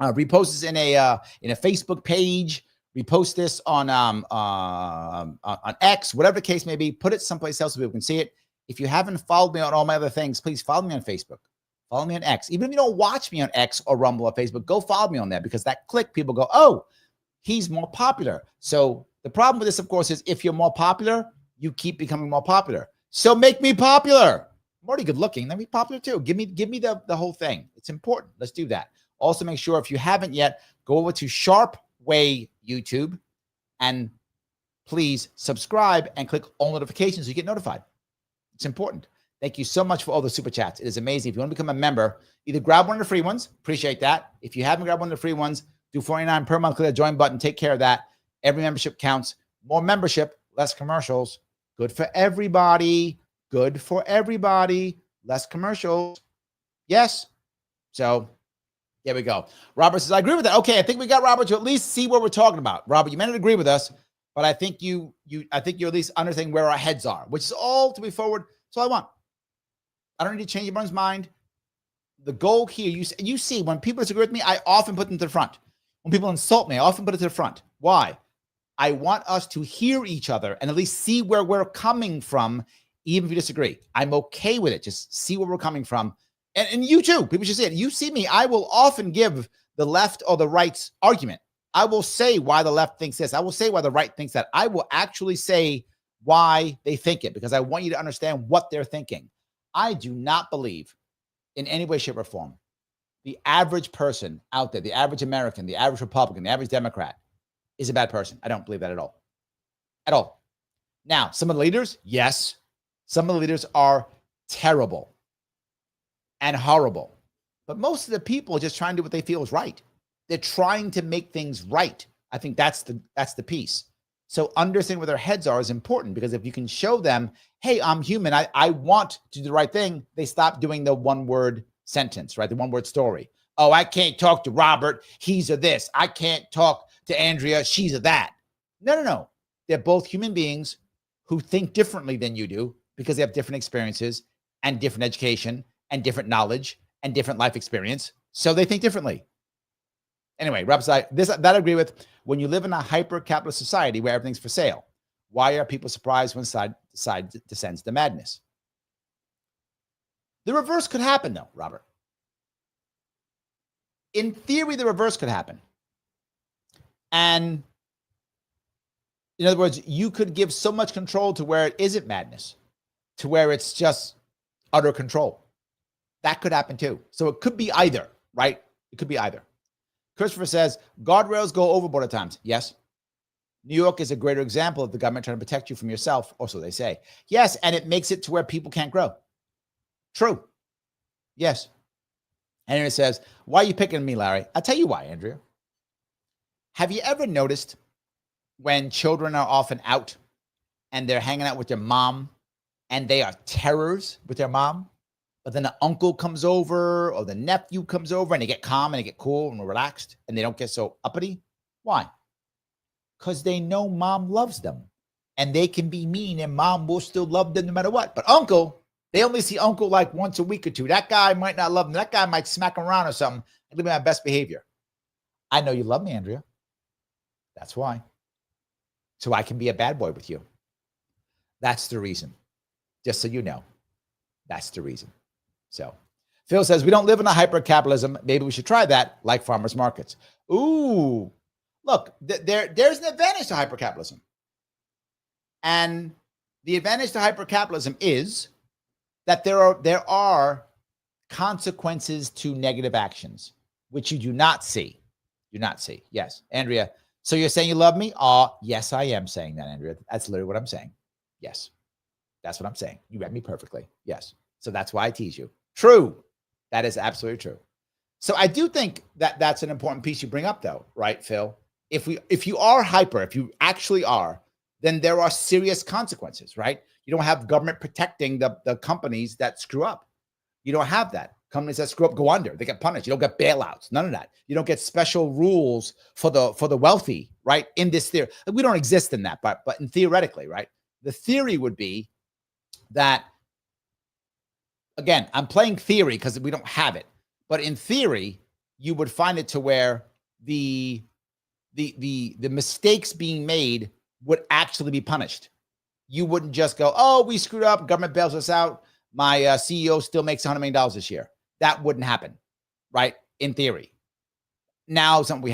S1: Repost this in a Facebook page. Repost this on X, whatever the case may be. Put it someplace else so people can see it. If you haven't followed me on all my other things, please follow me on Facebook. Follow me on X. Even if you don't watch me on X or Rumble or Facebook, go follow me on there because that click, people go, oh, he's more popular. So the problem with this, of course, is if you're more popular, you keep becoming more popular. So make me popular. I'm already good looking. Let me be popular too. Give me the whole thing. It's important. Let's do that. Also, make sure if you haven't yet, go over to Sharpe Way YouTube and please subscribe and click all notifications so you get notified. It's important. Thank you so much for all the super chats. It is amazing. If you want to become a member, either grab one of the free ones. Appreciate that. If you haven't grabbed one of the free ones, do $49 per month. Click the join button. Take care of that. Every membership counts. More membership, less commercials. Good for everybody. Good for everybody. Less commercials. Yes. So there we go. Robert says, I agree with that. Okay, I think we got Robert to at least see what we're talking about. Robert, you may not agree with us, but I think you at least understand where our heads are, which is all to be forward. That's all I want. I don't need to change everyone's mind. The goal here, you see, when people disagree with me, I often put them to the front. When people insult me, I often put it to the front. Why? I want us to hear each other and at least see where we're coming from, even if you disagree. I'm okay with it. Just see where we're coming from. And you too. People should see it. You see me. I will often give the left or the right's argument. I will say why the left thinks this. I will say why the right thinks that. I will actually say why they think it because I want you to understand what they're thinking. I do not believe in any way, shape, or form the average person out there, the average American, the average Republican, the average Democrat is a bad person. I don't believe that at all. At all. Now, some of the leaders, yes. Some of the leaders are terrible and horrible. But most of the people are just trying to do what they feel is right. They're trying to make things right. I think that's the piece. So understanding where their heads are is important because if you can show them, hey, I'm human. I want to do the right thing. They stop doing the one-word sentence, right? The one-word story. Oh, I can't talk to Robert. He's a this. I can't talk to Andrea. She's a that. No. They're both human beings who think differently than you do because they have different experiences and different education and different knowledge and different life experience. So they think differently. Anyway, Rob said, that I agree with. When you live in a hyper-capitalist society where everything's for sale, why are people surprised when side descends to madness? The reverse could happen, though, Robert. In theory, the reverse could happen. And in other words, you could give so much control to where it isn't madness, to where it's just utter control. That could happen too. So it could be either, right? It could be either. Christopher says, guardrails go overboard at times. Yes. New York is a greater example of the government trying to protect you from yourself, or so they say. Yes, and it makes it to where people can't grow. True. Yes. Andrea says, why are you picking me, Larry? I'll tell you why, Andrea. Have you ever noticed when children are often out and they're hanging out with their mom and they are terrors with their mom, but then the uncle comes over or the nephew comes over and they get calm and they get cool and relaxed and they don't get so uppity? Why? Because they know mom loves them. and they can be mean and mom will still love them no matter what. But uncle, they only see uncle like once a week or two. That guy might not love them. That guy might smack him around or something and live in my best behavior. I know you love me, Andrea. That's why. So I can be a bad boy with you. That's the reason. Just so you know, that's the reason. So Phil says, we don't live in a hyper-capitalism. Maybe we should try that, like farmers markets. Ooh, look, there's an advantage to hyper-capitalism. And the advantage to hyper-capitalism is that there are consequences to negative actions, which you do not see. Do not see. Yes, Andrea. So you're saying you love me? Yes, I am saying that, Andrea. That's literally what I'm saying. Yes, that's what I'm saying. You read me perfectly. Yes. So that's why I tease you. True. That is absolutely true. So I do think that that's an important piece you bring up, though, right, Phil? If you are hyper, if you actually are, then there are serious consequences, right? You don't have government protecting the companies that screw up. You don't have that. Companies that screw up go under. They get punished. You don't get bailouts. None of that. You don't get special rules for the wealthy, right? In this theory, we don't exist in that, but in theoretically, right? The theory would be that, again, I'm playing theory because we don't have it, but in theory, you would find it to where the mistakes being made would actually be punished. You wouldn't just go, oh, we screwed up, government bails us out, my CEO still makes $100 million this year. That wouldn't happen, right? In theory. Now, something we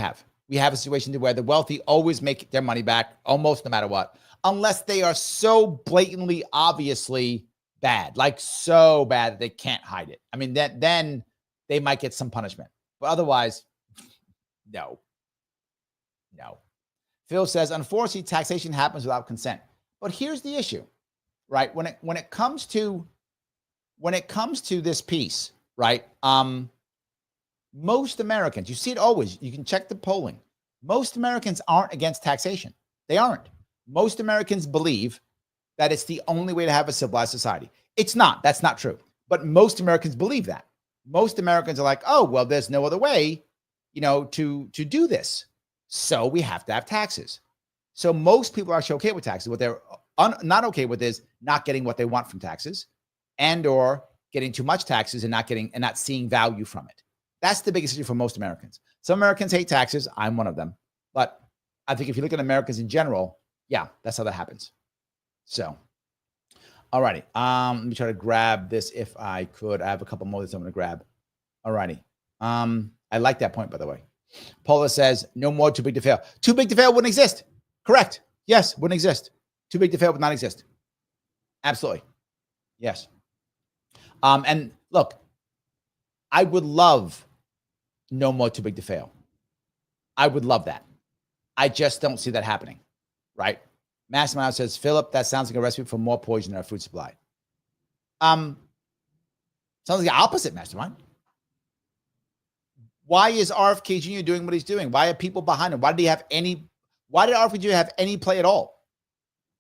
S1: have a situation where the wealthy always make their money back almost no matter what, unless they are so blatantly, obviously bad, like so bad that they can't hide it. I mean, then they might get some punishment, but otherwise, no. Phil says, unfortunately, taxation happens without consent. But here's the issue, right? When it comes to this piece, right? Most Americans, you see it always, you can check the polling. Most Americans aren't against taxation. They aren't. Most Americans believe that it's the only way to have a civilized society. It's not. That's not true. But most Americans believe that. Most Americans are like, oh, well, there's no other way, to do this. So we have to have taxes. So most people are actually okay with taxes. What they're not okay with is not getting what they want from taxes, and or getting too much taxes and not seeing value from it. That's the biggest issue for most Americans. Some Americans hate taxes. I'm one of them. But I think if you look at Americans in general, yeah, that's how that happens. So, all righty. Let me try to grab this if I could. I have a couple more that I'm going to grab. All righty. I like that point, by the way. Paula says, no more too big to fail. Too big to fail wouldn't exist. Correct. Yes, wouldn't exist. Too big to fail would not exist. Absolutely. Yes. And look, I would love no more too big to fail. I would love that. I just don't see that happening, right? Mastermind says, Philip, that sounds like a recipe for more poison in our food supply. Sounds like the opposite, Mastermind. Why is RFK Jr. doing what he's doing? Why are people behind him? Why did RFK Jr. have any play at all?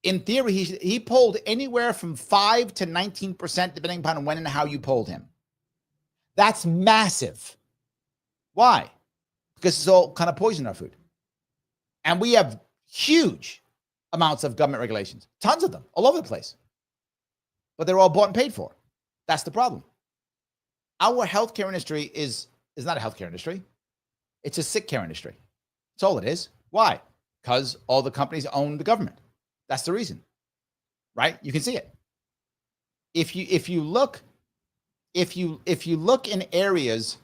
S1: In theory, he polled anywhere from 5 to 19%, depending upon when and how you polled him. That's massive. Why? Because it's all kind of poison in our food. And we have huge amounts of government regulations, tons of them, all over the place. But they're all bought and paid for. That's the problem. Our healthcare industry is not a healthcare industry. It's a sick care industry. That's all it is. Why? Because all the companies own the government. That's the reason, right? You can see it. If you look in areas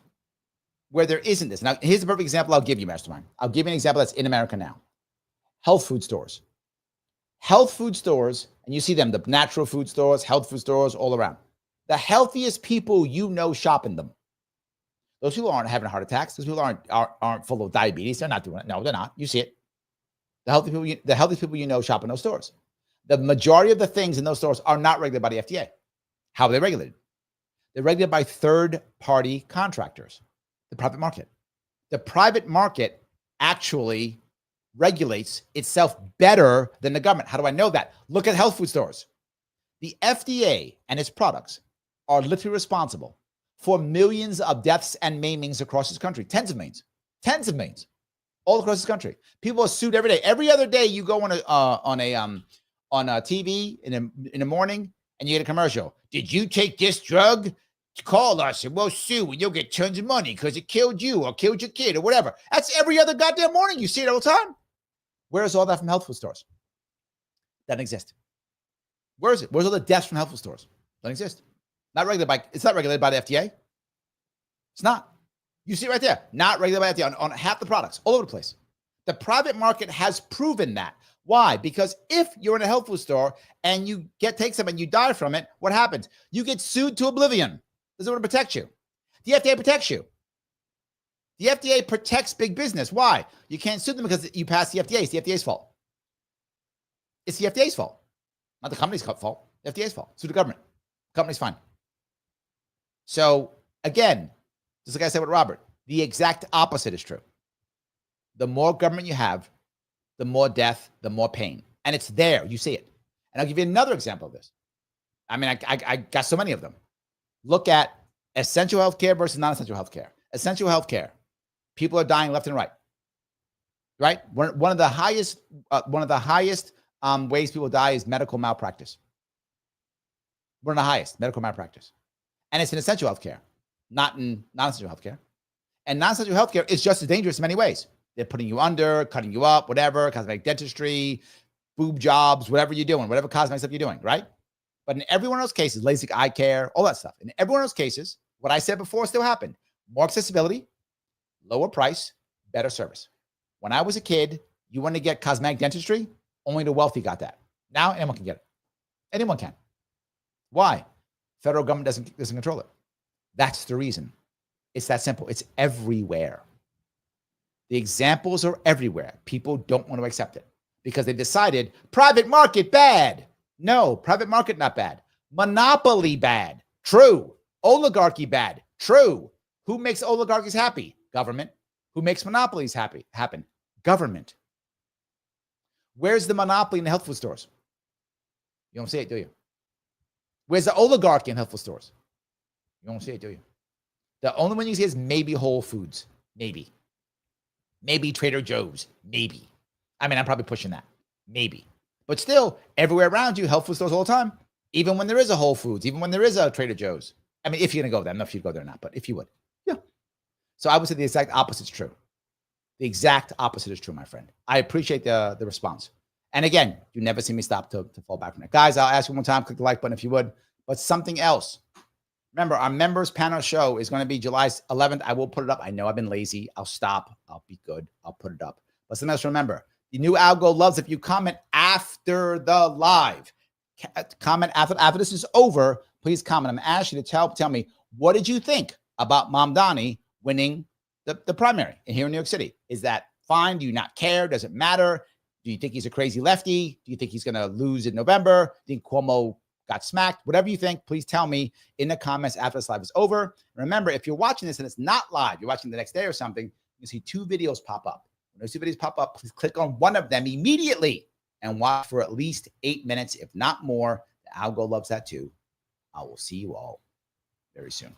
S1: where there isn't this. Now, here's the perfect example I'll give you, Mastermind. I'll give you an example that's in America now. Health food stores. Health food stores, and you see them, the natural food stores, health food stores all around. The healthiest people shop in them. Those people aren't having heart attacks. Those people aren't full of diabetes. They're not doing it. No, they're not. You see it. The healthiest people shop in those stores. The majority of the things in those stores are not regulated by the FDA. How are they regulated? They're regulated by third-party contractors, the private market. The private market actually regulates itself better than the government. How do I know that? Look at health food stores. The FDA and its products are literally responsible for millions of deaths and maimings across this country. Tens of millions, all across this country. People are sued every day. Every other day you go on on TV in the morning, and you get a commercial. Did you take this drug? Call us and we'll sue and you'll get tons of money because it killed you or killed your kid or whatever. That's every other goddamn morning. You see it all the time. Where is all that from health food stores? Doesn't exist. Where is it? Where's all the deaths from health food stores? Doesn't exist. It's not regulated by the FDA. It's not. You see it right there. Not regulated by the FDA on half the products, all over the place. The private market has proven that. Why? Because if you're in a health food store and you take some and you die from it, what happens? You get sued to oblivion. Doesn't want to protect you. The FDA protects you. The FDA protects big business. Why? You can't sue them because you passed the FDA. It's the FDA's fault. It's the FDA's fault. Not the company's fault. The FDA's fault. Sue the government. The company's fine. So again, just like I said with Robert, the exact opposite is true. The more government you have, the more death, the more pain. And it's there. You see it. And I'll give you another example of this. I mean, I got so many of them. Look at essential healthcare versus non-essential healthcare. Essential healthcare, people are dying left and right. Right? One of the highest ways people die is medical malpractice. One of the highest, medical malpractice. And it's in essential healthcare, not in non-essential healthcare. And non-essential healthcare is just as dangerous in many ways. They're putting you under, cutting you up, whatever, cosmetic dentistry, boob jobs, whatever you're doing, whatever cosmetic stuff you're doing, right? But in every one of those cases, LASIK eye care, all that stuff. In every one of those cases, what I said before still happened. More accessibility, lower price, better service. When I was a kid, you want to get cosmetic dentistry, only the wealthy got that. Now anyone can get it. Anyone can. Why? Federal government doesn't control it. That's the reason. It's that simple. It's everywhere. The examples are everywhere. People don't want to accept it because they decided private market bad. No, private market not bad. Monopoly bad. True. Oligarchy bad. True. Who makes oligarchies happy? Government. Who makes monopolies happen? Government. Where's the monopoly in the health food stores? You don't see it, do you? Where's the oligarchy in health food stores? You don't see it, do you? The only one you see is maybe Whole Foods. Maybe. Maybe Trader Joe's. Maybe. I mean, I'm probably pushing that. Maybe. But still, everywhere around you, health food stores all the time. Even when there is a Whole Foods, even when there is a Trader Joe's. I mean, if you're going to go there. I don't know if you'd go there or not, but if you would. Yeah. So I would say the exact opposite is true. The exact opposite is true, my friend. I appreciate the response. And again, you never see me stop to fall back from that. Guys, I'll ask you one time, click the like button if you would. But something else. Remember, our members panel show is going to be July 11th. I will put it up. I know I've been lazy. I'll stop. I'll be good. I'll put it up. But something else to remember. The new algo loves if you comment after the live. Comment after this is over. Please comment. I'm going to ask you to tell me, what did you think about Mamdani winning the primary here in New York City? Is that fine? Do you not care? Does it matter? Do you think he's a crazy lefty? Do you think he's going to lose in November? Do you think Cuomo got smacked? Whatever you think, please tell me in the comments after this live is over. And remember, if you're watching this and it's not live, you're watching the next day or something, you see two videos pop up. When those two videos pop up, please click on one of them immediately and watch for at least 8 minutes, if not more. The algo loves that too. I will see you all very soon.